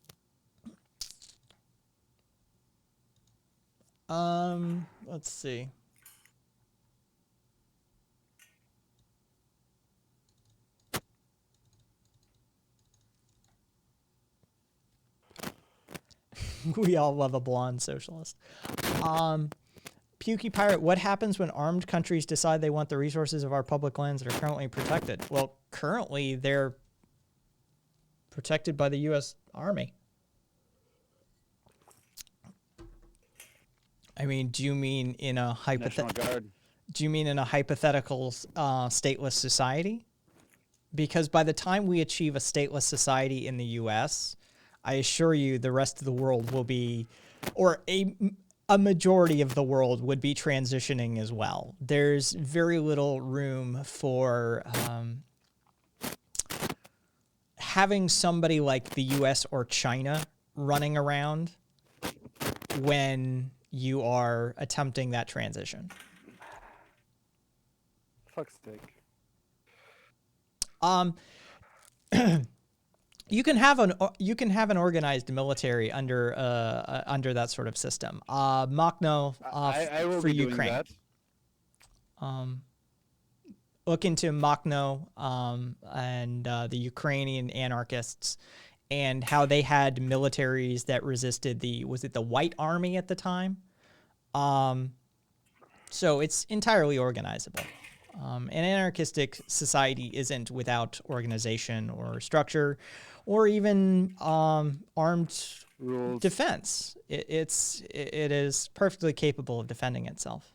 Let's see. We all love a blonde socialist. Pukey Pirate, what happens when armed countries decide they want the resources of our public lands that are currently protected? Well, currently they're protected by the U.S. Army. I mean, do you mean in a hypothetical stateless society? Because by the time we achieve a stateless society in the U.S., I assure you the rest of the world will be, or a majority of the world would be transitioning as well. There's very little room for having somebody like the US or China running around when you are attempting that transition. Fuck's sake. You can have an organized military under that sort of system. Machno I will for be doing Ukraine. That. Look into Machno and the Ukrainian anarchists and how they had militaries that resisted the White Army at the time. So it's entirely organizable. An anarchistic society isn't without organization or structure or even armed Rules. defense. It is perfectly capable of defending itself.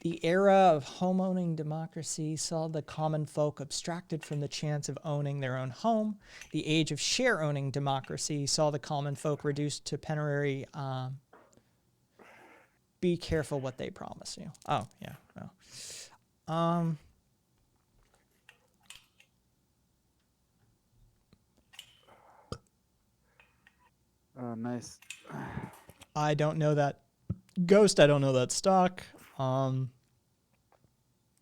The era of home-owning democracy saw the common folk abstracted from the chance of owning their own home. The age of share-owning democracy saw the common folk reduced to penury. Be careful what they promise you. Oh, yeah. No. Oh, nice. I don't know that. Ghost, I don't know that stock.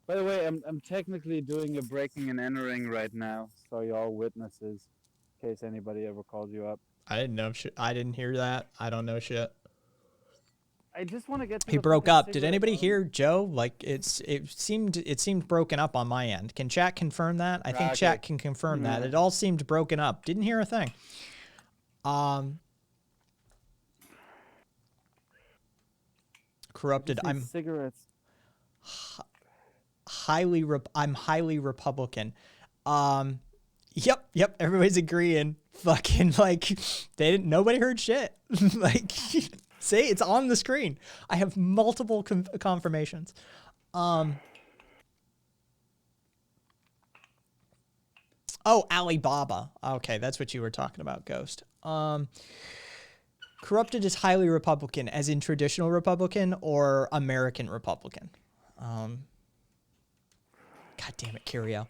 By the way, I'm technically doing a breaking and entering right now, so y'all witnesses, in case anybody ever calls you up. I didn't know shit. I didn't hear that. I don't know shit. I just want to get to He the broke fucking up. Did cigarette anybody phone. hear Joe? Like it seemed broken up on my end. Can chat confirm that? I think Okay. chat can confirm that. It all seemed broken up. Didn't hear a thing. Corrupted. Just need cigarettes. I'm highly Republican. Yep, everybody's agreeing. Fucking like nobody heard shit. Like see, it's on the screen. I have multiple confirmations. Oh, Alibaba. Okay, that's what you were talking about, Ghost. Corrupted is highly Republican, as in traditional Republican or American Republican. God damn it, Curio.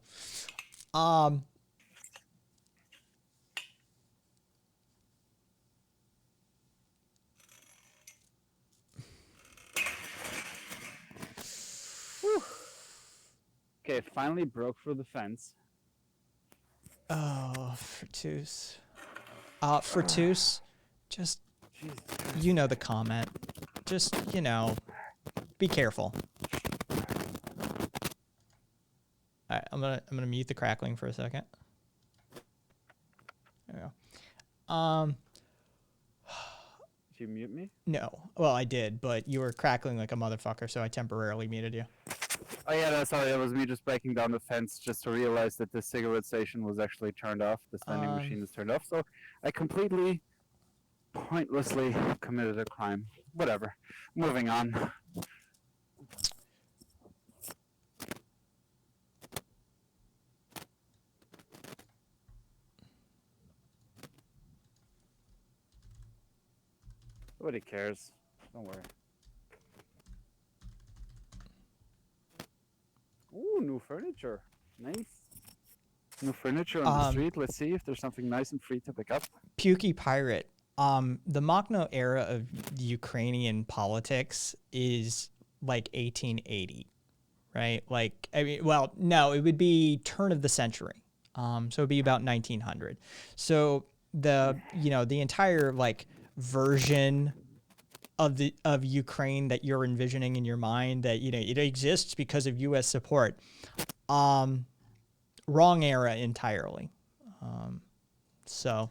Okay, finally broke through the fence. Oh, Fertus. Fertus, just Jesus. You know the comment. Just, be careful. All right, I'm gonna mute the crackling for a second. There we go. Did you mute me? No. Well, I did, but you were crackling like a motherfucker, so I temporarily muted you. Oh yeah, no, sorry, that was me just breaking down the fence just to realize that the cigarette station was actually turned off. The vending machine is turned off, so I completely, pointlessly committed a crime. Whatever. Moving on. Nobody cares. Don't worry. Ooh, new furniture. Nice. New furniture on the street. Let's see if there's something nice and free to pick up. Pukey Pirate. The Makhno era of Ukrainian politics is like 1880, right? Like, I mean, well, no, it would be turn of the century. So it'd be about 1900. So the entire like version of Ukraine that you're envisioning in your mind that, it exists because of US support. Wrong era entirely. So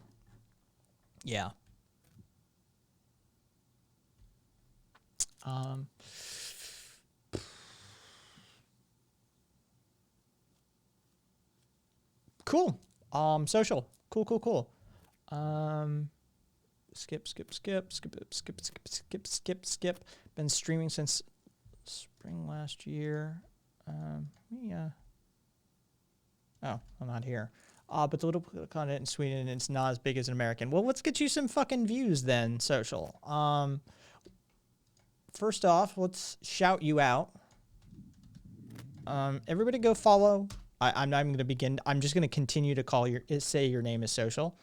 yeah. Cool. Social. Cool. Skip. Been streaming since spring last year. Yeah. Oh, I'm not here. But the little content in Sweden, it's not as big as an American. Well, let's get you some fucking views then, Social. First off, let's shout you out. Everybody go follow. I'm not even going to begin. I'm just going to continue to say your name is Social.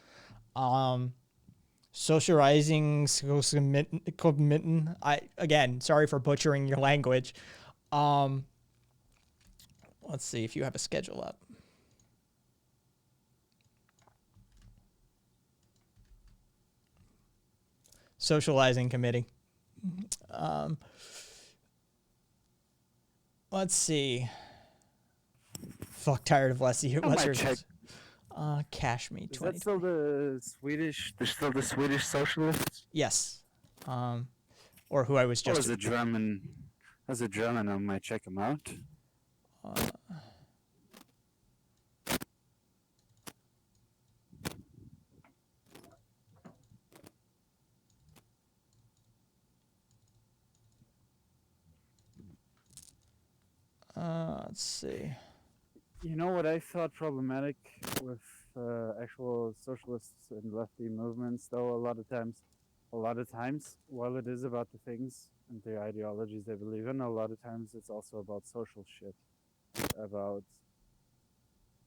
Socializing, again, sorry for butchering your language. Let's see if you have a schedule up. Socializing committee. Let's see. Fuck, tired of Leslie. Cash me 20. Is that still the Swedish? There's still the Swedish socialists? Yes. Or who I was just. As a German, I might check them out. Let's see. You know what I thought problematic with actual socialists and lefty movements, though, a lot of times, while it is about the things and the ideologies they believe in, a lot of times it's also about social shit, about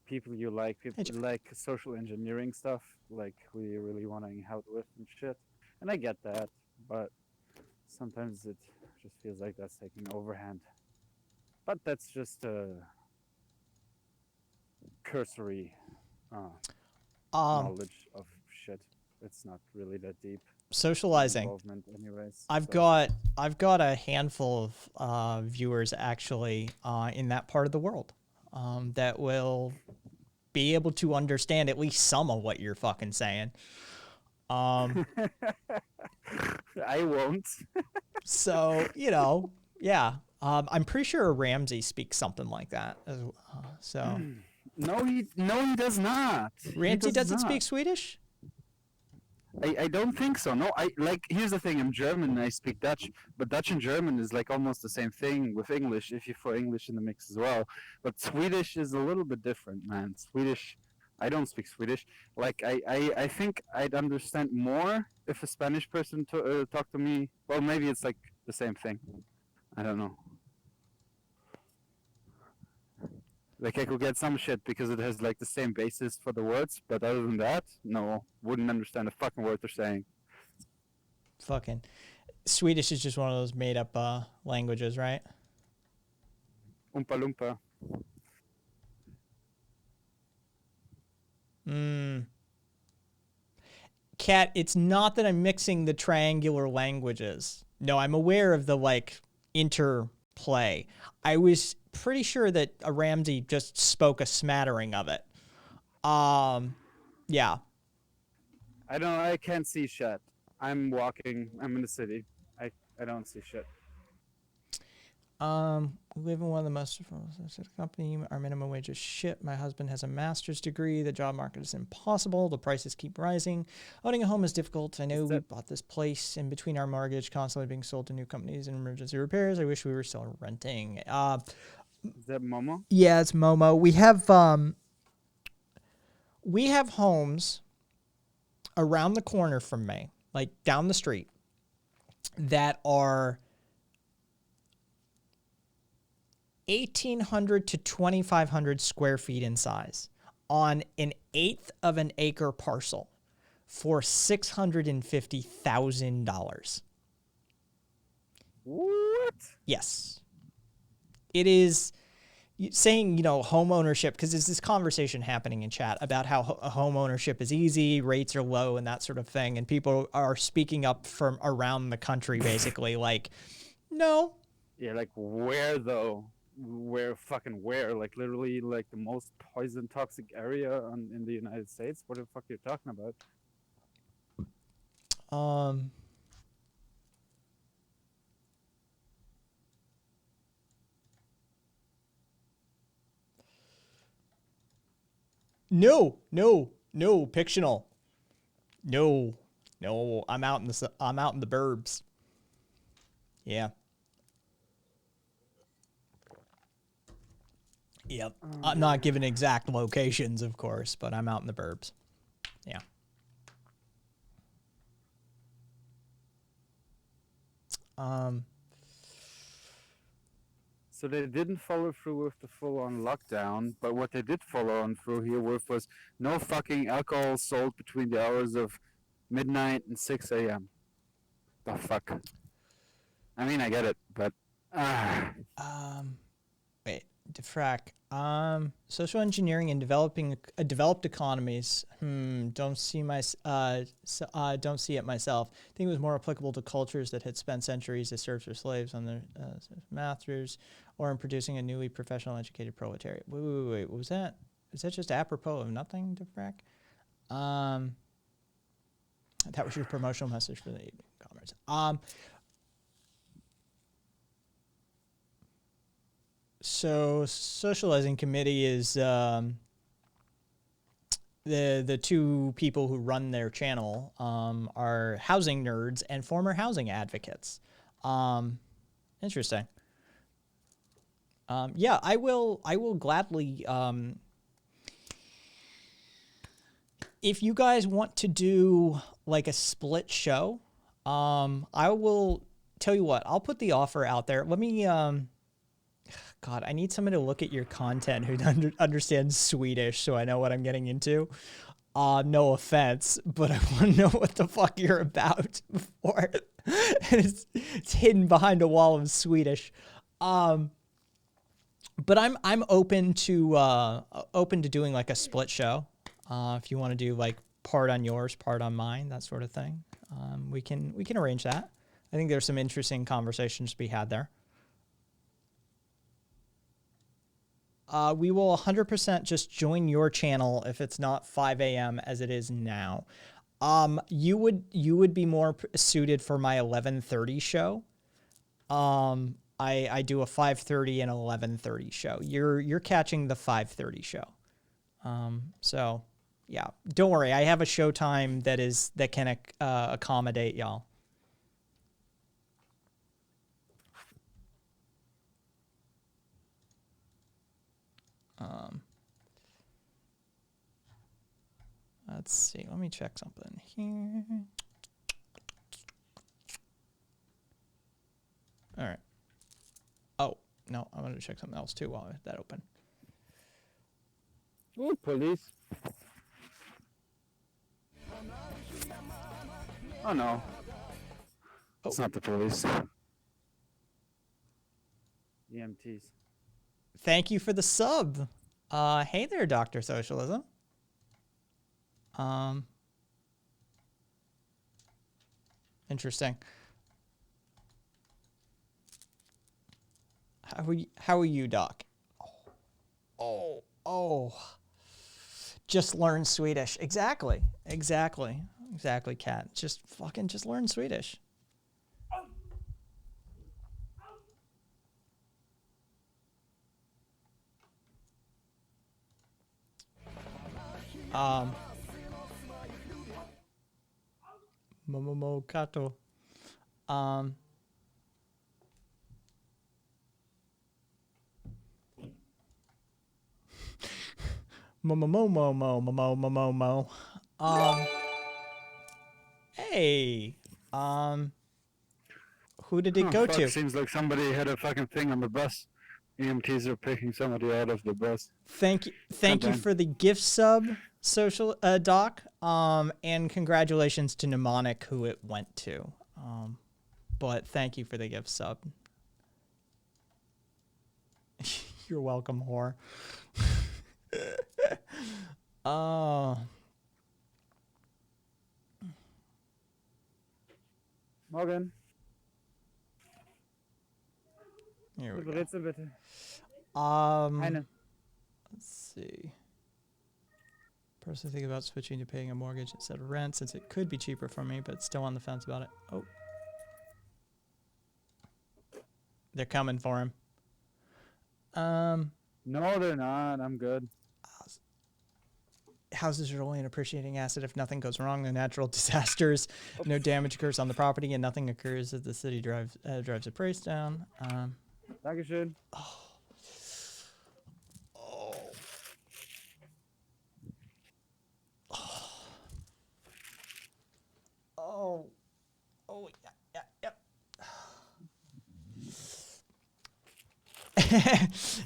people you like, like social engineering stuff, like who you really want to hang out with and shit. And I get that, but sometimes it just feels like that's taking overhand. But that's just a cursory knowledge of shit. It's not really that deep. Socializing. Involvement anyways. I've got a handful of viewers actually in that part of the world that will be able to understand at least some of what you're fucking saying. I won't. So, yeah. I'm pretty sure Ramsey speaks something like that. So. No, he does not. Ramsey doesn't speak Swedish? I don't think so. No, here's the thing. I'm German and I speak Dutch, but Dutch and German is like almost the same thing with English, if you throw English in the mix as well. But Swedish is a little bit different, man. Swedish, I don't speak Swedish. Like, I think I'd understand more if a Spanish person talked to me. Well, maybe it's like the same thing. I don't know. Like, I could get some shit because it has like the same basis for the words, but other than that, no, wouldn't understand a fucking word they're saying. Fucking Swedish is just one of those made up languages, right? Oompa Loompa. Kat, it's not that I'm mixing the triangular languages. No, I'm aware of the like interplay. I was pretty sure that Ramsey just spoke a smattering of it. Yeah. I can't see shit. I'm walking. I'm in the city. I don't see shit. We live in one of the most company. Our minimum wage is shit. My husband has a master's degree. The job market is impossible. The prices keep rising. Owning a home is difficult. I know we bought this place in between our mortgage, constantly being sold to new companies and emergency repairs. I wish we were still renting. Is that Momo? Yeah, it's Momo. We have homes around the corner from me, like down the street, that are 1,800 to 2,500 square feet in size on an eighth of an acre parcel for $650,000. What? Yes. It is saying, home ownership, because there's this conversation happening in chat about how home ownership is easy, rates are low, and that sort of thing. And people are speaking up from around the country, basically, like, no. Yeah, like where though? Where? Like literally, like the most poison toxic area in the United States? What the fuck are you talking about? No, fictional. No, I'm out in the burbs. Yeah. Yep. I'm not giving exact locations, of course, but I'm out in the burbs. Yeah. So they didn't follow through with the full-on lockdown, but what they did follow on through here with was no fucking alcohol sold between the hours of midnight and 6 a.m. The fuck? I mean, I get it, but Wait, Defrac. Social engineering and developed economies. Don't see it myself. I think it was more applicable to cultures that had spent centuries as serfs or slaves on their masters, or in producing a newly professional educated proletariat. Wait. What was that? Is that just apropos of nothing, Defrac? That was your promotional message for the commerce. So socializing committee is the two people who run their channel are housing nerds and former housing advocates. Interesting. Yeah, I will gladly. If you guys want to do like a split show, I will tell you what. I'll put the offer out there. Let me. God, I need someone to look at your content who understands Swedish so I know what I'm getting into. No offense, but I want to know what the fuck you're about before it's hidden behind a wall of Swedish. But I'm open to doing like a split show. If you want to do like part on yours, part on mine, that sort of thing. We can arrange that. I think there's some interesting conversations to be had there. We will 100% just join your channel if it's not 5 a.m. as it is now. You would be more suited for my 11:30 show. I do a 5:30 and 11:30 show. You're catching the 5:30 show. So yeah, don't worry. I have a show time that can accommodate y'all. Let's see. Let me check something here. All right. Oh, no. I wanted to check something else too while I had that open. ooh, police. Oh no. It's not the police. EMTs. Thank you for the sub. Hey there, Dr. Socialism. Interesting. How are you, Doc? Oh. Just learn Swedish. Exactly, Kat. Just learn Swedish. Momomo Kato. Mo. Hey. Who did it go to? Seems like somebody had a fucking thing on the bus. EMTs are picking somebody out of the bus. Thank you for the gift sub, social Doc. And congratulations to Mnemonic who it went to. But thank you for the gift sub. You're welcome, whore. Morgen. Here we go. Rätsel bitte. Let's see. Personally think about switching to paying a mortgage instead of rent since it could be cheaper for me, but still on the fence about it. Oh. They're coming for him. No, they're not. I'm good. Houses are only an appreciating asset if nothing goes wrong. The natural disasters, no damage occurs on the property, and nothing occurs if the city drives the price down. Dankeschön.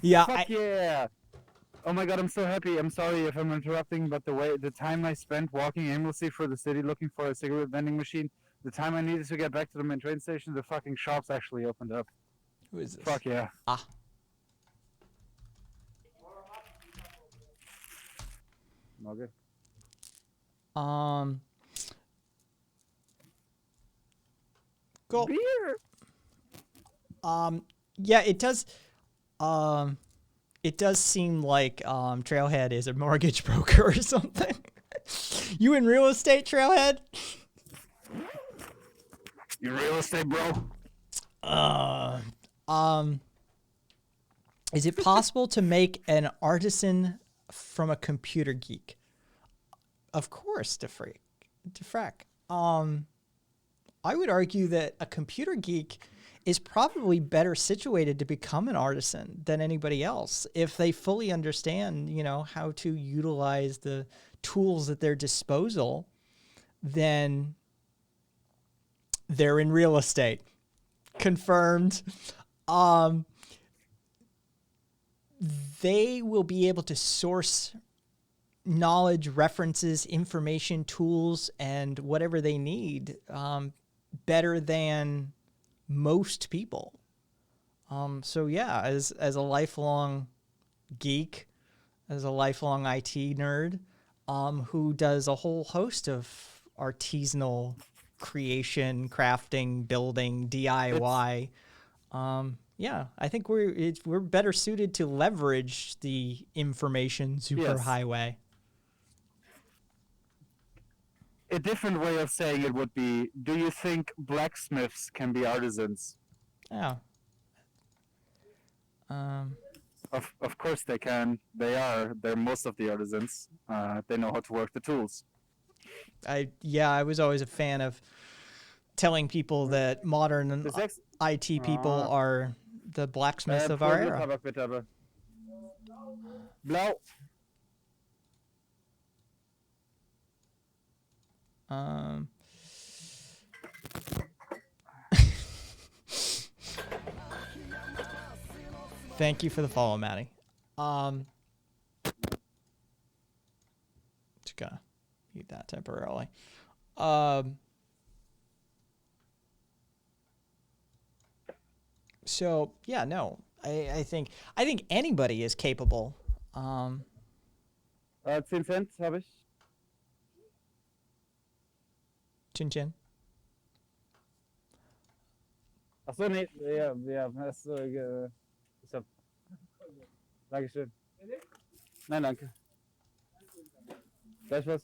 Yeah. Fuck yeah. Oh my god, I'm so happy. I'm sorry if I'm interrupting, but the time I spent walking aimlessly for the city looking for a cigarette vending machine, the time I needed to get back to the main train station, the fucking shops actually opened up. Who is this? Fuck yeah. Okay. Cool. Beer. Yeah, it does. It does seem like Trailhead is a mortgage broker or something. You in real estate, Trailhead? You real estate, bro? Is it possible to make an artisan from a computer geek? Of course, Defrack. I would argue that a computer geek is probably better situated to become an artisan than anybody else if they fully understand, how to utilize the tools at their disposal. Then they're in real estate. Confirmed. They will be able to source knowledge, references, information, tools, and whatever they need better than most people. So yeah, as a lifelong geek, as a lifelong IT nerd, who does a whole host of artisanal creation, crafting, building, DIY. Yeah, I think we're better suited to leverage the information superhighway. A different way of saying it would be, do you think blacksmiths can be artisans? Yeah. Of course they can. They're most of the artisans. They know how to work the tools. I was always a fan of telling people that modern IT people are the blacksmiths of our era. Blau. Thank you for the follow, Maddie. Just gonna mute that temporarily. So yeah, no, I think anybody is capable. 10 Cent habe ich. Chin chin. Achso, nee, ja, ja, hast du, ist ja, Dankeschön. Nein, danke. Gleich was?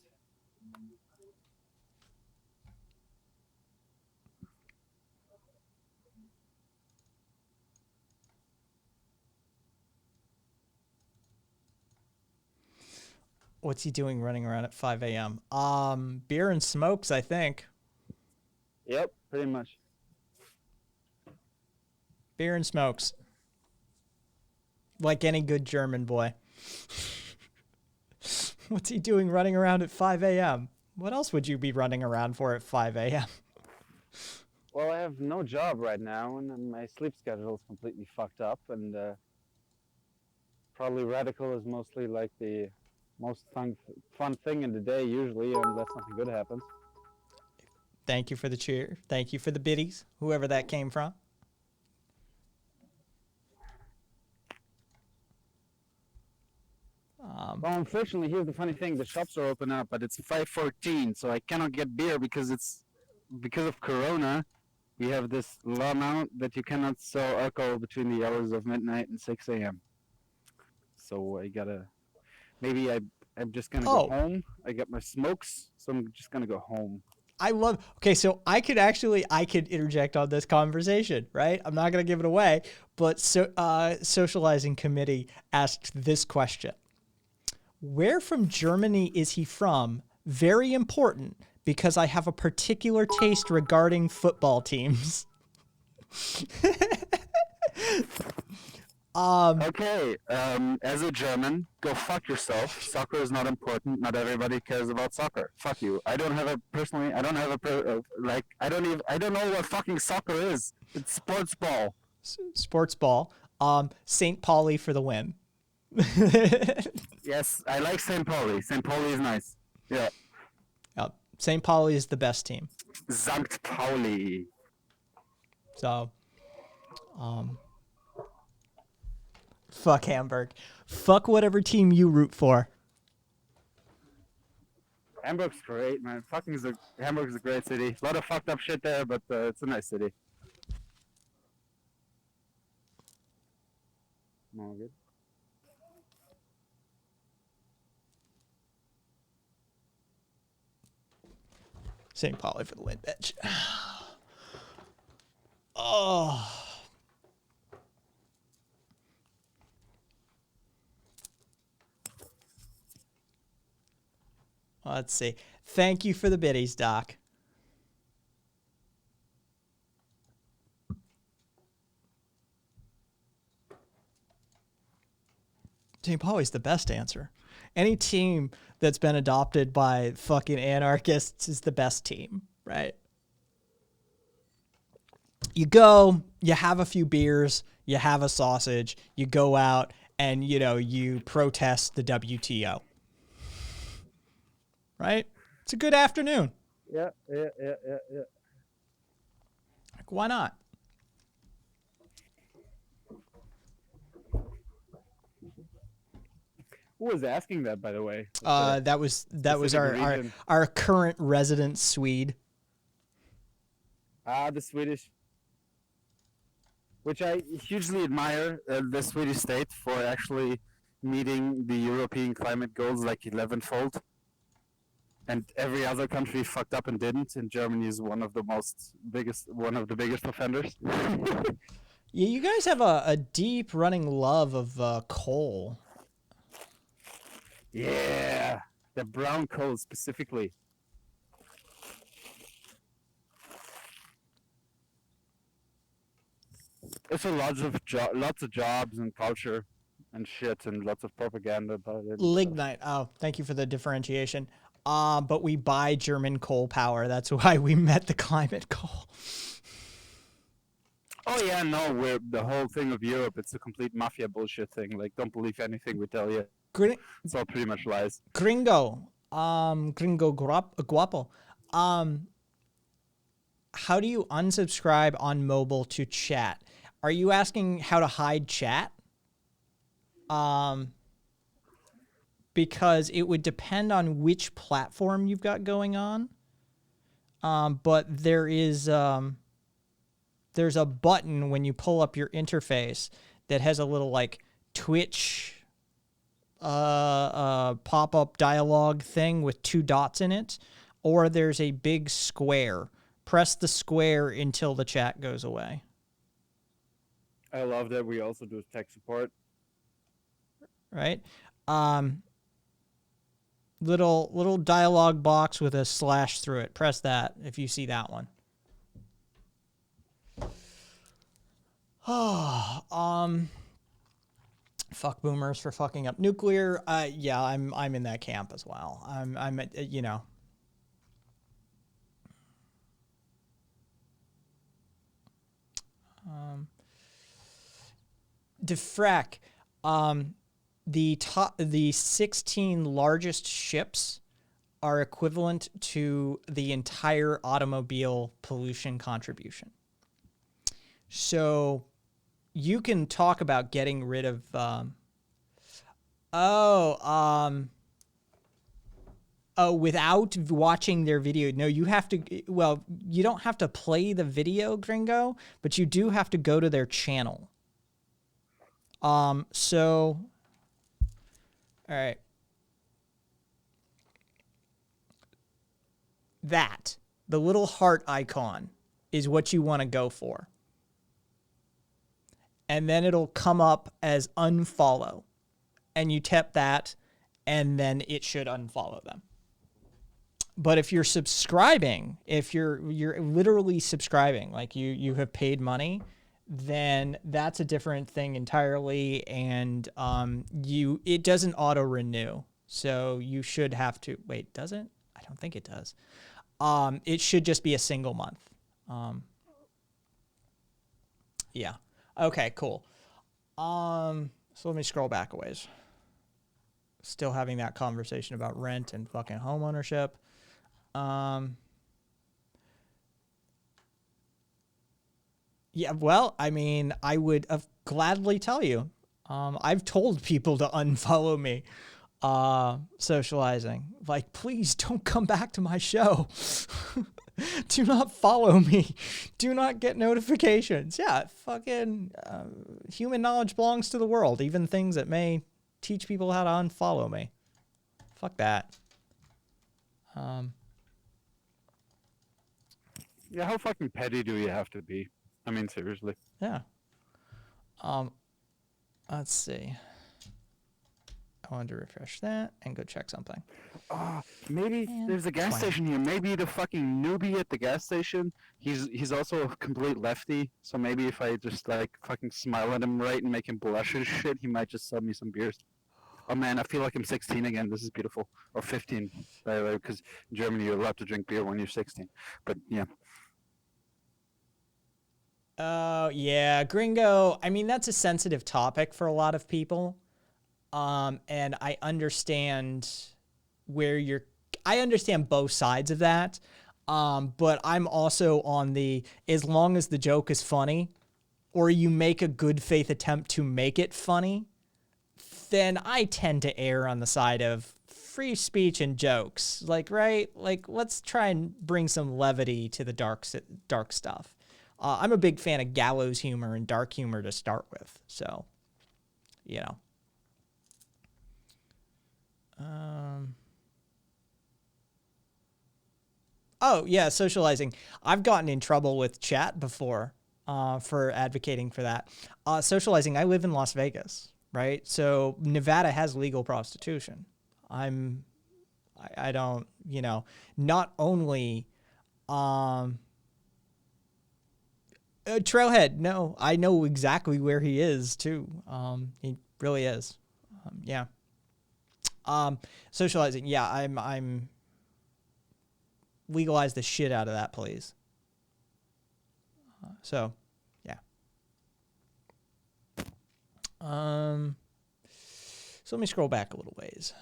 What's he doing running around at 5 a.m.? Beer and smokes, I think. Yep, pretty much. Beer and smokes. Like any good German boy. What's he doing running around at 5 a.m.? What else would you be running around for at 5 a.m.? Well, I have no job right now, and my sleep schedule is completely fucked up, and probably radical is mostly like the most fun thing in the day usually, unless something good happens. Thank you for the cheer. Thank you for the biddies, whoever that came from. Well, unfortunately, here's the funny thing: the shops are open up, but it's 5:14, so I cannot get beer because of Corona. We have this law now that you cannot sell alcohol between the hours of midnight and 6 a.m. So I gotta I'm just gonna go home. I got my smokes, so I'm just gonna go home. Okay, so I could interject on this conversation, right? I'm not going to give it away, but Socializing Committee asked this question. Where from Germany is he from? Very important, because I have a particular taste regarding football teams. Okay, as a German, go fuck yourself. Soccer is not important. Not everybody cares about soccer. Fuck you. I don't know what fucking soccer is. It's sports ball. Sports ball. St. Pauli for the win. Yes, I like St. Pauli. St. Pauli is nice. Yeah. Yep. St. Pauli is the best team. St. Pauli. So, fuck Hamburg. Fuck whatever team you root for. Hamburg's great, man. Hamburg's a great city. A lot of fucked up shit there, but it's a nice city. All good. St. Pauli for the win, bitch. Oh. Let's see. Thank you for the biddies, Doc. St. Pauli's the best answer. Any team that's been adopted by fucking anarchists is the best team, right? You go, you have a few beers, you have a sausage, you go out and, you protest the WTO. Right? It's a good afternoon. Yeah. Like, why not? Who was asking that, by the way? That was our current resident Swede. The Swedish, which I hugely admire, the Swedish state for actually meeting the European climate goals like 11-fold. And every other country fucked up and didn't. And Germany is one of the biggest offenders. Yeah, you guys have a deep running love of coal. Yeah, the brown coal specifically. It's lots of jobs and culture and shit and lots of propaganda about it. Lignite. Oh, thank you for the differentiation. But we buy German coal power. That's why we met the climate goal. Oh yeah, no, we're the whole thing of Europe. It's a complete mafia bullshit thing. Like, don't believe anything we tell you. It's all pretty much lies. Gringo. Gringo guapo. How do you unsubscribe on mobile to chat? Are you asking how to hide chat? Because it would depend on which platform you've got going on. But there is there's a button when you pull up your interface that has a little like Twitch pop-up dialogue thing with 2 dots in it, or there's a big square. Press the square until the chat goes away. I love that we also do tech support. Right? Little dialogue box with a slash through it. Press that if you see that one. Fuck boomers for fucking up nuclear. Yeah, I'm in that camp as well. I'm you know. Defrag, the 16 largest ships are equivalent to the entire automobile pollution contribution. So you can talk about getting rid of without watching their video. No, you have to, well, you don't have to play the video, Gringo, but you do have to go to their channel. So, all right. That, the little heart icon, is what you want to go for. And then it'll come up as unfollow. And you tap that, and then it should unfollow them. But if you're subscribing, if you're literally subscribing, like you have paid money, then that's a different thing entirely, and it doesn't auto renew. So you should have to wait. Does it? I don't think it does. It should just be a single month. Yeah. Okay. Cool. So let me scroll back a ways. Still having that conversation about rent and fucking home ownership. Yeah, well, I mean, I would gladly tell you. I've told people to unfollow me, socializing. Like, please don't come back to my show. Do not follow me. Do not get notifications. Yeah, fucking human knowledge belongs to the world, even things that may teach people how to unfollow me. Fuck that. Yeah, how fucking petty do you have to be? I mean, seriously. Yeah. Let's see. I wanted to refresh that and go check something. Maybe Man, there's a gas 20. station here. Maybe the fucking newbie at the gas station, he's also a complete lefty. So maybe if I just like fucking smile at him right and make him blush and shit, he might just sell me some beers. Oh man, I feel like I'm 16 again. This is beautiful. Or 15, by the way, because in Germany you're allowed to drink beer when you're 16. But yeah. Oh, yeah, Gringo. I mean, that's a sensitive topic for a lot of people. And I understand I understand both sides of that. But I'm also on as long as the joke is funny, or you make a good faith attempt to make it funny, then I tend to err on the side of free speech and jokes. Like, right? Like, let's try and bring some levity to the dark stuff. I'm a big fan of gallows humor and dark humor to start with. So, you know. Oh, yeah, socializing. I've gotten in trouble with chat before for advocating for that. Socializing, I live in Las Vegas, right? So Nevada has legal prostitution. I don't, you know, not only... Trailhead, no, I know exactly where he is too. He really is. Yeah. Socializing, yeah, I'm legalize the shit out of that, please. So, yeah. So let me scroll back a little ways.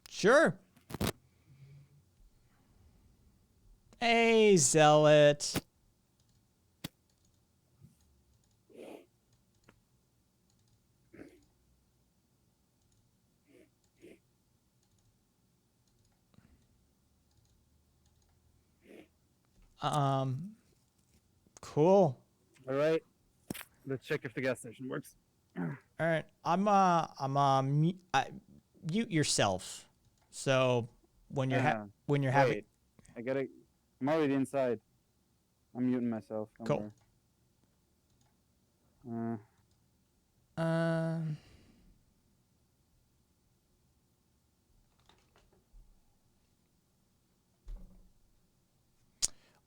Sure. Hey, Zealot. Cool. All right. Let's check if the gas station works. All right. Mute yourself. So when you're having Wait. I'm already inside. I'm muting myself. Don't Cool. worry. Um,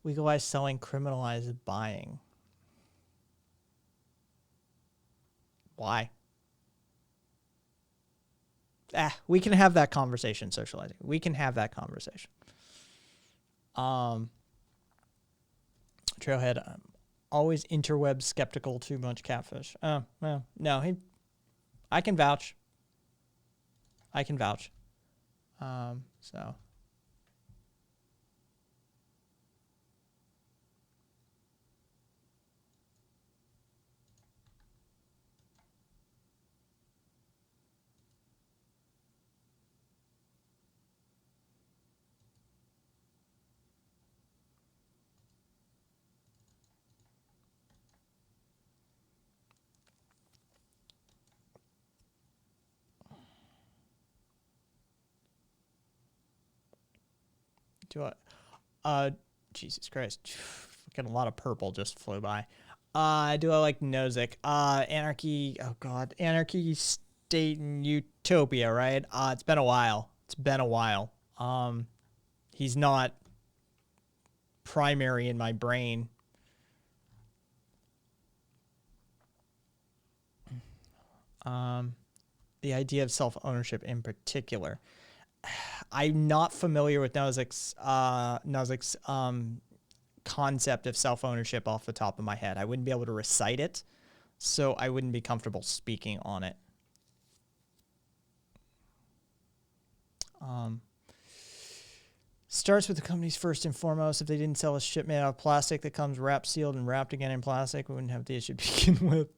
legalize selling, criminalize buying. Why? We can have that conversation, socializing. We can have that conversation. Trailhead, I'm always interweb skeptical, too much catfish. Oh, well, no, I can vouch. I can vouch. So. Do I? Jesus Christ. Fucking a lot of purple just flew by. Do I like Nozick? Anarchy. Oh, God. Anarchy, State, and Utopia, right? It's been a while. It's been a while. He's not primary in my brain. The idea of self-ownership in particular. I'm not familiar with Nozick's concept of self-ownership off the top of my head. I wouldn't be able to recite it, so I wouldn't be comfortable speaking on it. Starts with the companies first and foremost. If they didn't sell a ship made out of plastic that comes wrapped, sealed, and wrapped again in plastic, we wouldn't have the issue to begin with.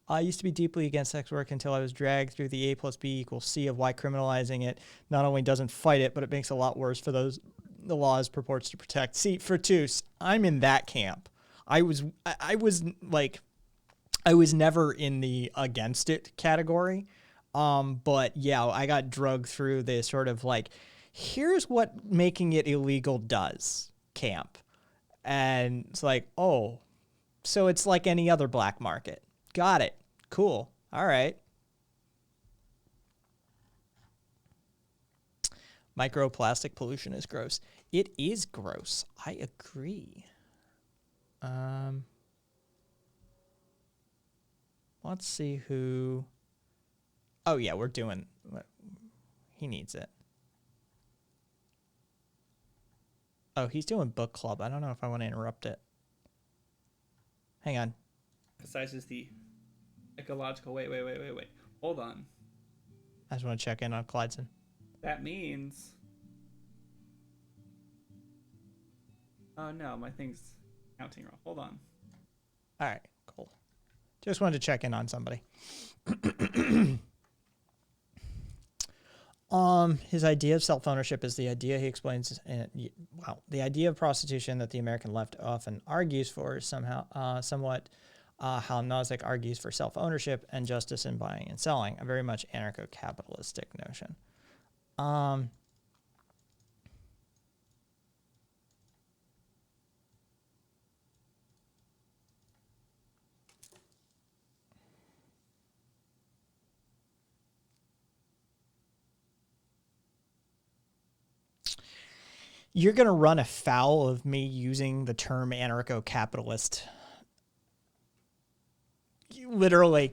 I used to be deeply against sex work until I was dragged through the A plus B equals C of why criminalizing it not only doesn't fight it, but it makes it a lot worse for those the laws purports to protect. See, for Toos, I'm in that camp. I was never in the against it category. But yeah, I got drugged through this sort of like, here's what making it illegal does camp. And it's like, oh, so it's like any other black market. Got it. Cool. All right. Microplastic pollution is gross. It is gross. I agree. Let's see who. Oh, yeah, we're doing. He needs it. Oh, he's doing book club. I don't know if I want to interrupt it. Hang on. Emphasizes the ecological. Wait. Hold on. I just want to check in on Clydson. That means. Oh no, my thing's counting wrong. Hold on. All right, cool. Just wanted to check in on somebody. His idea of self-ownership is the idea he explains. The idea of prostitution that the American left often argues for is somewhat how Nozick argues for self-ownership and justice in buying and selling, a very much anarcho-capitalistic notion. You're going to run afoul of me using the term anarcho-capitalist. You literally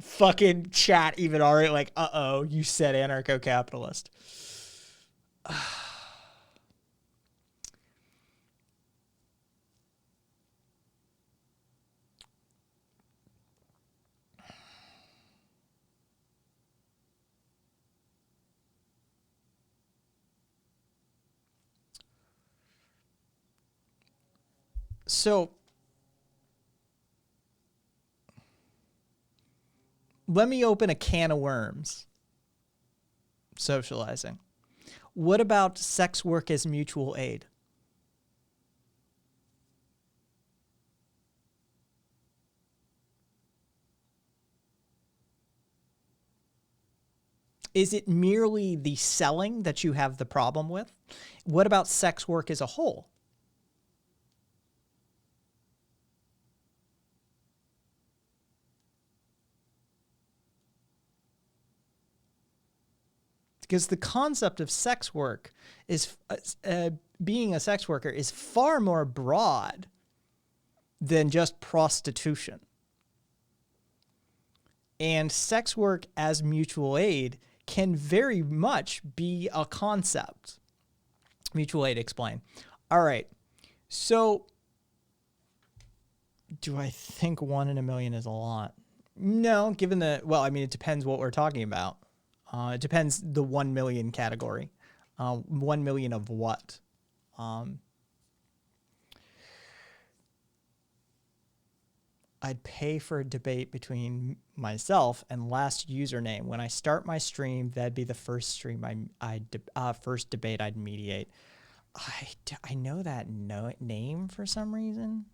fucking chat even already like, uh-oh, you said anarcho-capitalist. So let me open a can of worms. Socializing. What about sex work as mutual aid? Is it merely the selling that you have the problem with? What about sex work as a whole? Because the concept of sex work is being a sex worker is far more broad than just prostitution. And sex work as mutual aid can very much be a concept. Mutual aid, explain. All right. So do I think 1 in a million is a lot? No, given the, well, I mean, it depends what we're talking about. It depends the 1 million category. 1 million of what? I'd pay for a debate between myself and last username. When I start my stream, that'd be the first stream first debate I'd mediate. I know that name for some reason.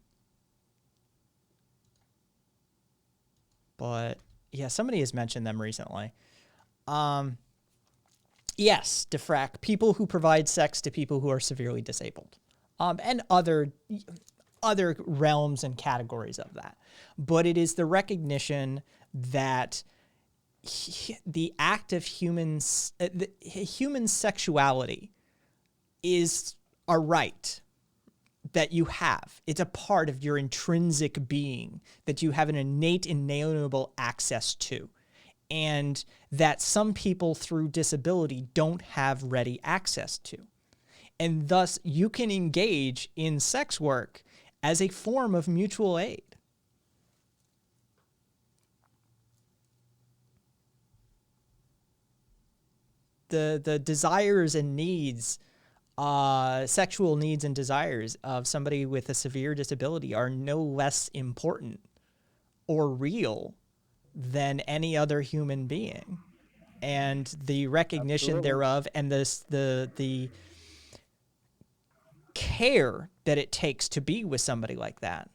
But yeah, somebody has mentioned them recently. Yes, Defrac, people who provide sex to people who are severely disabled, and other realms and categories of that. But it is the recognition that the act of human sexuality is a right that you have. It's a part of your intrinsic being that you have an innate, inalienable access to. And that some people through disability don't have ready access to. And thus you can engage in sex work as a form of mutual aid. The desires and needs, sexual needs and desires of somebody with a severe disability are no less important or real than any other human being, and the recognition Absolutely. thereof, and the care that it takes to be with somebody like that.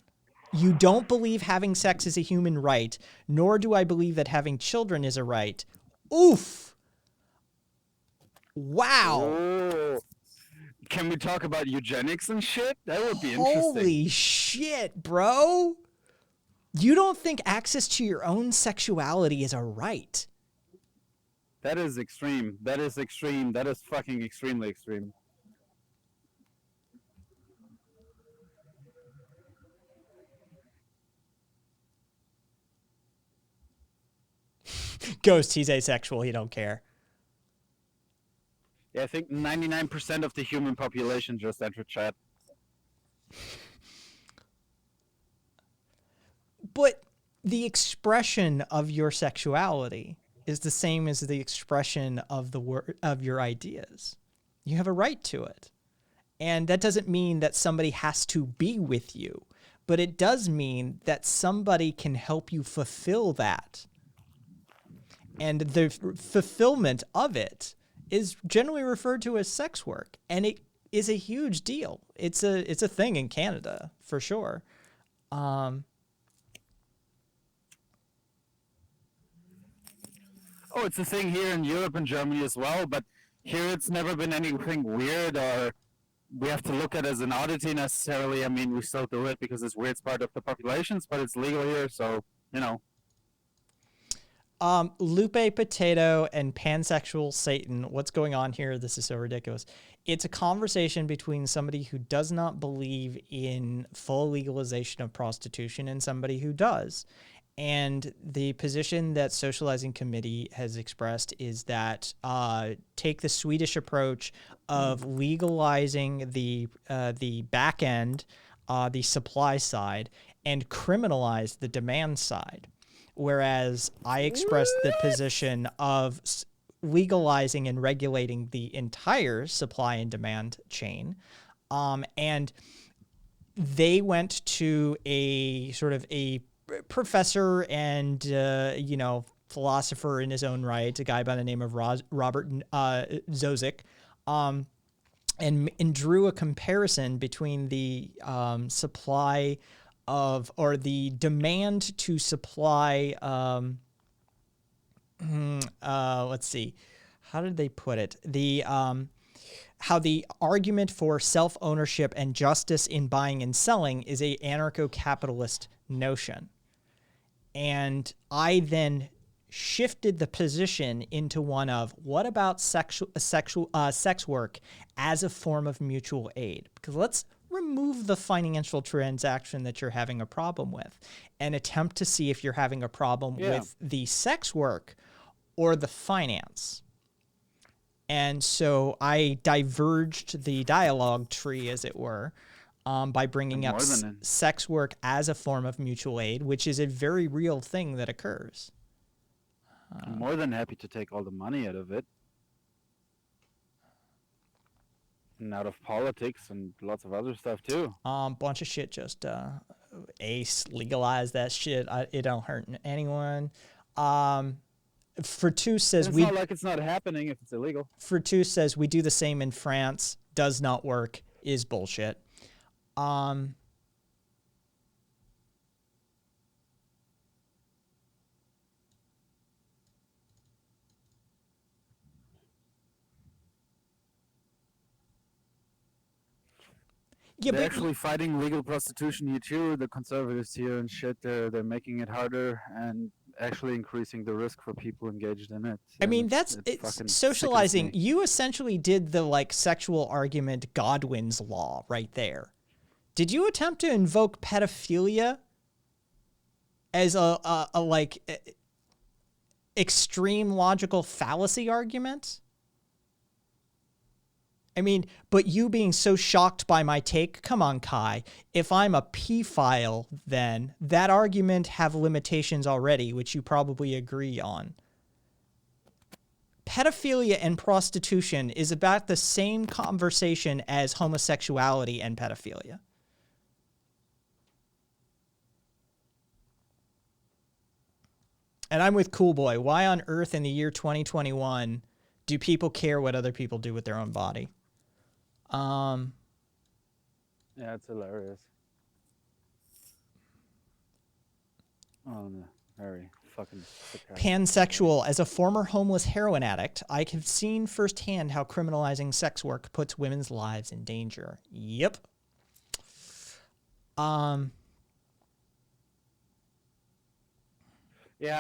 You don't believe having sex is a human right, nor do I believe that having children is a right. Oof. Wow. Oh. Can we talk about eugenics and shit? That would be interesting. Holy shit, bro. You don't think access to your own sexuality is a right? That is extreme. That is extreme. That is fucking extremely extreme. Ghost, he's asexual. He don't care. Yeah, I think 99% of the human population just entered chat. But the expression of your sexuality is the same as the expression of of your ideas. You have a right to it. And that doesn't mean that somebody has to be with you, but it does mean that somebody can help you fulfill that. And the fulfillment of it is generally referred to as sex work, and it is a huge deal. It's a thing in Canada for sure. Oh, it's a thing here in Europe and Germany as well, but here it's never been anything weird or we have to look at it as an oddity necessarily. I mean, we still do it because it's weird, it's part of the populations, but it's legal here, so, you know. Lupe Potato and Pansexual Satan, what's going on here? This is so ridiculous. It's a conversation between somebody who does not believe in full legalization of prostitution and somebody who does. And the position that Socializing Committee has expressed is that take the Swedish approach of legalizing the back end, the supply side, and criminalize the demand side. Whereas I expressed the position of legalizing and regulating the entire supply and demand chain. And they went to a sort of a professor and, philosopher in his own right, a guy by the name of Robert Zozik, and drew a comparison between the supply of, or the demand to supply, let's see, how did they put it? How the argument for self-ownership and justice in buying and selling is a anarcho-capitalist notion. And I then shifted the position into one of, what about sex work as a form of mutual aid? Because let's remove the financial transaction that you're having a problem with and attempt to see if you're having a problem with the sex work or the finance. And so I diverged the dialogue tree, as it were, by bringing up sex work as a form of mutual aid, which is a very real thing that occurs. I'm more than happy to take all the money out of it. And out of politics and lots of other stuff, too. Bunch of shit, just ace, legalize that shit. It don't hurt anyone. Fortu says it's not like it's not happening if it's illegal. Fortu says we do the same in France. Does not work. Is bullshit. Yeah, they're actually fighting legal prostitution here too. The conservatives here and shit. They're making it harder and actually increasing the risk for people engaged in it. I mean, it's socializing. You essentially did the like sexual argument Godwin's law right there. Did you attempt to invoke pedophilia as a extreme logical fallacy argument? I mean, but you being so shocked by my take, come on, Kai. If I'm a pedophile, then that argument have limitations already, which you probably agree on. Pedophilia and prostitution is about the same conversation as homosexuality and pedophilia. And I'm with Cool Boy. Why on earth in the year 2021 do people care what other people do with their own body? Yeah, it's hilarious. Oh no, very fucking pansexual. As a former homeless heroin addict, I have seen firsthand how criminalizing sex work puts women's lives in danger. Yep. Yeah,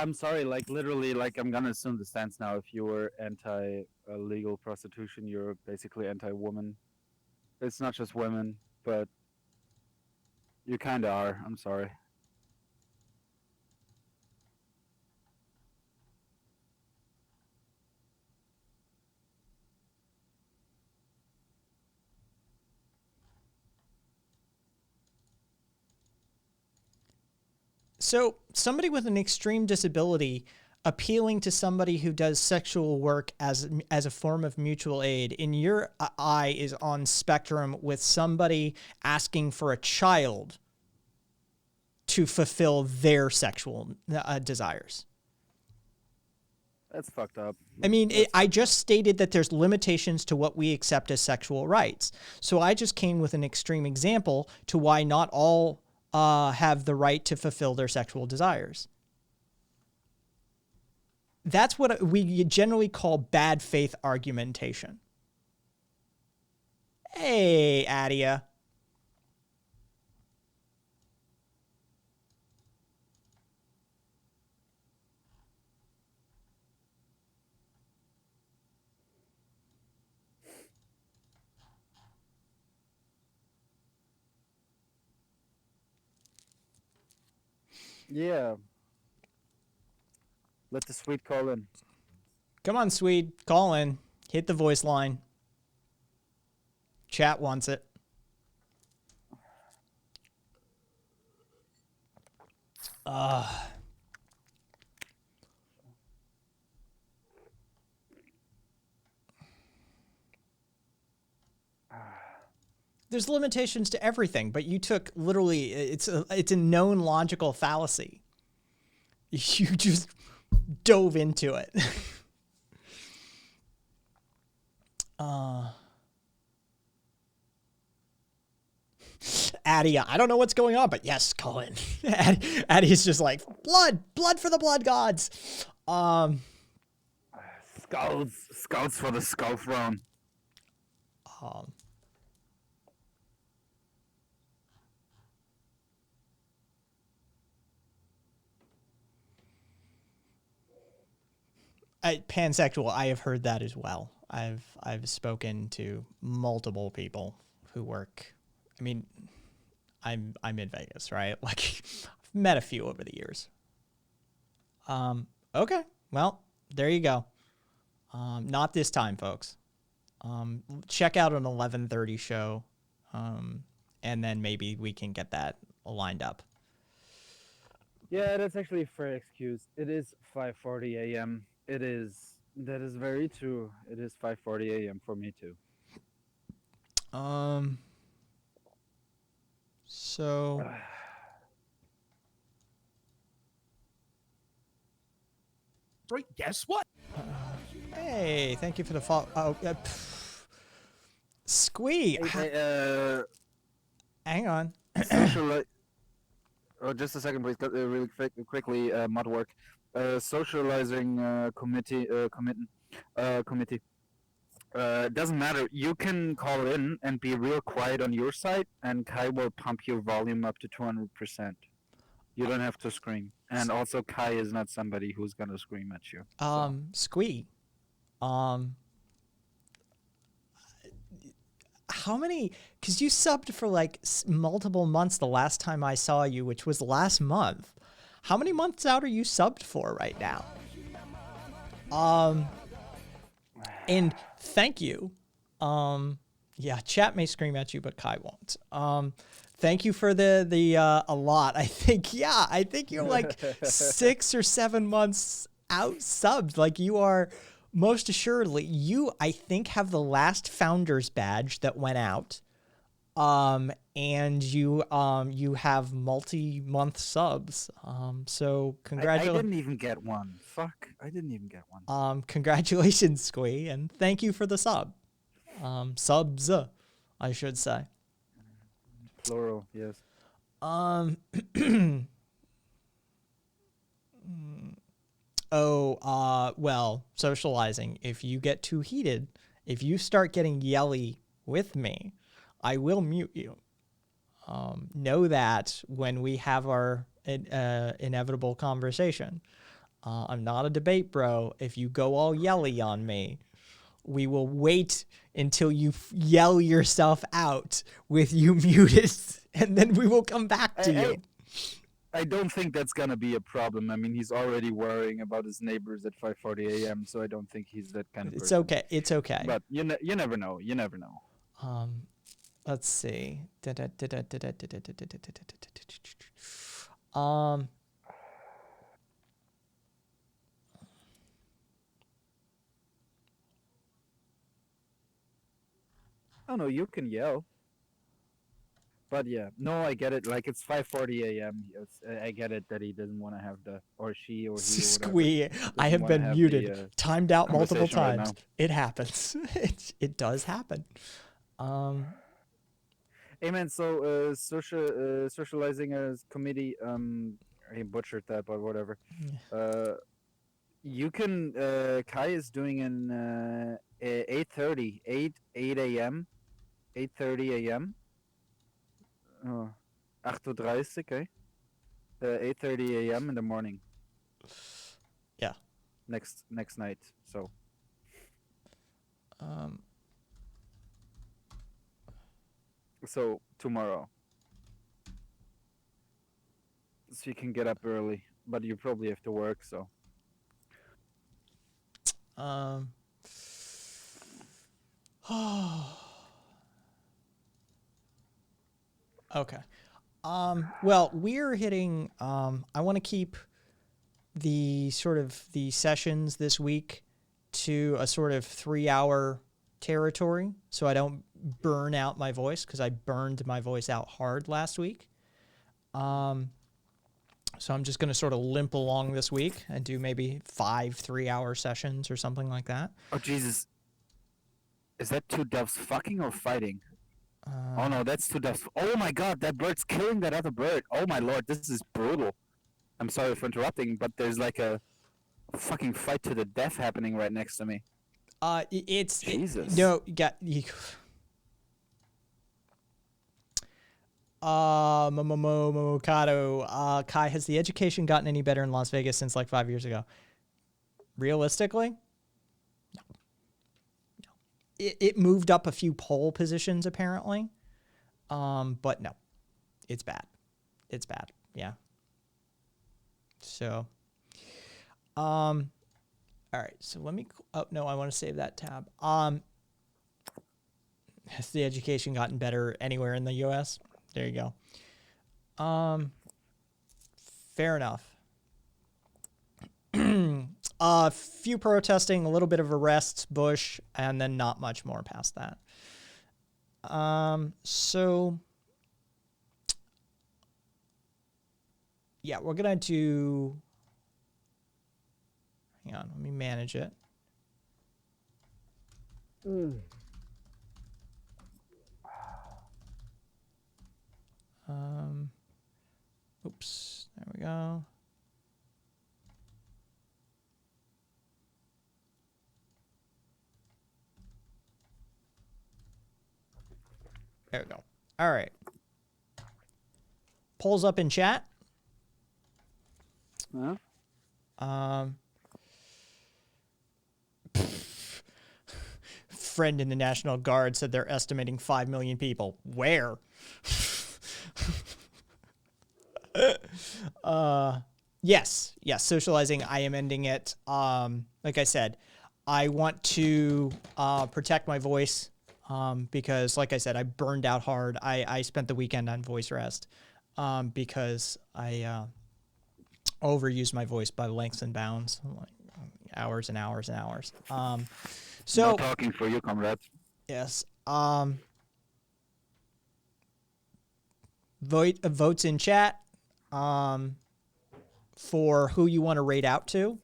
I'm sorry. Like literally, like I'm gonna assume the stance now. If you were anti-legal prostitution, you're basically anti-woman. It's not just women, but you kind of are. I'm sorry. So somebody with an extreme disability appealing to somebody who does sexual work as a form of mutual aid, in your eye, is on spectrum with somebody asking for a child to fulfill their sexual desires. That's fucked up. I mean, I just stated that there's limitations to what we accept as sexual rights. So I just came with an extreme example to why not all have the right to fulfill their sexual desires. That's what we generally call bad faith argumentation. Hey, Adia. Yeah. Let the Swede call in. Come on, Swede. Call in. Hit the voice line. Chat wants it. There's limitations to everything, but you took literally, it's a known logical fallacy. You just dove into it. Addie, I don't know what's going on, but yes, call in. Addie's just like, blood for the blood gods. Scouts for the Skull Throne. Um, pansexual, I have heard that as well. I've spoken to multiple people who work. I mean, I'm in Vegas, right? Like, I've met a few over the years. Okay, well, there you go. Not this time, folks. Check out an 11:30 show, and then maybe we can get that lined up. Yeah, that's actually a fair excuse. It is 5:40 a.m. That is very true. It is 5:40 a.m. for me too. So Right, guess what? hey, thank you for the follow. Oh, Squee, hang on. Oh, just a second, please. Really quickly, mod work. Socializing committee. Doesn't matter. You can call in and be real quiet on your side, and Kai will pump your volume up to 200%. You don't have to scream. And also, Kai is not somebody who's gonna scream at you. Squee, how many? Because you subbed for like multiple months the last time I saw you, which was last month. How many months out are you subbed for right now? And thank you. Yeah, chat may scream at you, but Kai won't. Thank you for the a lot. I think you're like 6 or 7 months out subbed. Like, you are most assuredly, you, I think, have the last founders badge that went out. And you have multi-month subs. So congratulations. I didn't even get one. Fuck, I didn't even get one. Congratulations, Squee, and thank you for the sub. Subs, I should say. Plural, yes. Well, socializing. If you get too heated, if you start getting yelly with me, I will mute you. Know that when we have our inevitable conversation. I'm not a debate bro. If you go all yelly on me, we will wait until you yell yourself out with you muted, and then we will come back to you. I don't think that's gonna be a problem. I mean, he's already worrying about his neighbors at 5:40 a.m., so I don't think he's that kind of person. It's okay. It's okay. But you never know. You never know. Let's see. Oh no, you can yell. But yeah, no, I get it. Like, it's 5:40 a.m. I get it that he doesn't want to have the, or she, or he, Squee, I have been muted, timed out multiple times. It happens. It does happen. Hey man, so socializing as committee. I butchered that, but whatever. You can. Kai is doing an 8:30, 8 a.m. 8:30 a.m. Oh, 8:30, okay. 8:30 a.m. in the morning. Yeah. Next night. So. So tomorrow. So you can get up early, but you probably have to work. So. Okay. Well, we're hitting, I want to keep the sessions this week to a sort of 3-hour territory, so I don't burn out my voice, because I burned my voice out hard last week. So I'm just going to sort of limp along this week and do maybe 5 3-hour sessions or something like that. Oh, Jesus. Is that two doves fucking or fighting? Oh no, that's two doves. Oh my god, that bird's killing that other bird. Oh my lord, this is brutal. I'm sorry for interrupting, but there's like a fucking fight to the death happening right next to me. It's Jesus. no, you got you. Momokado, Kai, has the education gotten any better in Las Vegas since like 5 years ago? Realistically, no. It moved up a few poll positions apparently, but no, it's bad. It's bad. Yeah. So, all right. So let me. Oh no, I want to save that tab. Has the education gotten better anywhere in the U.S.? There you go. Fair enough. A few protesting, a little bit of arrests, Bush, and then not much more past that. So yeah, we're gonna do. Hang on, let me manage it. Oops, there we go. There we go. All right. Polls up in chat. Huh? Friend in the National Guard said they're estimating 5 million people. Where? Yes, socializing. I am ending it. Like I said, I want to protect my voice because, like I said, I burned out hard. I spent the weekend on voice rest because I overused my voice by lengths and bounds, like hours and hours and hours. So No talking for you, comrade. yes. Votes in chat for who you want to rate out to.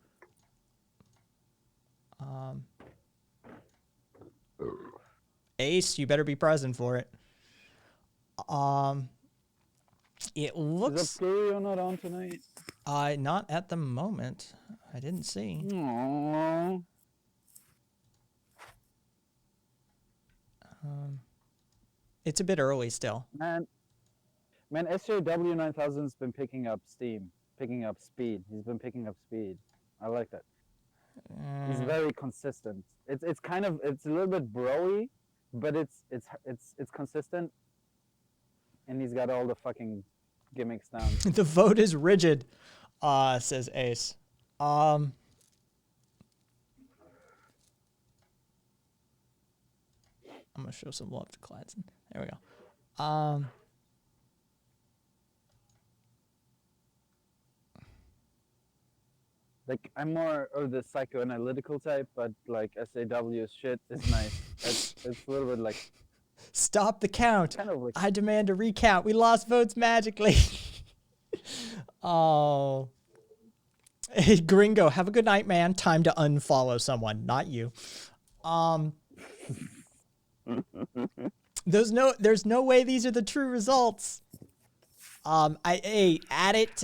Ace, you better be present for it. It Is looks Upscurio not on tonight? not at the moment. I didn't see. Aww. It's a bit early still. Man, SJW 9000's been picking up steam, picking up speed. He's been picking up speed. I like that. He's very consistent. It's a little bit broy, but it's consistent, and he's got all the fucking gimmicks down. The vote is rigid, says Ace. I'm gonna show some love to Cladson. There we go. Like, I'm more of the psychoanalytical type, but like SAW's shit is nice. It's a little bit like Stop the count. kind of like I demand a recount. We lost votes magically. Oh. Hey, Gringo, have a good night, man. Time to unfollow someone, not you. There's no way these are the true results. Add it.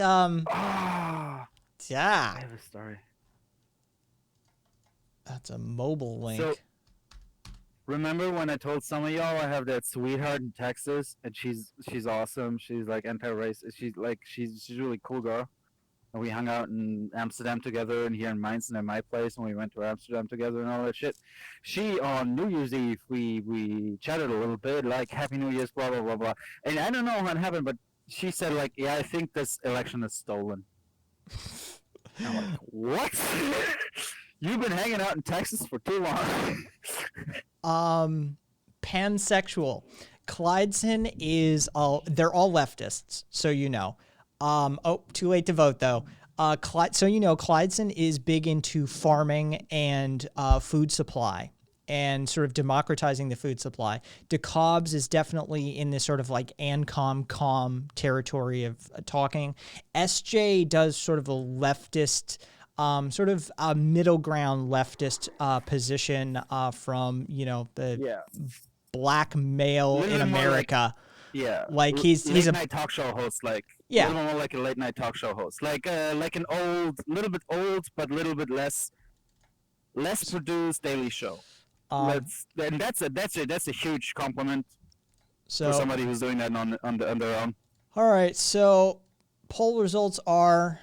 Yeah. I have a story. That's a mobile link. So, remember when I told some of y'all I have that sweetheart in Texas, and she's awesome. She's like anti-racist. She's a really cool girl. And we hung out in Amsterdam together, and here in Mainz, and at my place, and we went to Amsterdam together and all that shit. She on New Year's Eve, we chatted a little bit, like Happy New Year's, blah blah blah blah. And I don't know what happened, but she said like, yeah, I think this election is stolen. I'm like, what? You've been hanging out in Texas for too long. Pansexual. Clydesdon is they're all leftists, so you know. Too late to vote though. So you know, Clydesdon is big into farming and food supply and sort of democratizing the food supply. DeKalb's is definitely in this sort of like ANCOM territory of talking. SJ does sort of a leftist, sort of a middle ground leftist position from, you know, the black male in America. Yeah, Like he's late a night talk show host, like Yeah. a little more like a late night talk show host, like an old, little bit old, but a little bit less produced daily show. That's a huge compliment for so somebody who's doing that on their own. all right. So poll results are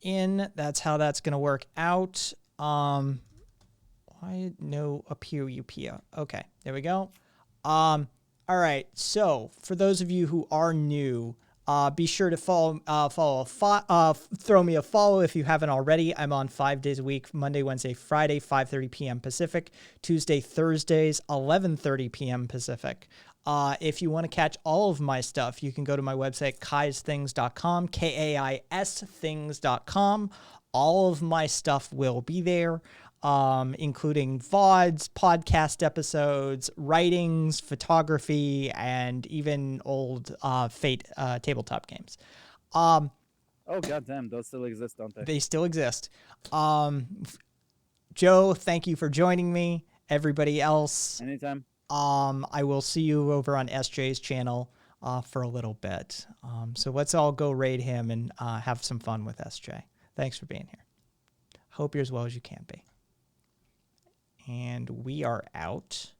in. That's how that's gonna work out. Why no appear upia? Okay, there we go. All right. So for those of you who are new, be sure to throw me a follow if you haven't already. I'm on 5 days a week: Monday, Wednesday, Friday, 5:30 p.m. Pacific; Tuesday, Thursdays, 11:30 p.m. Pacific. If you want to catch all of my stuff, you can go to my website, kaisthings.com, kaisthings.com. All of my stuff will be there, including VODs, podcast episodes, writings, photography, and even old Fate tabletop games. Oh goddamn, those still exist, don't they? They still exist. Joe, thank you for joining me. Everybody else, Anytime. I will see you over on SJ's channel for a little bit. So let's all go raid him and have some fun with SJ. Thanks for being here. Hope you're as well as you can be. And we are out.